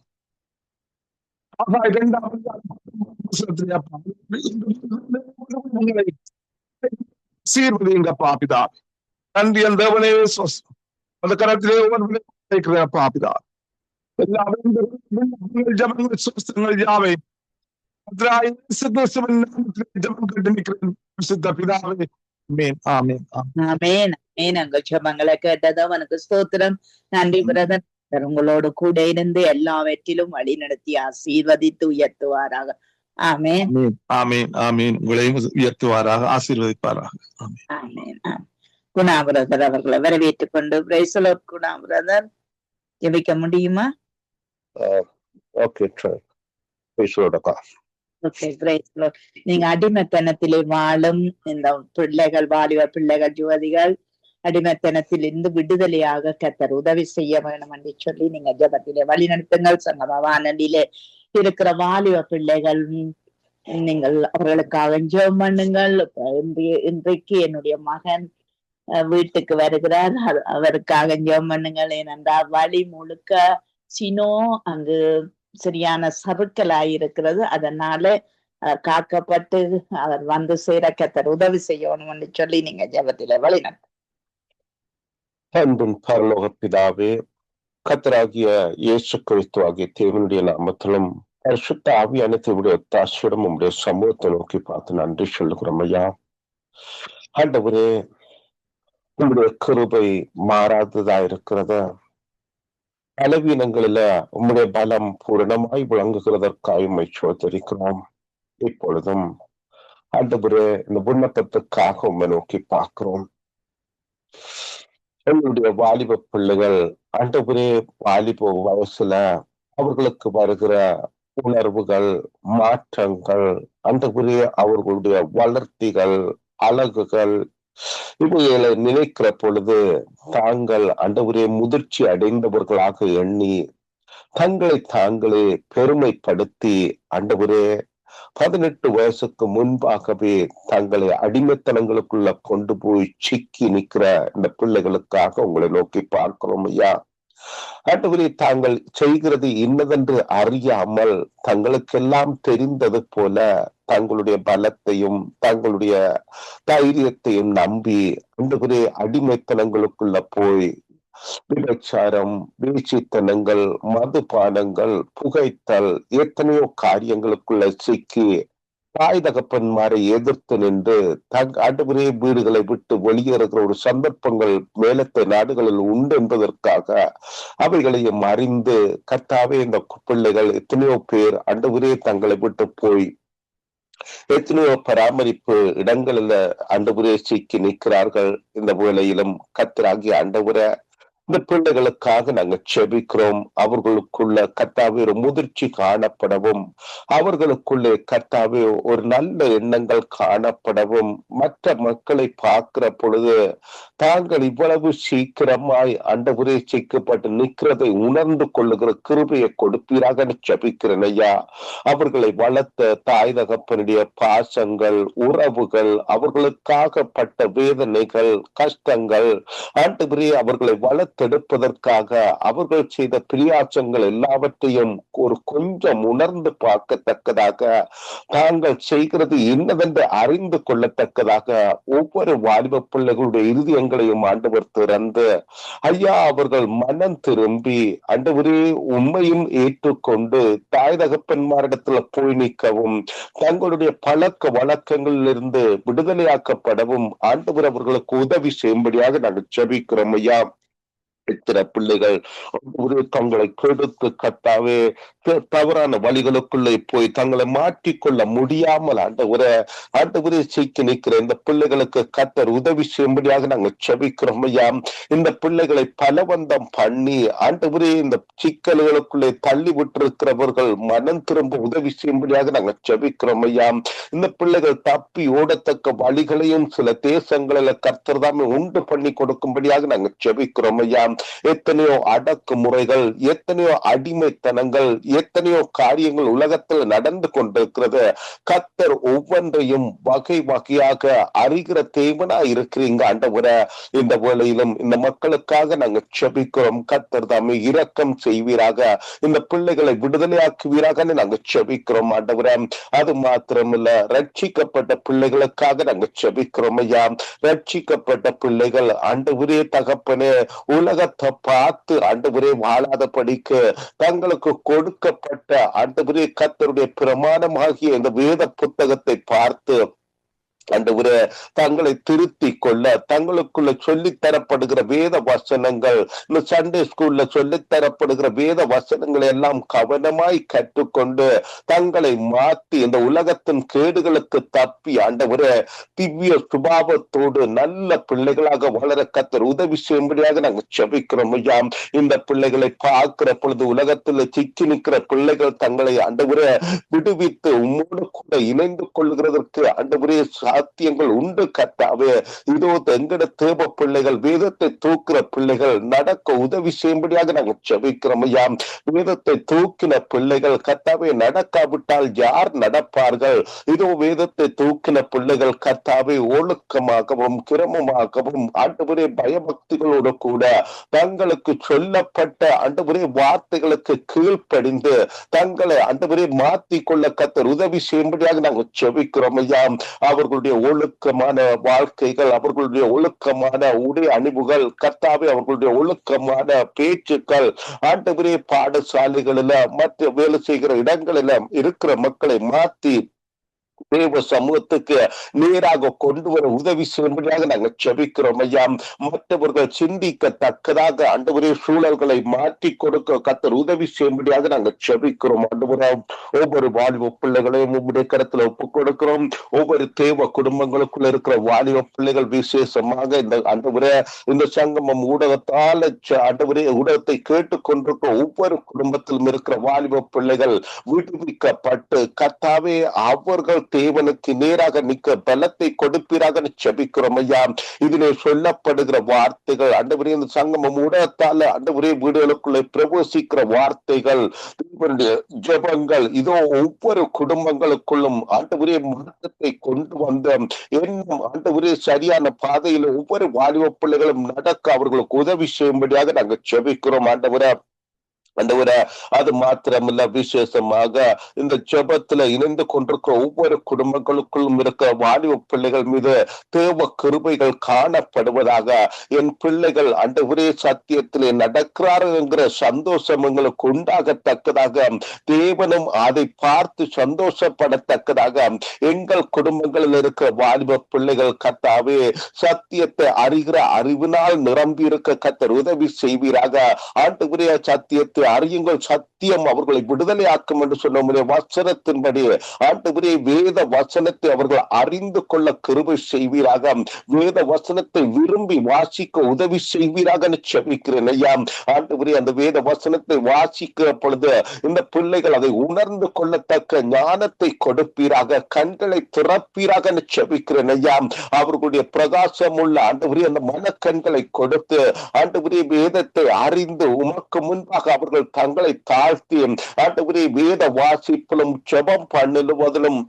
சீர்வதிங்கப்பா பிதா. நன்றி அந்த தேவனே, அந்த கரத்திலே ஒவ்வொரு பிதா. எல்லா ஜபங்கள் சுஸ்தங்கள் யாவை பிதாவே. ஆமென். ஆமென். எங்கள் ஜெபங்களை கேட்டது அவனுக்கு ஸ்தோத்திரம். நன்றி பிரதர். உங்களோடு கூட இருந்து எல்லாவற்றிலும் வழி நடத்தி ஆசீர்வதித்து உயர்த்துவாராக. ஆமென். ஆமென். ஆமென். உங்களையும் உயர்த்துவாராக, ஆசீர்வதிப்பாராக. ஆமென். குணா பிரதர் அவர்களை வரவேற்றுக் கொண்டு praise the Lord. Guna brother ஜெபிக்க முடியுமா? ஓகே, நீங்க அடிமைத்தனத்திலே வாழும் இந்த பிள்ளைகள், வாலிப பிள்ளைகள், யுவதிகள் அடிமைத்தனத்தில் இருந்து விடுதலையாக கர்த்தர் உதவி செய்ய வேணும் என்று சொல்லி நீங்க ஜெபத்திலே வழி நடத்துங்கள். சங்கம வானொலியிலே இருக்கிற வாலிப பிள்ளைகள் நீங்கள் அவர்களுக்காக ஜெபம் பண்ணுங்கள். இன்றைக்கு என்னுடைய மகன் வீட்டுக்கு வருகிறார், அவருக்காக ஜெபம் பண்ணுங்கள். ஏனென்றால் வழி முழுக்க சினோ அங்கு சரியான சறுக்கலாயிருக்கிறது. அதனால காக்கப்பட்டு அவர் வந்து சேர கர்த்தர் உதவி செய்யணும் என்று சொல்லி நீங்க ஜெபத்திலே வழி நடத்த. அன்பின் பரலோக பிதாவே, கர்த்தராகிய இயேசு கிறிஸ்து ஆகிய தேவனுடைய நாமத்திலும் பரிசுத்த ஆவியானவருடைய ஒத்தாசையுடன் உம்முடைய சமூகத்தை நோக்கி பார்த்து நன்றி சொல்லுகிறோம் ஐயா. ஆண்டவரே, உம்முடைய கிருபை மாறாததா இருக்கிறத, பலவீனங்களில உம்முடைய பலம் பூரணமாய் விளங்குகிறதற்காக உம்மை சோதரிக்கிறோம். இப்பொழுதும் ஆண்டவரே, இந்த விண்ணப்பத்துக்காக உம்மை நோக்கி பார்க்கிறோம். என்னுடைய வாலிப பிள்ளைகள் ஆண்டவரே, வாலிப வயசுல அவர்களுக்கு வருகிற உணர்வுகள், மாற்றங்கள், ஆண்டவரே அவர்களுடைய வளர்த்திகள், அழகுகள், இவைகளை நினைக்கிற பொழுது தாங்கள் ஆண்டவரே முதிர்ச்சி அடைந்தவர்களாக எண்ணி தங்களை தாங்களே பெருமைப்படுத்தி ஆண்டவரே 18 வயசுக்கு முன்பாகவே தங்களை அடிமைத்தனங்களுக்குள்ள கொண்டு போய் சிக்கி நிற்கிற இந்த பிள்ளைகளுக்காக உங்களை நோக்கி பார்க்கிறோம் ஐயா. ஆண்டவரே, தாங்கள் செய்கிறது இன்னதென்று அறியாமல் தங்களுக்கெல்லாம் தெரிந்தது போல தங்களுடைய பலத்தையும் தங்களுடைய தைரியத்தையும் நம்பி ஆண்டவரே அடிமைத்தனங்களுக்குள்ள போய் விபச்சாரம், வீழ்ச்சித்தனங்கள், மதுபானங்கள், புகைத்தல், எத்தனையோ காரியங்களுக்குள்ள சிக்கி தாய் தகப்பன்மாரை எதிர்த்து நின்று ஆண்டவரே வீடுகளை விட்டு வெளியேறுகிற ஒரு சந்தர்ப்பங்கள் மேலத்தை நாடுகளில் உண்டு என்பதற்காக அவைகளையும் அறிந்து கர்த்தாவே இந்த பிள்ளைகள் எத்தனையோ பேர் ஆண்டவரே தங்களை விட்டு போய் எத்தனையோ பராமரிப்பு இடங்களில் ஆண்டவரே சிக்கி நிற்கிறார்கள். இந்த வேளையிலும் கர்த்தராகிய ஆண்டவரே இந்த பிள்ளைகளுக்காக நாங்கள் செபிக்கிறோம். அவர்களுக்குள்ள கர்த்தாவே ஒரு முதிர்ச்சி காணப்படவும், அவர்களுக்குள்ளே கர்த்தாவே ஒரு நல்ல எண்ணங்கள் காணப்படவும், மற்ற மக்களை பார்க்கிற பொழுது தாங்கள் இவ்வளவு சீக்கிரமாய் ஆண்டவரே சிக்கப்பட்டு நிற்கிறதை உணர்ந்து கொள்ளுகிற கிருபையை கொடுப்பீராக செபிக்கிறேன் ஐயா. அவர்களை வளர்த்த தாய் தகப்பனுடைய பாசங்கள், உறவுகள், அவர்களுக்காக பட்ட வேதனைகள், கஷ்டங்கள், ஆண்டவரே அவர்களை வளர்த்தெடுப்பதற்காக அவர்கள் செய்த பிரியாச்சங்கள் எல்லாவற்றையும் ஒரு கொஞ்சம் உணர்ந்து பார்க்கத்தக்கதாக, தாங்கள் செய்கிறது என்னவென்று அறிந்து கொள்ளத்தக்கதாக ஒவ்வொரு வாலிப பிள்ளைகளுடைய இருதயங்களையும் ஆண்டவர் திறந்து ஐயா அவர்கள் மனம் திரும்பி ஆண்டவரே உண்மையும் ஏற்றுக்கொண்டு தாய் தகப்பன்மாரிடத்துல போய் நிற்கவும், தங்களுடைய பழக்க வழக்கங்களிலிருந்து விடுதலையாக்கப்படவும் ஆண்டவர் அவர்களுக்கு உதவி செய்யும்படியாக நாங்கள் ஜெபிக்கிறோம் ஐயா. எத்தனை பிள்ளைகள் தங்களை கெடுத்து கர்த்தாவே தவறான வழிகளுக்குள்ளே போய் தங்களை மாற்றிக்கொள்ள முடியாமல் ஆண்டவரே சிக்கி நிற்கிற இந்த பிள்ளைகளுக்கு கர்த்தர் உதவி செய்யும்படியாக நாங்கள் செபிக்கிறோம் ஐயா. இந்த பிள்ளைகளை பலவந்தம் பண்ணி ஆண்டவரே இந்த சிக்கல்களுக்குள்ளே தள்ளி விட்டிருக்கிறவர்கள் மனம் திரும்ப உதவி செய்யும்படியாக நாங்கள் செபிக்கிறோம் ஐயா. இந்த பிள்ளைகள் தப்பி ஓடத்தக்க வழிகளையும் சில தேசங்களில் கர்த்தர் தாமே உண்டு பண்ணி கொடுக்கும்படியாக நாங்கள் செபிக்கிறோம் ஐயா. எத்தனையோ அடக்குமுறைகள், எத்தனையோ அடிமைத்தனங்கள், எத்தனையோ காரியங்கள் உலகத்தில் நடந்து கொண்டிருக்கிறது. கர்த்தர் ஒவ்வொன்றையும் வகை வகையாக அறிகிற தேவனா இருக்கிறீங்க ஆண்டவரே. இந்த வேளையிலும் இந்த மக்களுக்காக நாங்கள் செபிக்கிறோம். கர்த்தர் தாமே இரக்கம் செய்வீராக, இந்த பிள்ளைகளை விடுதலையாக்குவீராக நாங்கள் செபிக்கிறோம் ஆண்டவரே. அது மாத்திரமில்ல, ரட்சிக்கப்பட்ட பிள்ளைகளுக்காக நாங்கள் செபிக்கிறோம் ஐயா. ரட்சிக்கப்பட்ட பிள்ளைகள் ஆண்டவரே தகப்பனே உலகத்தை பார்த்து ஆண்டவரே வாழாத படிக்க தங்களுக்கு கொடுக்கப்பட்ட ஆண்டவரே கர்த்தருடைய பிரமாணமாகிய இந்த வேத புத்தகத்தை பார்த்து ஆண்டவரே தங்களை திருத்தி கொள்ள, தங்களுக்குள்ள சொல்லித்தரப்படுகிற வேத வசனங்கள், இந்த சண்டே ஸ்கூல்ல சொல்லித்தரப்படுகிற வேத வசனங்களை எல்லாம் கவனமாய் கற்றுக்கொண்டு தங்களை மாற்றி இந்த உலகத்தின் கேடுகளுக்கு தப்பி ஆண்டவரே திவ்ய சுபாவத்தோடு நல்ல பிள்ளைகளாக வளர கர்த்தர் உதவி செய்யும்படியாக நாங்கள் செபிக்கிறோம் ஐயா. இந்த பிள்ளைகளை பார்க்கிற பொழுது உலகத்தில் சிக்கி நிற்கிற பிள்ளைகள் தங்களை ஆண்டவரே விடுவித்து உம்மோடு கூட இணைந்து கொள்கிறதற்கு ஆண்டவரே சாத்தியங்கள் உண்டு கர்த்தாவே. இதோ எங்கட தேவ பிள்ளைகள், வேதத்தை தூக்குற பிள்ளைகள் நடக்க உதவி செய்யும்படியாக நாங்கள் செபிக்கிறோம் ஐயா. வேதத்தை தூக்கின பிள்ளைகள் கர்த்தாவே நடக்காவிட்டால் யார் நடப்பார்கள்? இதோ வேதத்தை தூக்கின பிள்ளைகள் கர்த்தாவே ஒழுக்கமாகவும் கிரமமாகவும் ஆண்டவரே பயபக்திகளோடு கூட தங்களுக்கு சொல்லப்பட்ட ஆண்டவரே வார்த்தைகளுக்கு கீழ்ப்படிந்து தங்களை ஆண்டவரே மாற்றி கொள்ள கர்த்தர் உதவி செய்யும்படியாக நாங்கள் செபிக்கிறோம் ஐயா. அவர்களுடைய ஒழுக்கமான வாழ்க்கைகள், அவர்களுடைய ஒழுக்கமான உடை அணிவுகள் கர்த்தாவே, அவர்களுடைய ஒழுக்கமான பேச்சுக்கள் ஆண்டவரே பாடசாலைகளில மற்ற வேலை செய்கிற இடங்களில இருக்கிற மக்களை மாற்றி தேவ சமூகத்துக்கு நேராக கொண்டு வர உதவி செய்யும்படியாக நாங்கள் செபிக்கிறோம் ஐயா. மற்றவர்கள் சிந்திக்கத்தக்கதாக ஆண்டவரே சூழல்களை மாற்றி கொடுக்க கர்த்தர் உதவி செய்யும்படியாக நாங்கள் செபிக்கிறோம் ஆண்டவரே. ஒவ்வொரு வாலிப பிள்ளைகளையும் உங்களுடைய கருத்துல ஒப்புக் கொடுக்கிறோம். ஒவ்வொரு தேவ குடும்பங்களுக்குள்ள இருக்கிற வாலிப பிள்ளைகள் விசேஷமாக இந்த ஆண்டவரே இந்த சங்கமம் ஊடகத்தால் ஆண்டவரே ஊடகத்தை கேட்டுக்கொண்டிருக்கிற ஒவ்வொரு குடும்பத்திலும் இருக்கிற வாலிப பிள்ளைகள் விடுவிக்கப்பட்டு கர்த்தாவே அவர்கள் தேவனுக்கு நேராக நிற்க பலத்தை கொடுப்பீராக செபிக்கிறோம் ஐயா. இதிலே சொல்லப்படுகிற வார்த்தைகள் ஆண்டவரே இந்த சங்கமம் ஊடகத்தால ஆண்டவரே வீடுகளுக்குள்ளே பிரவேசிக்கிற வார்த்தைகள், தேவனுடைய ஜெபங்கள் இதோ ஒவ்வொரு குடும்பங்களுக்குள்ளும் ஆண்டவரே மாற்றத்தை கொண்டு வந்த என்னும் ஆண்டவரே சரியான பாதையில் ஒவ்வொரு வாலிப பிள்ளைகளும் நடக்க அவர்களுக்கு உதவி செய்யும்படியாக நாங்கள் செபிக்கிறோம் ஆண்டவரே. ஆண்டவரே, அது மாத்திரமல்ல, விசேஷமாக இந்த ஜெபத்துல இணைந்து கொண்டிருக்கிற ஒவ்வொரு குடும்பங்களுக்குள்ளும் இருக்கிற வாலிப பிள்ளைகள் மீது தேவ கிருபைகள் காணப்படுவதாக. என் பிள்ளைகள் ஆண்டவரே சத்தியத்திலே நடக்கிறார்கள் என்கிற சந்தோஷம் எங்களுக்கு உண்டாகத்தக்கதாக, தேவனும் அதை பார்த்து சந்தோஷப்படத்தக்கதாக எங்கள் குடும்பங்களில் இருக்கிற வாலிப பிள்ளைகள் கர்த்தாவே சத்தியத்தை அறிகிற அறிவினால் நிரம்பி இருக்க கர்த்தர் உதவி செய்வீராக. ஆண்டவரே, சத்தியத்தை அறியுங்கள், சத்தியம் அவர்களை விடுதலையாக்கும் என்று சொன்ன வசனத்தின்படி ஆண்டவரே வேத வசனத்தை அவர்கள் அறிந்து கொள்ள கிருபை செய்வீராக. வேத வசனத்தை விரும்பி வாசிக்க உதவி செய்வீராக செபிக்கிறேன் ஐயா. ஆண்டவரே, அந்த வேத வசனத்தை வாசிக்கிற பொழுது இந்த பிள்ளைகள் அதை உணர்ந்து கொள்ளத்தக்க ஞானத்தை கொடுப்பீராக, கண்களை திறப்பீராக செபிக்கிறேன் ஐயா. அவர்களுடைய பிரகாசம் உள்ள ஆண்டவரே அந்த மனக்கண்களை கொடுத்து ஆண்டவரே வேதத்தை அறிந்து உமக்கு முன்பாக அவர்கள் தங்களை தாழ்த்தி ஆண்டவரே வேத வாசிப்பிலும் ஜெபம் பண்ணுவதிலும்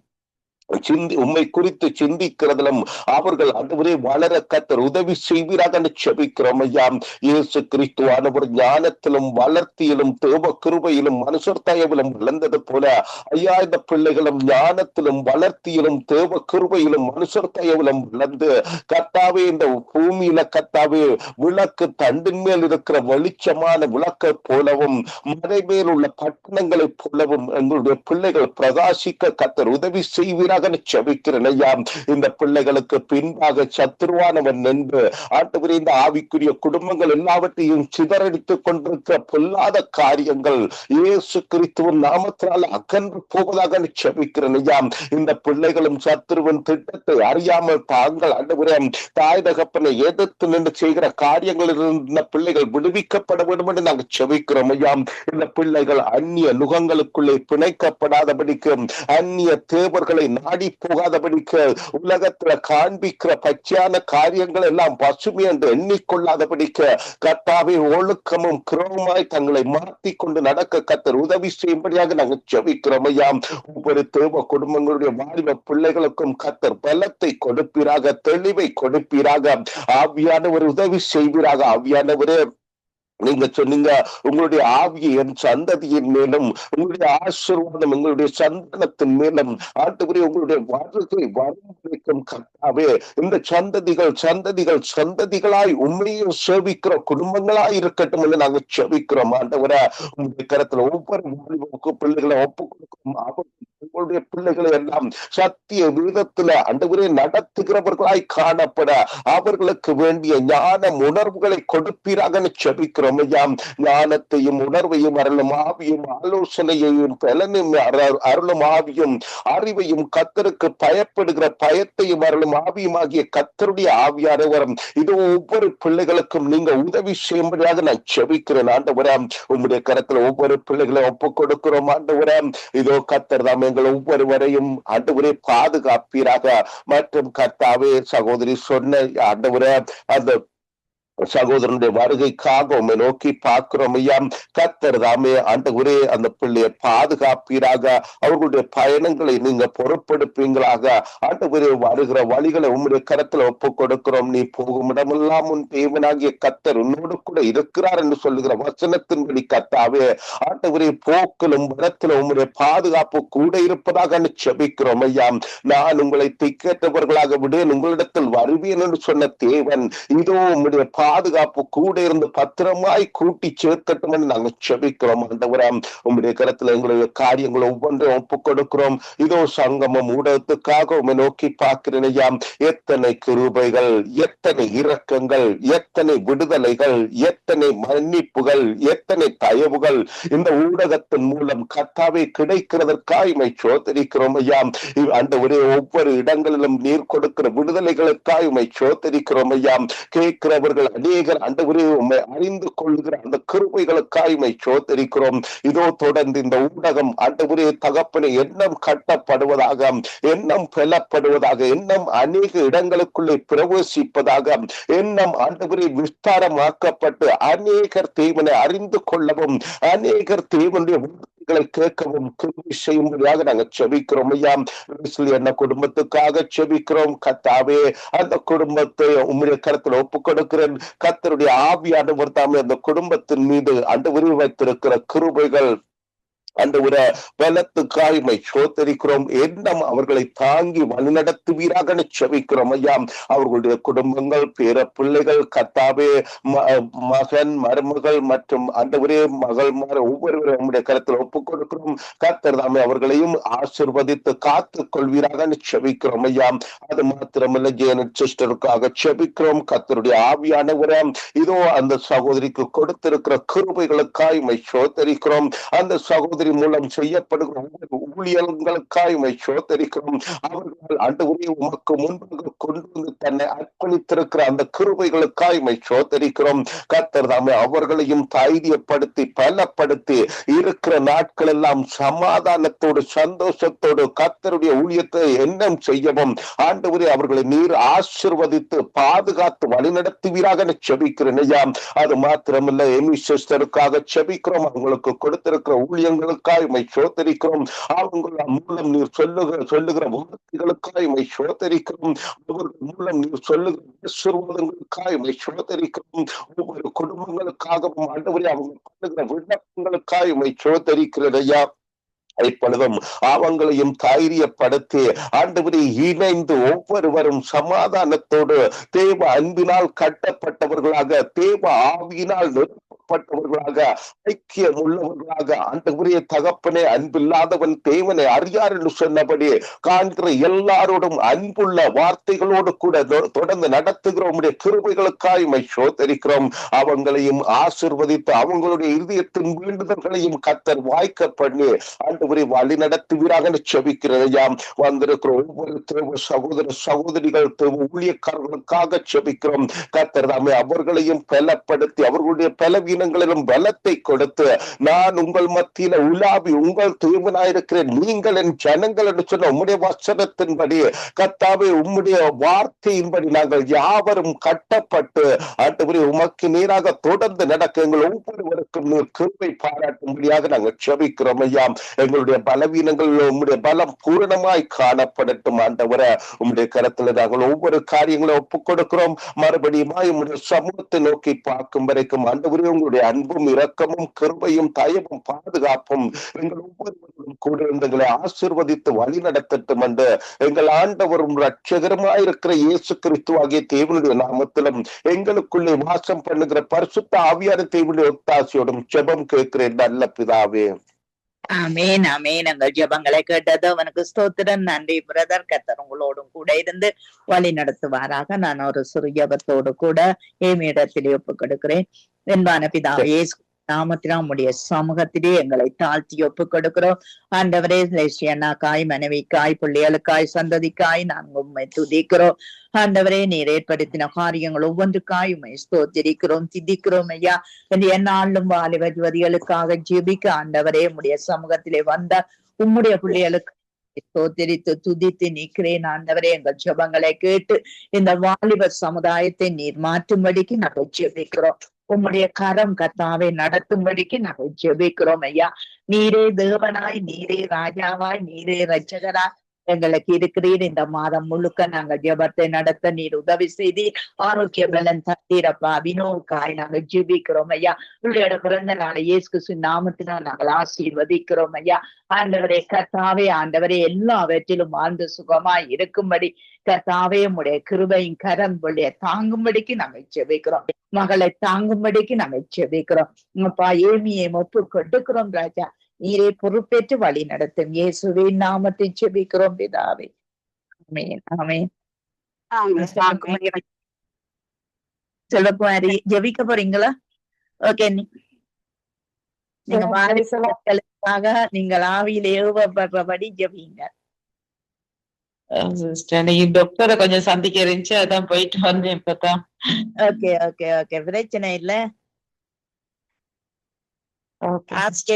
உம்மை குறித்து சிந்திக்கிறதிலும் அவர்கள் ஆண்டவரே வளர கர்த்தர் உதவி செய்வீராக செபிக்கிறோம் ஐயா. இயேசு கிறிஸ்துவானவர் ஞானத்திலும் வளர்த்தியிலும் தேவ கிருபையிலும் மனுஷர் தயவிலும் வளர்ந்தது போல ஐயா, இந்த பிள்ளைகளும் ஞானத்திலும் வளர்த்தியிலும் தேவ கிருபையிலும் மனுஷர் தயவிலும் வளர்ந்து கர்த்தாவே இந்த பூமியில கர்த்தாவே விளக்கு தண்டின் மேல் இருக்கிற வெளிச்சமான விளக்கை போலவும் மலை மேல் உள்ள பட்டணங்களைப் போலவும் எங்களுடைய பிள்ளைகள் பிரகாசிக்க கர்த்தர் உதவி செய்வீராக செபிக்கிறேன் ஐயா. இந்த பிள்ளைகளுக்கு பின்பாக சத்துருவானவன் நின்று ஆண்டவரே இந்த ஆவிக்குரிய குடும்பங்கள் எல்லாவற்றையும் சிதறடித்துக் கொண்டிருக்கிற பொல்லாத காரியங்கள் இயேசு கிறிஸ்துவின் நாமத்தினால் அகன்று போவதாக செபிக்கிறேன் ஐயா. இந்த பிள்ளைகளும் சத்துருவின் திட்டத்தை அறியாமல் தாங்கள் ஆண்டவரே தாய் தகப்பனை எதிர்த்து நின்று செய்கிற காரியங்களில் இந்த பிள்ளைகள் விடுவிக்கப்பட வேண்டும் என்று நாங்கள் செபிக்கிறோம் ஐயா. இந்த பிள்ளைகள் அந்நிய நுகங்களுக்குள்ளே பிணைக்கப்படாதபடிக்கு அந்நிய தேவர்களை நாடி போகாதபடிக்கு உலகத்துல காண்பிக்கிற பச்சையான காரியங்கள் எல்லாம் பசுமை என்று எண்ணிக்கொள்ளாதபடிக்கு கர்த்தாவே ஒழுக்கமும் கிரமமாய் தங்களை மாற்றி கொண்டு நடக்க கர்த்தர் உதவி செய்யும்படியாக நாங்கள் ஜெபிக்கிறோம் ஐயா. ஒவ்வொரு தேவ குடும்பங்களுடைய வாலிப பிள்ளைகளுக்கும் கர்த்தர் பலத்தை கொடுப்பீராக, தெளிவை கொடுப்பீராக, ஆவியானவர் உதவி செய்வீராக. ஆவியானவரே, நீங்க சொன்னீங்க உங்களுடைய ஆவியை என் சந்ததியின் மேலும் உங்களுடைய ஆசீர்வாதம் எங்களுடைய சந்தனத்தின் மேலும் ஆண்டவரே உங்களுடைய வருகை வரும் வரைக்கும் கர்த்தாவே இந்த சந்ததிகள் சந்ததிகள் சந்ததிகளாய் உண்மையை சேவிக்கிற குடும்பங்களாய் இருக்கட்டும் என்று நாங்கள் செபிக்கிறோம். ஆண்டவரே, உங்களுடைய கரத்துல ஒவ்வொரு பிள்ளைகளை ஒப்பு கொடுக்கும் உங்களுடைய பிள்ளைகளை எல்லாம் சத்திய விதத்துல ஆண்டவரே நடத்துகிறவர்களாய் காணப்பட அவர்களுக்கு வேண்டிய ஞான உணர்வுகளை கொடுப்பீராக செபிக்கிறோம். ஞானத்தையும் உணர்வையும் அருளும் ஆவியும் ஆலோசனையையும் பலனும் அருளும் ஆவியும் அறிவையும் கர்த்தருக்கு பயப்படுகிற பயத்தையும் அருளும் ஆவியும் ஆகிய கர்த்தருடைய ஆவியானவரும் இதோ ஒவ்வொரு பிள்ளைகளுக்கும் நீங்க உதவி செய்யும்படியாக நான் செபிக்கிறேன். ஆண்டவரே, உங்களுடைய கரத்துல ஒவ்வொரு பிள்ளைகளை ஒப்புக் கொடுக்கிறோம். ஆண்டவரே, இதோ கர்த்தர் தாம் எங்கள் ஒவ்வொருவரையும் ஆண்டவரே பாதுகாப்பீராக. மற்றும் கர்த்தாவே சகோதரி சொன்ன ஆண்டவரே அந்த சகோதரனுடைய வருகைக்காக உண்மை நோக்கி பார்க்கிறோம் ஐயா. கர்த்தர் தாமே ஆண்டவரே அந்த பிள்ளையை பாதுகாப்பீராக, அவர்களுடைய பயணங்களை நீங்க பொறுப்பெடுப்பீங்களாக. ஆண்டவரே, வருகிற வழிகளை உங்களுடைய கரத்துல ஒப்புக் கொடுக்கிறோம். நீ போகும் இடமெல்லாம் உன் தேவனாகிய கர்த்தர் உன்னோடு கூட இருக்கிறார் என்று சொல்லுகிற வசனத்தின்படி கர்த்தாவே ஆண்டவரே போக்கிலும் வரத்திலும் உங்களுடைய பாதுகாப்பு கூட இருப்பதாக செபிக்கிறோம் ஐயா. நான் உங்களை திக்கற்றவர்களாக விடேன், உங்களிடத்தில் வருவேன் என்று சொன்ன தேவன் இதோ உங்களுடைய பாதுகாப்பு கூட இருந்து பத்திரமாய் கூட்டி சேர்க்கட்டும் என்று நாங்கள் செபிக்கிறோம். ஆண்டவரே, உங்களுடைய கரத்துல எங்களுடைய காரியங்களை ஒவ்வொன்றையும் ஒப்புக் கொடுக்கிறோம். இதோ சங்கமம் ஊடகத்துக்காக உண்மை நோக்கி பார்க்கிறேன் ஐயா. எத்தனை கிருபைகள், எத்தனை இரக்கங்கள், எத்தனை விடுதலைகள், எத்தனை மன்னிப்புகள், எத்தனை தயவுகள் இந்த ஊடகத்தின் மூலம் கர்த்தாவே கிடைக்கிறதற்காக உம்மை சோதரிக்கிறோம் ஐயா. ஆண்டவரே, ஒவ்வொரு இடங்களிலும் நீர் கொடுக்கிற விடுதலைகளுக்காக உம்மை சோதரிக்கிறோம் ஐயா. கேட்கிறவர்கள் அநேகர் ஆண்டவரே உம்மை அறிந்து கொள்கிற அந்த கிருபைகளுக்காய் உம்மை சோதரிக்கிறோம். இதோ தொடர்ந்து இந்த ஊடகம் ஆண்டவரே தகப்பனை எண்ணம் கட்டப்படுவதாக, எண்ணம் பெலப்படுவதாக, எண்ணம் அநேக இடங்களுக்குள்ளே பிரவேசிப்பதாக, எண்ணம் ஆண்டவரே விஸ்தாரமாக்கப்பட்டு அநேகர் தேவனை அறிந்து கொள்ளவும், அநேகர் தேவனுடைய ஜெபங்களை கேட்கவும் கிருபை செய்யும்படியாக நாங்கள் செபிக்கிறோம் ஐயா. என்ன குடும்பத்துக்காக செபிக்கிறோம் கத்தாவே. அந்த குடும்பத்தை உம்முடைய கருத்துல ஒப்புக் கொடுக்கிறேன். கர்த்தருடைய ஆவியானவர் தாமே அந்த குடும்பத்தின் மீது ஆண்டவரே வைத்திருக்கிற கிருபைகள் ஆண்டவரே பலத்துக்காய்மை சோதரிக்கிறோம். எண்ணம் அவர்களை தாங்கி வழிநடத்துவீராக செபிக்கிறோம் ஐயா. அவர்களுடைய குடும்பங்கள், பேர பிள்ளைகள், கர்த்தாவே, மகன், மருமகள் மற்றும் ஆண்டவரே மகள்மார் ஒவ்வொருவரும் நம்முடைய கருத்தில் ஒப்புக் கொடுக்கிறோம். கர்த்தர் தாமே அவர்களையும் ஆசீர்வதித்து காத்துக் கொள்வீராக செபிக்கிறோம் ஐயா. அது மாத்திரமல்ல, ஜேனட் சிஸ்டருக்காக செபிக்கிறோம். கர்த்தருடைய ஆவியானவரே இதோ அந்த சகோதரிக்கு கொடுத்திருக்கிற கிருபைகளுக்காய் சோதரிக்கிறோம். அந்த சகோதரி மூலம் செய்யப்படுகிற ஒவ்வொரு ஊழியர்களுக்காய் சோதரிக்கிறோம். அவர்கள் ஆண்டவரே உமக்கு முன்பாக கொண்டு வந்து தன்னை அர்ப்பணித்திருக்கிற அந்த கிருபைகளுக்காய் சோதரிக்கிறோம். கர்த்தர் தாமே அவர்களையும் தைரியப்படுத்தி பலப்படுத்தி இருக்கிற நாட்கள் எல்லாம் சமாதானத்தோடு சந்தோஷத்தோடு கர்த்தருடைய ஊழியத்தை எண்ணம் செய்யவும் ஆண்டவரே அவர்களை நீர் ஆசீர்வதித்து பாதுகாத்து வழிநடத்துவீராக செபிக்கிறேன் ஐயா. அது மாத்திரமல்ல, எமி சிஸ்டருக்காக செபிக்கிறோம். அவங்களுக்கு கொடுத்திருக்கிற ஊழியங்களுக்காய் சோதரிக்கிறோம். அவங்க மூலம் நீர் சொல்லுகிற வார்த்தைகளுக்காய் சோதரிக்கிறோம். அவர்கள் மூலம் நீர் சொல்லுகிற ஆசீர்வாதங்களுக்காய் சோதரிக்கிறோம். ஒவ்வொரு குடும்பங்களுக்காகவும் ஆண்டவரே அவங்க பண்ணுகிற விண்ணப்பங்களுக்காய் சோதரிக்கிறது ஐயா. இப்பொழுதும் அவங்களையும் தைரியப்படுத்தி ஆண்டவரே இணைந்து ஒவ்வொருவரும் சமாதானத்தோடு தேவ அன்பினால் கட்டப்பட்டவர்களாக, தேவ ஆவியினால் நிறுவப்பட்டவர்களாக, ஐக்கியம் உள்ளவர்களாக, ஆண்டவரே தகப்பனே அன்பில்லாதவன் தேவனை அறியார் என்று சொன்னபடி காண்கிற எல்லாரோடும் அன்புள்ள வார்த்தைகளோடு கூட தொடர்ந்து நடத்துகிறோம். உம்முடைய கிருபைகளுக்காய் சோதரிக்கிறோம். அவங்களையும் ஆசீர்வதித்து அவங்களுடைய இதயத்தின் வேண்டுதல்களையும் கர்த்தர் வாய்க்க பண்ணி வழி நடத்துவீராக செபிக்கிறேன். வந்திருக்கிற ஒவ்வொரு தேவ சகோதர சகோதரிகள், தேவ ஊழியக்காரர்களுக்காக செபிக்கிறோம். கர்த்தர் தாமே அவர்களையும் பலப்படுத்தி அவர்களுடைய பலவீனங்களிலும் பலத்தை கொடுத்து, நான் உங்கள் மத்தியில உலாவி உங்கள் தேவனாயிருக்கிறேன், நீங்கள் என் ஜனங்கள் என்று சொன்ன உம்முடைய வசனத்தின்படி கர்த்தாவே உம்முடைய வார்த்தையின்படி நாங்கள் யாவரும் கட்டப்பட்டு ஆண்டவரே உமக்கு நீராக தொடர்ந்து நடக்க எங்கள் ஒவ்வொருவருக்கும் நீர் கிருபை பாராட்டும்படியாக நாங்கள் செபிக்கிறோம் ஐயா. எங்களுடைய பலவீனங்கள் உம்முடைய பலம் பூரணமாய் காணப்படட்டும் ஆண்டவரே. உம்முடைய கரத்துல நாங்கள் ஒவ்வொரு காரியங்களும் ஒப்புக் கொடுக்கிறோம். மறுபடியும் உம்முடைய சமூகத்தை நோக்கி பார்க்கும் வரைக்கும் ஆண்டவரே உங்களுடைய அன்பும் இரக்கமும் கிருபையும் தயவும் பாதுகாப்பும் எங்கள் ஒவ்வொருவரும் கூட எங்களை ஆசீர்வதித்து வழி நடத்தட்டும் என்று எங்கள் ஆண்டவரும் இரட்சகருமாயிருக்கிற இயேசு கிறிஸ்துவாகிய தேவனுடைய நாமத்திலும் எங்களுக்குள்ளே வாசம் பண்ணுகிற பரிசுத்த ஆவியான தேவனுடைய ஒத்தாசையோடும் ஜெபம் கேட்கிறேன் நல்ல பிதாவே. ஆமேன் ஆமேன். எங்கள் ஜெபங்களை கேட்டது அவனுக்கு ஸ்தோத்திரம். நன்றி பிரதர். கர்த்தர் உங்களோடும் கூட இருந்து வழி நடத்துவாராக. நான் ஒரு சிறு ஜெபத்தோடு கூட ஏமியிடத்திலே ஒப்புக் கொடுக்கிறேன். என்பான பிதாவே நாமத்தினால் உம்முடைய சமூகத்திலே எங்களை தாழ்த்தி ஒப்புக் கொடுக்கிறோம். ஆண்டவரே, லேசியண்ணாக்காய், மனைவிக்காய், பிள்ளைகளுக்காய், சந்ததிக்காய் நாங்கள் உம்மை துதிக்கிறோம். ஆண்டவரே, நீர் ஏற்படுத்தின காரியங்கள் ஒவ்வொன்றுக்காய் உம்மை ஸ்தோத்திரிக்கிறோம், திதிக்கிறோம் ஐயா. என்னாலும் வாலிப யுவதிகளுக்காக ஜெபிக்க ஆண்டவரே உம்முடைய சமூகத்திலே வந்த உம்முடைய பிள்ளைகளுக்கு ஸ்தோத்திரித்து துதித்து நிற்கிறேன். ஆண்டவரே, எங்கள் ஜெபங்களை கேட்டு இந்த வாலிப சமுதாயத்தை நீர் மாற்றும்படிக்கு நாங்கள் ஜெபிக்கிறோம். உம்முடைய கரம் கர்த்தாவை நடத்தும்படிக்கு நாங்கள் ஜெபிக்கிறோம் ஐயா. நீரே தேவனாய், நீரே ராஜாவாய், நீரே ரட்சகராய் எங்களுக்கு இருக்கிறீர். இந்த மாதம் முழுக்க நாங்கள் ஜெபத்தை நடத்த நீர் உதவி செய்தி ஆரோக்கிய பலன் தந்தீரப்பா. வினோவுக்காய் நாங்கள் ஜெபிக்கிறோம் ஐயா. உங்களுடைய பிறந்த நாளை இயேசு கிறிஸ்துவின் நாமத்தினால் நாங்கள் ஆசீர்வதிக்கிறோம் ஐயா. ஆண்டவரே கர்த்தாவே, ஆண்டவரே எல்லாவற்றிலும் வாழ்ந்து சுகமாய் இருக்கும்படி கர்த்தாவே உம்முடைய கிருபையின் கரம் தாங்கும்படிக்கு நாங்கள் ஜெபிக்கிறோம். மகளை தாங்கும்படிக்கு நாங்கள் ஜெபிக்கிறோம். அப்பா, ஏமியை ஒப்பு கொடுக்கிறோம் ராஜா. நீரே பொறுப்பேற்று வழி நடத்தும். இயேசுவின் நாமத்தை ஜெபிக்கிறோம் பிதாவே. ஆமென் ஆமென். செல்வகுமாரி ஜெபிக்க போறீங்களா? ஓகே, நீங்க வாரிசுகளுக்காக நீங்கள் ஆவியில ஏவப்படுறபடி ஜெபிங்க. டாக்டரை கொஞ்சம் சந்திக்க இருந்துச்சு, அதான் போயிட்டு வந்தேன் இப்பதான். ஓகே ஓகே ஓகே, பிரச்சனை இல்ல. Okay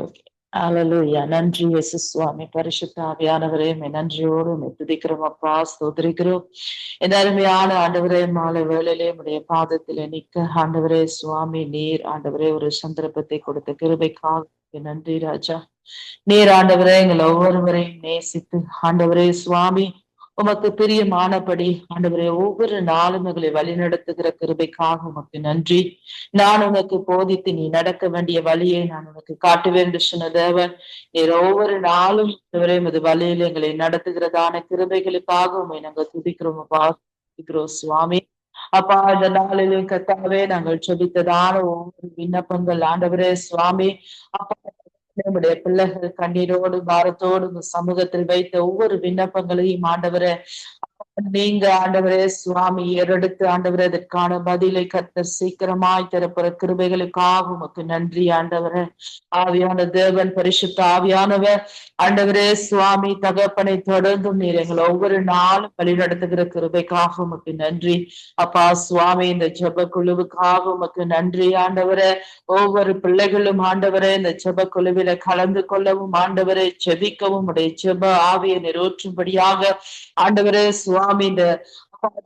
okay. அல்லேலூயா. நன்றி இயேசு சுவாமி. பரிசுத்த ஆவியானவரே, நன்றியோடு துதிக்கிறோம் அப்பா, ஸ்தோத்திரிக்கிறோம். இந்த அருமையான ஆண்டவரே, மாலை வேளையிலே உடைய பாதத்திலே நிற்க ஆண்டவரே சுவாமி, நீர் ஆண்டவரே ஒரு சந்தர்ப்பத்தை கொடுத்த கிருபைக்காக நன்றி ராஜா. நீர் ஆண்டவரே எங்கள் ஒவ்வொருவரையும் நேசித்து ஆண்டவரே சுவாமி உமக்கு பிரியமானபடி ஆண்டவரே ஒவ்வொரு நாளும் எங்களை வழிநடத்துகிற கிருபைக்காக உமக்கு நன்றி. நான் உனக்கு போதித்து நீ நடக்க வேண்டிய வழியை நான் உனக்கு காட்டுவேன் என்று சொன்ன தேவன், நீர் ஒவ்வொரு நாளும் எமது வழியில் எங்களை நடத்துகிறதான கிருபைகளுக்காக உண்மை நாங்கள் துதிக்கிறோம் சுவாமி. அப்பா, இந்த நாளிலும் கர்த்தாவே நாங்கள் செபித்ததான ஒவ்வொரு விண்ணப்பங்கள் ஆண்டவரே சுவாமி, அப்பா நம்முடைய பிள்ளைகள் கண்ணீரோடு பாரத்தோடு சமூகத்தில் வைத்த ஒவ்வொரு விண்ணப்பங்களையும் ஆண்டவரே நீங்க ஆண்டவரே சுவாமி ஏறெடுத்து ஆண்டவரே அதற்கான பதிலை கர்த்தர் சீக்கிரமாய் தரப்புற கிருபைகளுக்காக உமக்கு நன்றி ஆண்டவரே. ஆவியான தேவன், பரிசுத்த ஆவியானவர் ஆண்டவரே சுவாமி தகப்பனை தொடர்ந்தும் நீர் எங்களை ஒவ்வொரு நாளும் வழி நடத்துகிற கிருபைக்காக உமக்கு நன்றி அப்பா சுவாமி. இந்த ஜெப குழுவுக்காக உமக்கு நன்றி ஆண்டவரே. ஒவ்வொரு பிள்ளைகளும் ஆண்டவரே இந்த ஜெப குழுவில கலந்து கொள்ளவும் ஆண்டவரை ஜெபிக்கவும் உடைய ஜெப ஆவியை நிறைவேற்றும்படியாக ஆண்டவரே சுவாமி இந்த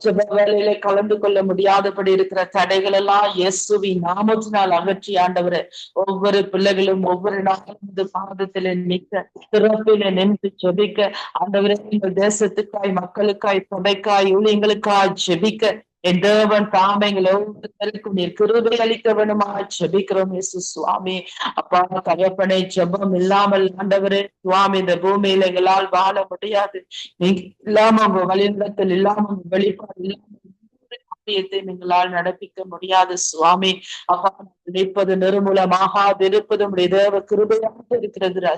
ஜெப வேலையில கலந்து கொள்ள முடியாதபடி இருக்கிற தடைகள் எல்லாம் இயேசுவின் நாமத்தினால் அகற்றி ஆண்டவரே ஒவ்வொரு பிள்ளைகளும் ஒவ்வொரு நாளும் இந்த பாதத்தில நிற்க திறப்பில நின்று ஜெபிக்க ஆண்டவரே எங்கள் தேசத்துக்காய் மக்களுக்காய் சபைக்காய் ஊழியங்களுக்காய் ஜெபிக்க என் தேவன் தாமே எங்களை ஒவ்வொருத்தருக்கும் நீர் கிருபை அளிக்க வேணுமா ஜெபிக்கிறோம் இயேசு சுவாமி. அப்பா தகப்பனே, ஜெபம் இல்லாமல் ஆண்டவரே சுவாமி இந்த பூமியில எங்களால் வாழ முடியாது. நீங்க இல்லாம உங்க வழிநடத்தல் இல்லாம உங்க வெளிப்பாடு இல்லாம எங்களால் நடப்பிக்க முடியாது சுவாமி. அப்பா நினைப்பது நிர்மூலமாகாது இருப்பது உடைய தேவ கிருபையாக இருக்கிறது.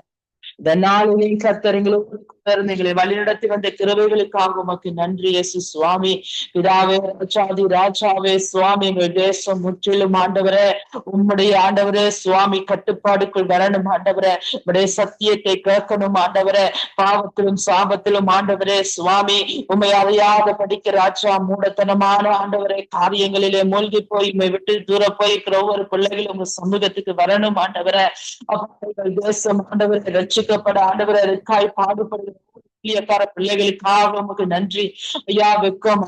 இந்த நாளிலேயும் கர்த்தர் எங்களை வழிநடத்தி வந்த கிருபைகளுக்காக உமக்கு நன்றி இயேசு சுவாமி. பிதாவே, ராஜாதி ராஜாவே சுவாமி, எங்கள் தேசம் முற்றிலும் ஆண்டவரே உம்முடைய ஆண்டவரே சுவாமி கட்டுப்பாடுக்குள் வரணும் ஆண்டவரே. உம்முடைய சத்தியத்தை கேட்கணும் ஆண்டவரே. பாவத்திலும் சாபத்திலும் ஆண்டவரே சுவாமி உண்மை அறியாத படிக்க ராஜா மூடத்தனமான ஆண்டவரே காரியங்களிலே மூழ்கி போய் உண்மை விட்டு தூர போயிருக்கிற ஒவ்வொரு பிள்ளைகளும் உங்க சமூகத்துக்கு வரணும் ஆண்டவரே. தேசம் ஆண்டவரை ரட்சிக்கப்பட ஆண்டவரை அதற்காய் பாடுபடுகிற பிள்ளைகளுக்காக உமக்கு நன்றி ஐயா. வெக்கம்,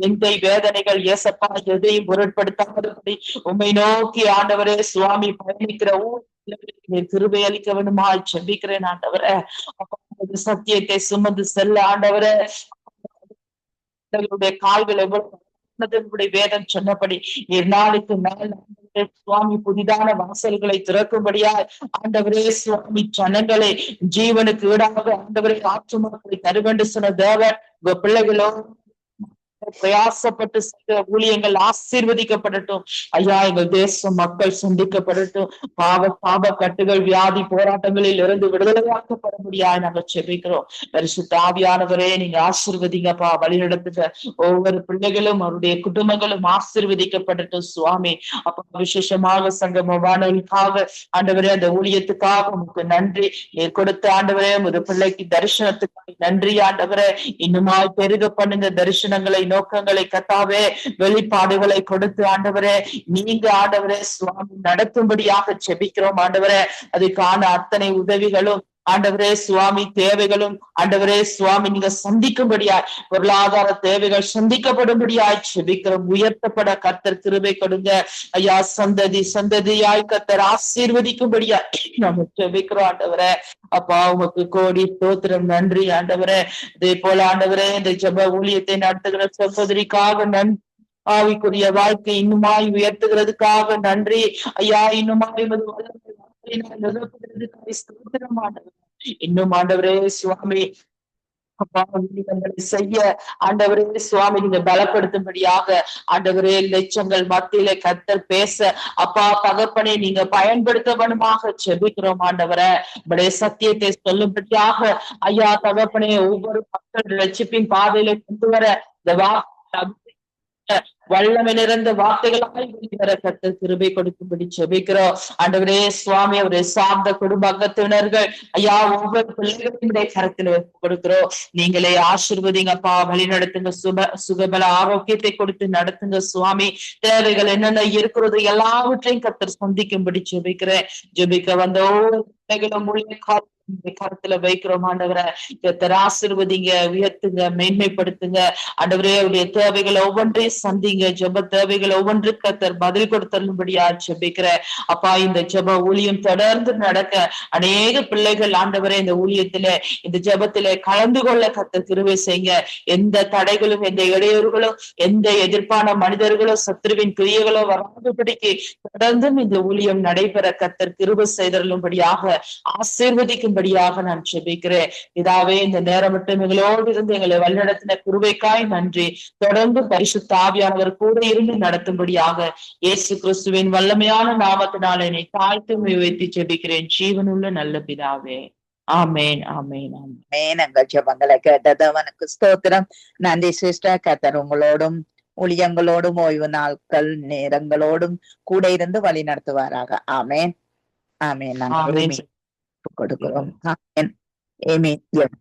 நிந்தை, வேதனைகள் ஏசப்பா எதையும் பொருட்படுத்தாதபடி உண்மை நோக்கி ஆண்டவரே சுவாமி பயணிக்கிற கிருபை அளிக்க வேண்டுமா செபிக்கிறேன் ஆண்டவரே. சத்தியத்தை சுமந்து செல்ல ஆண்டவரே கால்கள் எவ்வளவு வேதம் சொன்னபடி நாளுக்கு நாள் சுவாமி புதிதான வாசல்களை திறக்கும்படியா ஆண்டவரே சுவாமி ஜனங்களை ஜீவனுக்கு ஈடாக ஆண்டவரே ஆற்றுமாக்களை தருவென்று சொன்ன தேவன் உங்க பிள்ளைகளோ பிரயாசப்பட்டு செய்த ஊழியங்கள் ஆசீர்வதிக்கப்படட்டும் ஐயா. எங்கள் தேசம் மக்கள் சந்திக்கப்படட்டும். பாவ கட்டுகள் வியாதி போராட்டங்களில் இருந்து விடுதலையாக்கப்பட முடியாது நாங்கள் செபிக்கிறோம். பரிசுத்த ஆவியானவரே நீங்க ஆசீர்வதிங்கப்பா, வழிநடத்துக ஒவ்வொரு பிள்ளைகளும் அவருடைய குடும்பங்களும் ஆசீர்வதிக்கப்படட்டும் சுவாமி. அப்ப விசேஷமாக சங்கம வானொலிக்காக ஆண்டவரே அந்த ஊழியத்துக்காக உங்களுக்கு நன்றி. நீர் கொடுத்த ஆண்டவரே ஒரு பிள்ளைக்கு தரிசனத்துக்காக நன்றி ஆண்டவரே. இன்னுமாய் பெருக பண்ணுங்க தரிசனங்களை நோக்கங்களை கத்தாவே வெளிப்பாடுகளை கொடுத்து ஆண்டவரே நீங்க ஆண்டவரே சுவாமி நடத்தும்படியாக செபிக்கிறோம் ஆண்டவரே. அதுக்கான அத்தனை உதவிகளும் ஆண்டவரே சுவாமி தேவைகளும் ஆண்டவரே சுவாமி நீங்க சந்திக்கும்படியாய் பொருளாதார தேவைகள் சந்திக்கப்படும்படியாய் செபிக்கிறோம். உயர்த்தப்பட கர்த்தர் கிருபை கொடுங்க ஐயா. சந்ததியாய் கர்த்தர் ஆசீர்வதிக்கும்படியாய் நம்ம செபிக்கிறோம் ஆண்டவரே. அப்பா உமக்கு கோடி ஸ்தோத்திரம், நன்றி ஆண்டவரே. இதே போல ஆண்டவரே இந்த ஜெப ஊழியத்தை நடத்துகிற சகோதரிக்காக நன்றி. ஆவிக்குரிய வாழ்க்கை இன்னுமாய் உயர்த்துகிறதுக்காக நன்றி ஐயா. இன்னுமாய் இன்னும் ஆண்டவரே சுவாமி செய்ய ஆண்டவரே சுவாமி நீங்க பலப்படுத்தும்படியாக ஆண்டவரே லட்சங்கள் மத்தியில கர்த்தர் பேச அப்பா தகப்பனை நீங்க பயன்படுத்தவனுமாக செபிக்கிறோம் ஆண்டவரே. உடைய சத்தியத்தை சொல்லும்படியாக ஐயா தகப்பனே ஒவ்வொரு மக்கள் ரட்சிப்பின் பாதையில கொண்டு வர இந்த வல்லமை நிறைந்த வார்த்தைகளாய் வெளிவர கர்த்தர் கிருபை கொடுக்கும்படி ஜெபிக்கிறோம். ஆண்டவரே சுவாமி, அவரை சார்ந்த குடும்ப அங்கத்தினர்கள் ஐயா ஒவ்வொரு பிள்ளைகளுடைய கரத்தில் கொடுக்கிறோம். நீங்களே ஆசீர்வதிங்கப்பா, வழி நடத்துங்க, சுகபல ஆரோக்கியத்தை கொடுத்து நடத்துங்க சுவாமி. தேவைகள் என்னென்ன இருக்கிறது எல்லாவற்றையும் கர்த்தர் சந்திக்கும்படி ஜெபிக்கிறேன். ஜெபிக்க வந்த ஒவ்வொரு பிள்ளைகளும் கருத்துல வைக்கிறோம். ஆண்டவரை கர்த்தர் ஆசீர்வதிங்க, உயர்த்துங்க, மேன்மைப்படுத்துங்க. ஆண்டவரே அவருடைய தேவைகளை ஒவ்வொன்றையும் சந்திங்க. ஜெப தேவைகளை ஒவ்வொன்றுக்கு கர்த்தர் பதில் கொடுத்தரும்படியா ஜெபிக்கிற அப்பா. இந்த ஜெப ஊழியம் தொடர்ந்து நடக்க அநேக பிள்ளைகள் ஆண்டவரே இந்த ஊழியத்திலே இந்த ஜெபத்திலே கலந்து கொள்ள கர்த்தர் கிருபை செய்யுங்க. எந்த தடைகளும் எந்த இடையூறுகளும் எந்த எதிர்ப்பான மனிதர்களும் சத்துருவின் கிரியைகளோ வராதபடிக்கு தொடர்ந்தும் இந்த ஊழியம் நடைபெற கர்த்தர் கிருபை செய்தருளும்படியாக ஆசீர்வதிக்கும்படியாக நான் ஜெபிக்கிறேன். இதாவே இந்த நேரம் மட்டும் எங்களோடு இருந்து எங்களை வழிநடத்தின கிருபைக்காய் நன்றி. தொடர்ந்து பரிசுத்த ஆவியானவர் கூட இருந்து நடத்தும்படியாக இயேசு கிறிஸ்துவின் வல்லமையான நாமத்தினால் என்னை தாழ்த்து வைத்து ஜெபிக்கிறேன். ஜீவனுள்ள நல்ல பிதாவே, ஆமேன், ஆமேன், ஆமேன். எங்கள் ஜெபங்களை கேட்டது அவனுக்கு ஸ்தோத்திரம். நன்றி சிஸ்டர். கர்த்தர் உங்களோடும் ஊழியங்களோடும் ஓய்வு நாட்கள் நேரங்களோடும் கூட இருந்து வழி நடத்துவாராக. ஆமேன், ஆமேன். நாங்கள் கொடுக்கிறோம். ஆமேன், ஆமேன்.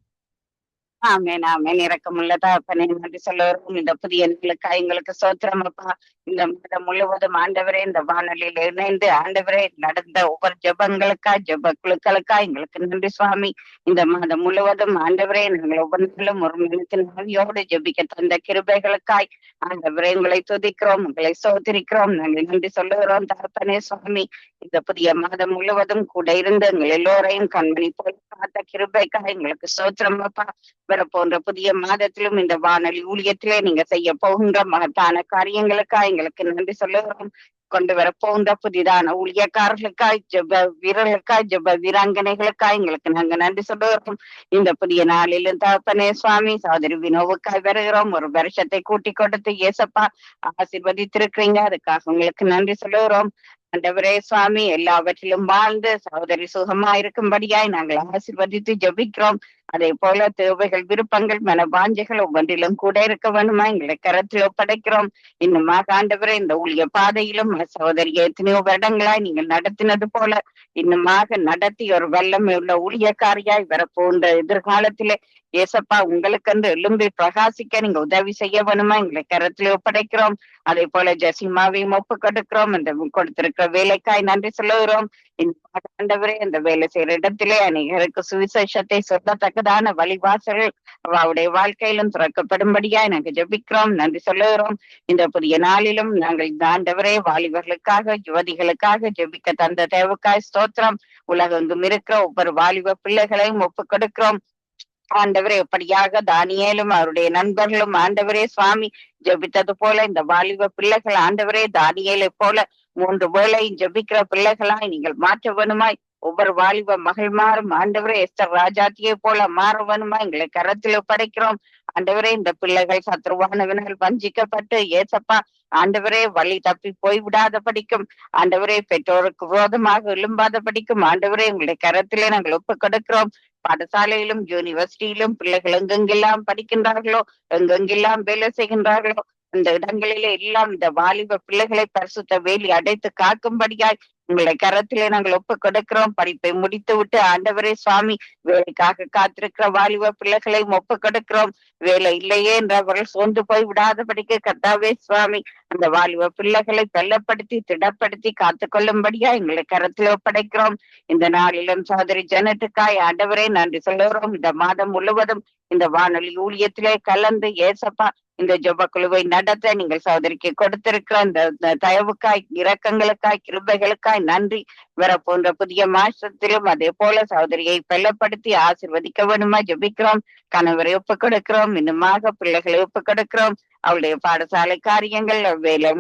ஆமேன், ஆமேன். இரக்கமுள்ள தகப்பனே, நன்றி சொல்லுவோம். இந்த புதிய நாளுக்காக எங்களுக்கு சோத்திரம் அப்பா. இந்த மாதம் முழுவதும் ஆண்டவரே இந்த வானொலியில் இணைந்து ஆண்டவரே நடந்த ஒவ்வொரு ஜெபங்களுக்காய் ஜெப குழுக்களுக்காய் எங்களுக்கு நன்றி சுவாமி. இந்த மாதம் முழுவதும் ஆண்டவரே நாங்கள் ஒவ்வொன்றிலும் ஒரு மனத்தின் ஆவியோடு ஜெபிக்க தந்த கிருபைகளுக்காய் ஆண்டவரே உங்களை துதிக்கிறோம், உங்களை சோதரிக்கிறோம். நாங்கள் நன்றி சொல்லுகிறோம் தகப்பனே சுவாமி. இந்த புதிய மாதம் முழுவதும் கூட இருந்து எங்கள் எல்லோரையும் கண்மணி போல பார்த்த கிருபைக்காய் எங்களுக்கு சோத்திரம் அப்பா. வர போன்ற புதிய மாதத்திலும் இந்த வானொலி ஊழியத்திலே நீங்க செய்ய போகின்ற மகத்தான காரியங்களுக்காய் எங்களுக்கு நன்றி சொல்லுகிறோம். கொண்டு வர போகின்ற புதிதான ஊழியக்காரர்களுக்காய் ஜெப வீரர்களுக்காய் ஜெப வீராங்கனைகளுக்காய் எங்களுக்கு நாங்க நன்றி சொல்லுகிறோம். இந்த புதிய நாளிலும் தகப்பனே சுவாமி சகோதரி வினோவுக்காய் வருகிறோம். ஒரு வருஷத்தை கூட்டி கொடுத்து ஏசப்பா ஆசீர்வதித்திருக்கிறீங்க, அதுக்காக உங்களுக்கு நன்றி சொல்லுகிறோம். ஆண்டவரே சுவாமி, எல்லாவற்றிலும் வாழ்ந்து சகோதரி சுகமா இருக்கும்படியாய் நாங்கள் ஆசீர்வதித்து ஜெபிக்கிறோம். அதே போல தேவைகள், விருப்பங்கள், மனவாஞ்சைகள் ஒவ்வொன்றிலும் கூட இருக்க வேணுமா எங்களை கரத்தில் ஒப்படைக்கிறோம். இன்னுமாக ஆண்டவரே இந்த ஊழிய பாதையிலும் சகோதரி எத்தனையோ வருடங்களாய் நீங்கள் நடத்தினது போல இன்னுமாக நடத்தி ஒரு வல்லமை உள்ள ஊழியக்காரியாய் வரப்போன்ற எதிர்காலத்திலே ஏசப்பா உங்களுக்கு எழும்பி பிரகாசிக்க நீங்க உதவி செய்ய வேணுமா எங்களை கரத்தில் ஒப்படைக்கிறோம். அதே போல ஜசிமாவையும் ஒப்பு கொடுக்கிறோம். இந்த கொடுத்திருக்கிற வேலைக்காய் நன்றி சொல்லுகிறோம். இந்த ஆண்டவரே இந்த வேலை செய்யற இடத்திலே அநேகருக்கு சுவிசேஷத்தை சொல்லத்தக்கதான வழிவாசல்கள் அவருடைய வாழ்க்கையிலும் திறக்கப்படும்படியா நாங்கள் ஜெபிக்கிறோம், நன்றி சொல்லுகிறோம். இந்த புதிய நாளிலும் நாங்கள் இந்த ஆண்டவரே வாலிபர்களுக்காக யுவதிகளுக்காக ஜெபிக்க தந்த தேவக்காய் ஸ்தோத்திரம். உலகெங்கும் இருக்கிற ஒவ்வொரு வாலிப பிள்ளைகளையும் ஒப்பு கொடுக்கிறோம். ஆண்டவரே எப்படியாக தானியேலும் அவருடைய நண்பர்களும் ஆண்டவரே சுவாமி ஜெபித்தது போல இந்த வாலிப பிள்ளைகள் ஆண்டவரே தானியேலை போல 3 வேளையும் ஜெபிக்கிற பிள்ளைகளாய் நீங்கள் மாற்ற வேணுமாய். ஒவ்வொரு வாலிப மகள்மாரும் ஆண்டவரே எஸ்தர் ராஜாத்தியை போல மாற வேணுமா எங்களை கரத்தில் படைக்கிறோம். ஆண்டவரே இந்த பிள்ளைகள் சத்ருவானவர்கள் வஞ்சிக்கப்பட்டு ஏசப்பா ஆண்டவரே வழி தப்பி போய் விடாத படிக்கும். ஆண்டவரே பெற்றோருக்கு விரோதமாக எழும்பாத படிக்கும். ஆண்டவரே உங்களுடைய கரத்திலே நாங்கள் ஒப்பு கொடுக்கிறோம். பாடசாலையிலும் யூனிவர்சிட்டியிலும் பிள்ளைகள் எங்கெங்கெல்லாம் படிக்கின்றார்களோ, எங்கெங்கெல்லாம் வேலை செய்கின்றார்களோ, அந்த இடங்களிலே எல்லாம் இந்த வாலிப பிள்ளைகளை பரிசுத்த வேலி அடைத்து காக்கும்படியாய் உங்களை கரத்திலே நாங்கள் ஒப்பு கொடுக்கிறோம். படிப்பை முடித்து விட்டு ஆண்டவரே சுவாமி வேலைக்காக காத்திருக்கிற வாலிப பிள்ளைகளையும் ஒப்பு கொடுக்கிறோம். வேலை இல்லையே என்றவர்கள் சோர்ந்து போய் விடாதபடிக்கு கர்த்தாவே சுவாமி அந்த வாலிப பிள்ளைகளை பலப்படுத்தி திடப்படுத்தி காத்து கொள்ளும்படியா எங்களை கரத்தில் ஒப்படைக்கிறோம். இந்த நாளிலும் சகோதரி ஜனத்துக்காய் ஆண்டவரே நன்றி சொல்லுகிறோம். இந்த மாதம் முழுவதும் இந்த வானொலி ஊழியத்திலே கலந்து ஏசப்பா இந்த ஜெப குழுவை நடத்த நீங்கள் சகோதரிக்கு கொடுத்திருக்கிற இந்த தயவுக்காய், இரக்கங்களுக்காய், கிருபைகளுக்காய் நன்றி. வர போன்ற புதிய மாசத்திலும் அதே போல சகோதரியை பலப்படுத்தி ஆசீர்வதிக்க வேணுமா ஜெபிக்கிறோம். கணவரை ஒப்பு கொடுக்கிறோம். இன்னுமாக பிள்ளைகளை ஒப்பு கொடுக்கிறோம். அவளுடைய பாடசாலை காரியங்கள்,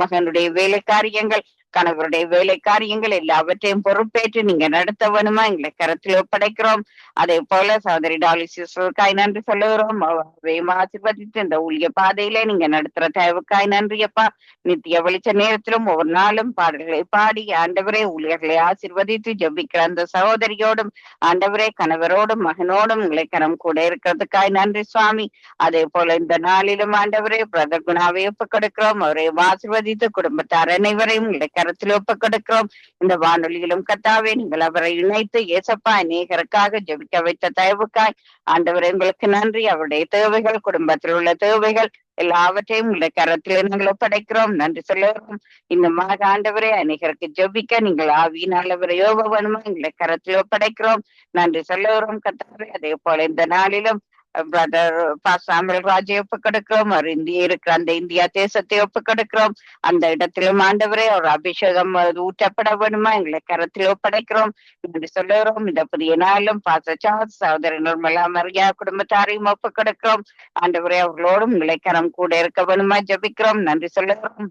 மகனுடைய வேலை காரியங்கள், கணவருடைய வேலை காரியங்கள் எல்லாவற்றையும் பொறுப்பேற்று நீங்க நடத்த வேணுமா எங்களை கருத்தில் ஒப்படைக்கிறோம். அதே போல சகோதரி டாலிசிஸ்டருக்காய் நன்றி சொல்லுகிறோம். அவையும் ஆசீர்வதித்து இந்த ஊழிய பாதையிலே நீங்க நடத்துற தேவைக்காய் நன்றி அப்பா. நித்திய வெளிச்ச நேரத்திலும் ஒவ்வொரு நாளும் பாடல்களை பாடி ஆண்டவரே ஊழியர்களை ஆசீர்வதித்து ஜெபிக்கிற அந்த சகோதரியோடும் ஆண்டவரே கணவரோடும் மகனோடும் உங்களை கரம் கூட இருக்கிறதுக்காய் நன்றி சுவாமி. அதே போல இந்த நாளிலும் ஆண்டவரே பிரதர் குணாவை ஒப்புக் கொடுக்கிறோம். அவரை ஆசீர்வதித்து குடும்பத்தார் அனைவரையும் உங்களை கருத்தில் ஒப்புக் கொடுக்கிறோம். இந்த வானொலியிலும் கத்தாவே நீங்கள் அவரை இணைத்து ஏசப்பா அநேகருக்காக ஜெபிக்க வைத்த தயவுக்காய் ஆண்டவரே உங்களுக்கு நன்றி. அவருடைய தேவைகள், குடும்பத்தில் உள்ள தேவைகள் எல்லாவற்றையும் உங்களுடைய கரத்தில் நாங்கள் ஒப்படைக்கிறோம். நன்றி சொல்லுகிறோம். இந்த மாக ஆண்டவரே அநேகருக்கு ஜெபிக்க நீங்கள் ஆவியினால் அவரை யோக வேணுமா எங்களை கரத்தில் ஒப்படைக்கிறோம். நன்றி சொல்லுகிறோம் கத்தாவே. அதே போல இந்த நாளிலும் பிரதர் சாமுவேல் ராஜை ஒப்புக் கொடுக்கிறோம். அவர் இருக்கிற அந்த இந்தியா தேசத்தை ஒப்புக் கொடுக்கிறோம். அந்த இடத்திலும் ஆண்டவரே ஒரு அபிஷேகம் ஊற்றப்பட வேணுமா எங்களை கரத்தில் ஒப்படைக்கிறோம் என்று சொல்லுகிறோம். இந்த புதிய நாளும் சகோதரி நிர்மலா மரியா குடும்பத்தாரையும் ஒப்புக் கொடுக்கிறோம். ஆண்டவரே அவர்களோடும் உங்களை கரம் கூட இருக்க வேணுமா ஜெபிக்கிறோம். நன்றி சொல்லுகிறோம்.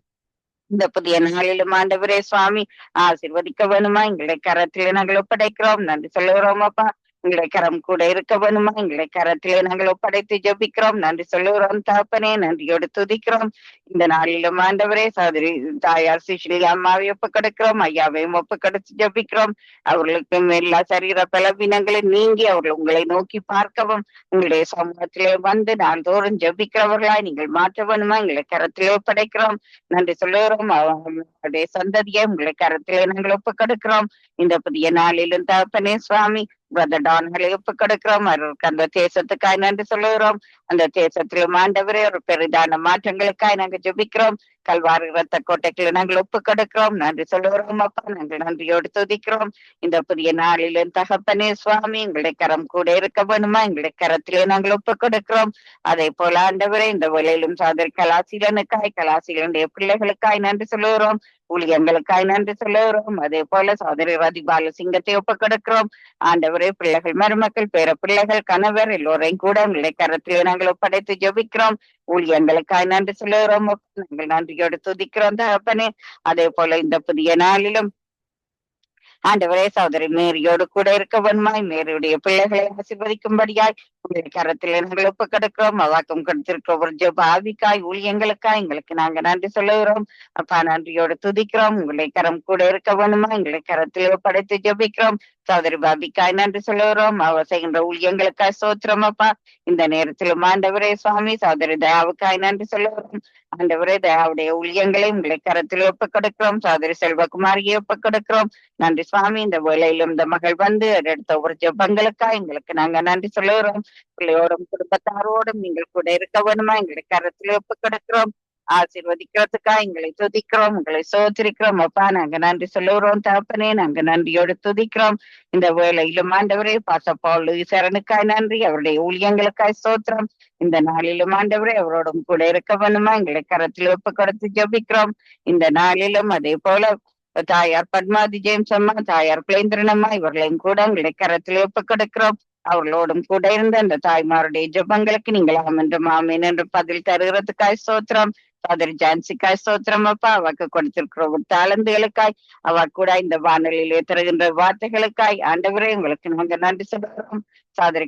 இந்த புதிய நாளிலும் ஆண்டவரே சுவாமி ஆசீர்வதிக்க வேணுமா எங்களை கரத்திலே நாங்கள் ஒப்படைக்கிறோம். நன்றி சொல்லுகிறோம் அப்பா. எங்களை கரம் கூட இருக்க வேணுமா எங்களை கரத்திலே நாங்கள் ஒப்படைத்து ஜெபிக்கிறோம். நன்றி சொல்லுகிறோம் தகப்பனே. நன்றியோடு துதிக்கிறோம். இந்த நாளிலும் ஆண்டவரே சகோதரி தாயார் சிஷிலி அம்மாவை ஒப்புக் கொடுக்கிறோம். ஐயாவையும் ஒப்புக் கொடுத்து ஜெபிக்கிறோம். அவர்களுக்கும் எல்லா சரீர பலவீனங்களை நீங்கி அவர்கள் உங்களை நோக்கி பார்க்கவும் உங்களுடைய சமூகத்திலே வந்து நாள்தோறும் ஜெபிக்கிறவர்களாய் நீங்கள் மாற்ற வேணுமா எங்களை கரத்திலே ஒப்படைக்கிறோம். நன்றி சொல்லுகிறோம். அவர்களுடைய சந்ததியை உங்களை கரத்திலே நாங்கள் ஒப்புக் கொடுக்கிறோம். இந்த புதிய நாளிலும் தகப்பனே சுவாமி பிரதர் டான்களை ஒப்புக் கொடுக்கிறோம். அவருக்கு அந்த தேசத்துக்காய் நன்றி சொல்லுகிறோம். அந்த தேசத்திலும் ஆண்டவரே ஒரு பெரிதான மாற்றங்களுக்காய் நாங்கள் ஜெபிக்கிறோம். கல்வாரி ரத்த கோட்டைகளை நாங்கள் ஒப்புக் கொடுக்கிறோம். நன்றி சொல்லுகிறோம் அப்பா. நாங்கள் நன்றியோடு துதிக்கிறோம். இந்த புதிய நாளிலும் தகப்பனே சுவாமி எங்களுடைய கரம் கூட இருக்க வேணுமா எங்களுடைய கரத்திலே நாங்கள் ஒப்புக் கொடுக்கிறோம். அதே போல ஆண்டவரே இந்த வேளையிலும் சகோதரி கலாசீலனுடைய பிள்ளைகளுக்காய் நன்றி சொல்லுகிறோம். ஊழியங்களுக்காய் நன்றி சொல்லுகிறோம். அதே போல சகோதரி ரதிபால சிங்கத்தை ஒப்புக் கொடுக்கிறோம். ஆண்டவரே பிள்ளைகள், மருமக்கள், பேர பிள்ளைகள், கணவர் எல்லோரையும் கூட உங்களுடைய கரத்திலே நாங்கள் ஒப்படைத்து ஜெபிக்கிறோம். ஊழியங்களுக்காய் நன்றி சொல்லுகிறோம். நாங்கள் நன்றியோடு துதிக்கிறோம் தகப்பனே. அதே போல இந்த புதிய நாளிலும் ஆண்டவரே சகோதரி மேரியோடு கூட இருக்க வேணுமாய் மேரியுடைய பிள்ளைகளை ஆசீர்வதிக்கும்படியாய் உங்களுடைய கரத்தில் நாங்கள் ஒப்புக் கொடுக்கிறோம். அவாக்கம் கொடுத்திருக்கிற ஒரு ஜெப ஆவிக்காய் ஊழியங்களுக்காய் எங்களுக்கு நாங்க நன்றி சொல்லுகிறோம். அப்பா நன்றியோடு துதிக்கிறோம். உங்களுடைய கரம் கூட இருக்க வேணுமா எங்களை கரத்தில் ஒப்படைத்து ஜெபிக்கிறோம். சகோதரி பாபிக்காய் நன்றி சொல்லுகிறோம். அவர் செய்கின்ற ஊழியங்களுக்காய் ஸ்தோத்திரம் அப்பா. இந்த நேரத்திலும் ஆண்டவரே சுவாமி சகோதரி தயாவுக்காய் நன்றி சொல்லுகிறோம். ஆண்டவரே தயாவுடைய ஊழியங்களை உங்களை கரத்தில் ஒப்புக் கொடுக்கிறோம். சகோதரி செல்வகுமாரியை ஒப்புக் கொடுக்கிறோம். நன்றி சுவாமி. இந்த வேளையிலும் இந்த மகள் வந்து எடுத்த ஒரு ஜெபங்களுக்காய் எங்களுக்கு நாங்க நன்றி சொல்லுகிறோம். பிள்ளையோடும் குடும்பத்தாரோடும் நீங்கள் கூட இருக்க வேணுமா எங்களை கரத்தில் ஒப்புக் கொடுக்கிறோம். ஆசீர்வதிக்கிறதுக்காக எங்களை துதிக்கிறோம், உங்களை சோதரிக்கிறோம் அப்பா. நாங்க நன்றி சொல்லுகிறோம் தகப்பனே. நாங்க நன்றியோடு துதிக்கிறோம். இந்த வேளையிலும் ஆண்டவரே பாசப்பால் சரணுக்காய் நன்றி. அவருடைய ஊழியங்களுக்காய் ஸ்தோத்திரம். இந்த நாளிலும் ஆண்டவரே அவரோடும் கூட இருக்க வேணுமா எங்களை கரத்தில் ஒப்பு கொடுத்து ஜெபிக்கிறோம். இந்த நாளிலும் அதே போல தாயார் பத்மாதி ஜேம்ஸ் அம்மா, தாயார் குலேந்திரனம்மா இவர்களையும் கூட உங்களை கரத்தில் ஒப்பு கொடுக்கிறோம். அவர்களோடும் கூட இருந்த அந்த தாய்மாருடைய ஜெபங்களுக்கு நீங்கள் ஆமீன் என்று பதில் தருகிறதுக்காய் ஸ்தோத்திரம். சகோதரி ஜான்சிக்காய் ஸ்தோத்திரம் அப்பா. அவக்கு கொடுத்திருக்கிற ஒரு தாளந்துகளுக்காய், அவ கூட இந்த வானொலியிலே தருகின்ற வார்த்தைகளுக்காய் ஆண்டவரே உங்களுக்கு நாங்க நன்றி சொல்லுகிறோம். சகோதரி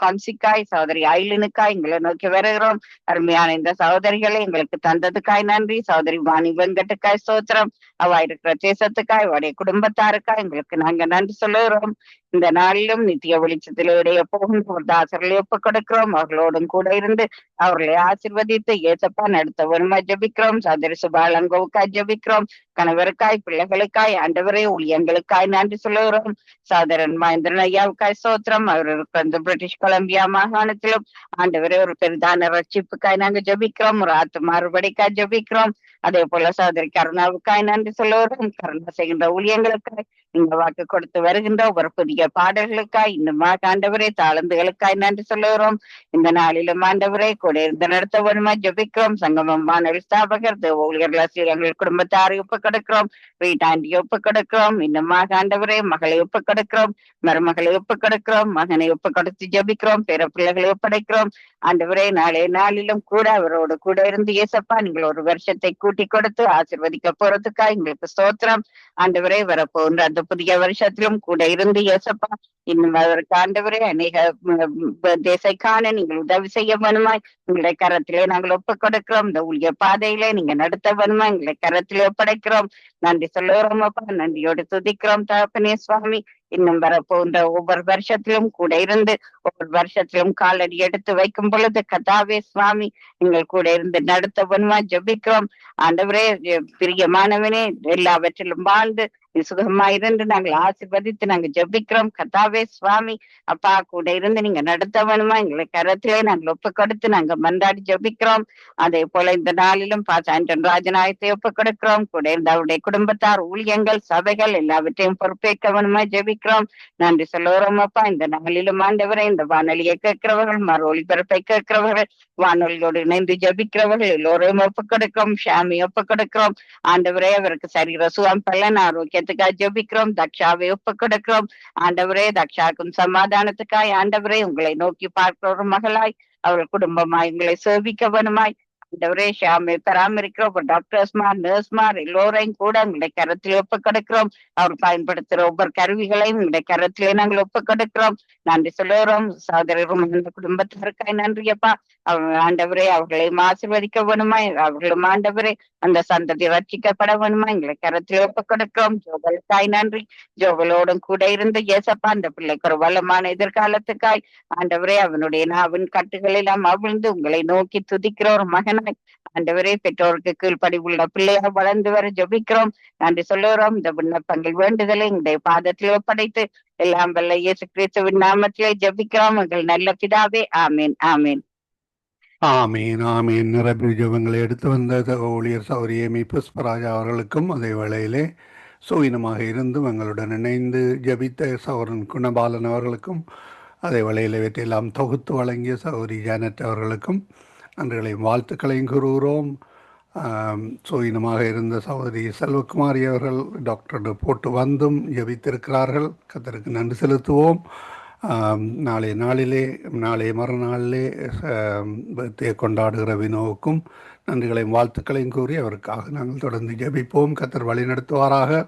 கான்சிக்காய், சகோதரி ஐலினுக்காய் எங்களை நோக்கி வருகிறோம். அருமையான இந்த சகோதரிகளை எங்களுக்கு தந்ததுக்காய் நன்றி. சகோதரி வாணி வெங்கட்டுக்காய் ஸ்தோத்திரம். அவ இருக்கிற தேசத்துக்காய், அவருடைய குடும்பத்தாருக்காய் எங்களுக்கு நாங்க நன்றி சொல்லுகிறோம். இந்த நாளிலும் நித்திய வெளிச்சத்திலேயே போகும் ஒரு தாசர்களை ஒப்புக் கொடுக்கிறோம். அவர்களோடும் கூட இருந்து அவர்களை ஆசீர்வதித்து ஏசப்பா நடத்த வருமா ஜெபிக்கிறோம். சகோதரி சுபாலங்கோவுக்காய் ஜெபிக்கிறோம். கணவருக்காய், பிள்ளைகளுக்காய், ஆண்டவரே ஊழியங்களுக்காய் நன்றி சொல்லுகிறோம். சகோதரன் மகேந்திரன் ஐயாவுக்காய் ஸ்தோத்திரம். அவர் இந்த பிரிட்டிஷ் கொலம்பியா மாகாணத்திலும் ஆண்டவரே ஒரு பெரிதான ரட்சிப்புக்காய் நாங்க ஜெபிக்கிறோம். ஒரு ஆத்து மாறுபடிக்காய் ஜெபிக்கிறோம். அதே போல சகோதரி கருணாவுக்காய் நன்றி சொல்லுகிறோம். கருணா செய்கின்ற ஊழியங்களுக்காய் நீங்க வாக்கு கொடுத்து வருகின்ற ஒரு புதிய பாடல்களுக்காய் இன்னுமாக ஆண்டவரே தாளந்துகளுக்காய் நன்றி சொல்லுகிறோம். இந்த நாளிலும் ஆண்டவரே கூட இருந்து நடத்த வேணுமா ஜபிக்கிறோம். சங்கமம் வானொலி ஸ்தாபகர் ஊழியர்கள் எங்கள் குடும்பத்தாரை ஒப்புக் கொடுக்கிறோம். வீட்டாண்டி ஒப்புக் கொடுக்கிறோம். இன்னுமாக ஆண்டவரே மகளை ஒப்புக் கொடுக்கிறோம். மருமகளை ஒப்புக் கொடுக்கிறோம். மகனை ஒப்புக் கொடுத்து ஜபிக்கிறோம். பிற பிள்ளைகளை ஒப்படைக்கிறோம். ஆண்டவரே நாளைய நாளிலும் கூட அவரோடு கூட இருந்து ஏசப்பா நீங்கள் ஒரு வருஷத்தை கூட்டி கொடுத்து ஆசீர்வதிக்க போறதுக்காக எங்களுக்கு ஸ்தோத்திரம். ஆண்டவரே வரப்போன்ற அந்த புதிய வருஷத்திலும் கூட இருந்து ஏசப்பா இன்னும் அதற்கு ஆண்டவரே அநேக தேசை காண நீங்கள் உதவி செய்ய வேணுமாய் உங்களுடைய கரத்திலே நாங்கள் ஒப்புக் கொடுக்கிறோம். இந்த ஊழிய பாதையிலே நீங்க நடத்த வேணுமா எங்களை கரத்திலே ஒப்படைக்கிறோம். நன்றி சொல்லுகிறோம் அப்பா. நன்றியோடு துதிக்கிறோம் தகப்பனே சுவாமி. இன்னும் வரப்போன்ற ஒவ்வொரு வருஷத்திலும் கூட இருந்து ஒவ்வொரு வருஷத்திலும் காலடி எடுத்து வைக்கும் பொழுது கதாவே சுவாமி நீங்கள் கூட இருந்து நடத்த வேணுமா ஜபிக்கிறோம். ஆண்டவரே பிரியமானவனே எல்லாவற்றிலும் வாழ்ந்து சுகமாயிருந்து நாங்கள் ஆசீர்வதித்து நாங்கள் ஜபிக்கிறோம் கதாவே சுவாமி. அப்பா கூட இருந்து நீங்க நடத்த வேணுமா எங்களை கரத்திலே நாங்கள் ஒப்புக் கொடுத்து நாங்க மன்றாடி ஜபிக்கிறோம். அதே போல இந்த நாளிலும் பாசாண்டன் ராஜநாயகத்தை ஒப்புக் கொடுக்கிறோம். கூட இருந்த அவருடைய குடும்பத்தார் ஊழியங்கள் சபைகள் எல்லாவற்றையும் பொறுப்பேற்க வேணுமா ஜபிக்கிறோம். நன்றி சொல்லுகிறோம் அப்பா. இந்த நாளிலும் ஆண்டவரை இந்த வானொலியை கேட்கிறவர்கள் மறு ஒளிபரப்பை கேட்கிறவர்கள் வானொலியோடு இணைந்து ஜபிக்கிறவர்கள் எல்லோரையும் ஒப்புக் கொடுக்கிறோம். ஷாமி ஒப்புக் கொடுக்கிறோம். ஆண்டவரே அவருக்கு சரீர சுகம் பலன் ஆரோக்கியத்துக்காக ஜபிக்கிறோம். தக்ஷாவை ஒப்புக் கொடுக்கிறோம். ஆண்டவரே தக்ஷாக்கும் சமாதானத்துக்காய் ஆண்டவரே உங்களை நோக்கி பார்க்கிற ஒரு மகளாய் அவள் குடும்பமாய் உங்களை சேவிக்க வேணுமாய் ஆண்டவரே ஷாமை பராமரிக்கிறோம். டாக்டர்ஸ்மார் நர்ஸ்மார் எல்லோரையும் கூட உங்களுடைய கரத்திலே ஒப்புக் கொடுக்கிறோம். அவர் பயன்படுத்துகிற ஒவ்வொரு கருவிகளையும் உங்களுடைய கரத்திலே நாங்கள் ஒப்புக் கொடுக்கிறோம். நன்றி சொல்லுகிறோம். சகோதரரும் குடும்பத்தினருக்காய் நன்றியப்பா. ஆண்டவரே அவர்களையும் ஆசீர்வதிக்க வேணுமாய் அவர்களும் ஆண்டவரே அந்த சந்ததி ரட்சிக்கப்பட வேணுமா எங்களை கரத்தில் ஒப்புக் கொடுக்கிறோம். ஜோபலுக்காய் நன்றி. ஜோபலோடும் கூட இருந்து ஏசப்பா அந்த பிள்ளைக்கு ஒரு வளமான எதிர்காலத்துக்காய் ஆண்டவரே அவனுடைய நாவின் கட்டுகள் எல்லாம் அவிழ்ந்து உங்களை நோக்கி துதிக்கிற ஒரு மகனாய் ஆண்டவரே பெற்றோருக்கு கீழ்ப்படி உள்ள பிள்ளையாக வளர்ந்து வர ஜபிக்கிறோம். நன்றி சொல்லுகிறோம். இந்த விண்ணப்பங்கள் வேண்டுதலை எங்களுடைய பாதத்தில் ஒப்படைத்து எல்லாம் வல்ல இயேசு கிறிஸ்துவின் நாமத்திலே ஜபிக்கிறோம் எங்கள் நல்ல பிதாவே. ஆமீன் ஆமீன் ஆமீன் ஆமீன். நிரம்பி ஜெபங்களை எடுத்து வந்த ஊழியர் சௌரி ஏமி புஷ்பராஜா அவர்களுக்கும் அதே வேளையிலே சூயினமாக இருந்தும் எங்களுடன் இணைந்து ஜபித்த சௌரன் குணபாலன் அவர்களுக்கும் அதே வேளையில் இவற்றையெல்லாம் தொகுத்து வழங்கிய சௌரி ஜானட் அவர்களுக்கும் நன்றிகளையும் வாழ்த்துக்களையும் கூறுகிறோம். சூயினமாக இருந்த சகோதரி செல்வகுமாரி அவர்கள் டாக்டர் போட்டு வந்தும் ஜபித்திருக்கிறார்கள். கர்த்தருக்கு நன்றி செலுத்துவோம். நாளைய மறுநாளிலே பர்த்டே கொண்டாடுகிற வினோவுக்கும் நன்றிகளையும் வாழ்த்துக்களையும் கூறி அவருக்காக நாங்கள் தொடர்ந்து ஜபிப்போம். கர்த்தர் வழி நடத்துவாராக.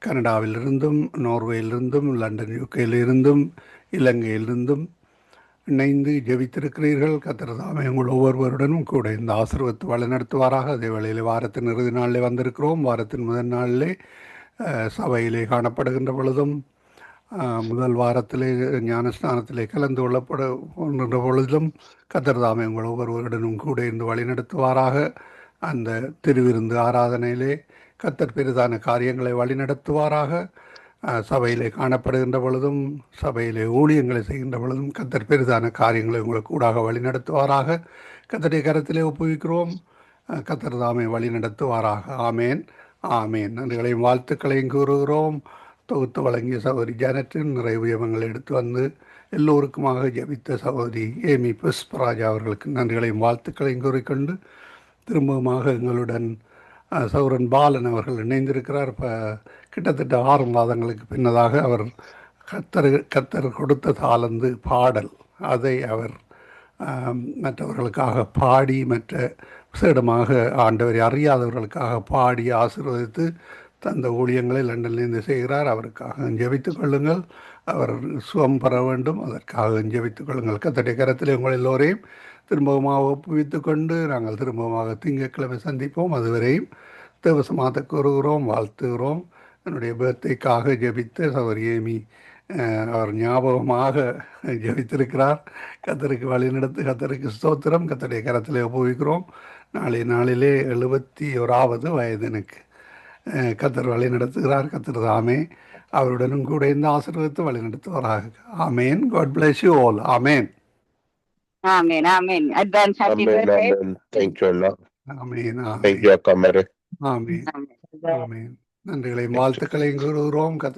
கனடாவிலிருந்தும் நோர்வேயிலிருந்தும் லண்டன் யூகேயிலிருந்தும் இலங்கையிலிருந்தும் இணைந்து ஜெபித்திருக்கிறீர்கள். கர்த்தர் தாமே உங்கள் ஒவ்வொருவருடனும் கூட இந்த ஆசீர்வாதத்தை வழி நடத்துவாராக. அதே வேளையில் வாரத்தின் இறுதி நாளிலே வந்திருக்கிறோம். வாரத்தின் முதல் நாளிலே சபையிலே காணப்படுகின்ற பொழுதும் முதல் வாரத்திலே ஞானஸ்தானத்திலே கலந்து கொள்ளப்படுகின்ற பொழுதிலும் கர்த்தர் தாமே உங்கள் ஒவ்வொருவருடனும் கூட இருந்து வழி நடத்துவாராக. அந்த திருவிருந்து ஆராதனையிலே கர்த்தர் பெரிதான காரியங்களை வழி நடத்துவாராக. சபையிலே காணப்படுகின்ற பொழுதும் சபையிலே ஊழியங்களை செய்கின்ற பொழுதும் கர்த்தர் பெரிதான காரியங்களை உங்களுக்கு கூடாக வழி நடத்துவாராக. கர்த்தருடைய கரத்திலே ஒப்புவிக்கிறோம். கர்த்தர் தாமே வழி நடத்துவாராக. ஆமேன் ஆமேன். நன்றிகளையும் வாழ்த்துக்களையும் கூறுகிறோம். தொகுத்து வழங்கிய சகோதரி ஜானட்டின் நிறைவு ஜெபங்களை எடுத்து வந்து எல்லோருக்குமாக ஜபித்த சகோதரி ஏமி புஷ்பராஜா அவர்களுக்கு நன்றிகளையும் வாழ்த்துக்களையும் கூறிக்கொண்டு திரும்பவுமாக எங்களுடன் சௌரன் பாலன் அவர்கள் இணைந்திருக்கிறார். இப்போ கிட்டத்தட்ட 6 மாதங்களுக்கு பின்னதாக அவர் கத்தர் கொடுத்த தாளந்து பாடல் அதை அவர் மற்றவர்களுக்காக பாடி மற்ற விசேடமாக ஆண்டவரை அறியாதவர்களுக்காக பாடி ஆசீர்வதித்து தந்த ஊழியங்களை லண்டனிலிருந்து செய்கிறார். அவருக்காக ஜெபித்துக் கொள்ளுங்கள். அவர் சுகம் பெற வேண்டும். அதற்காக ஜெபித்துக் கொள்ளுங்கள். கர்த்தருடைய கரத்திலே உங்கள் எல்லோரையும் திரும்பவுமாக ஒப்புவித்து கொண்டு நாங்கள் திரும்பவுமாக திங்கட்கிழமை சந்திப்போம். அதுவரையும் தேவசமாத கூறுகிறோம், வாழ்த்துகிறோம். என்னுடைய பர்த்டேக்காக ஜெபித்த சகோதரி ஏமி அவர் ஞாபகமாக ஜெபித்திருக்கிறார். கர்த்தருக்கு வழி நடத்து. கர்த்தருக்கு ஸ்தோத்திரம். கர்த்தருடைய கரத்திலே ஒப்புவிக்கிறோம். நாளிலே 71வது வயது எனக்கு கர்த்தர் வழி நடத்துகிறார். கர்த்தர் தாமே அவருடனும் கூட இந்த ஆசீர்வாதத்தை வழி நடத்துவாராக. ஆமேன். God bless you all. Amen. Amen amen. Advance happy birthday. Thank you, Allah. Amen. Thank you, Akamare. ஆமேன். ஆமேன். நன்றிகளையும் வாழ்த்துக்களையும் கூறுகிறோம்.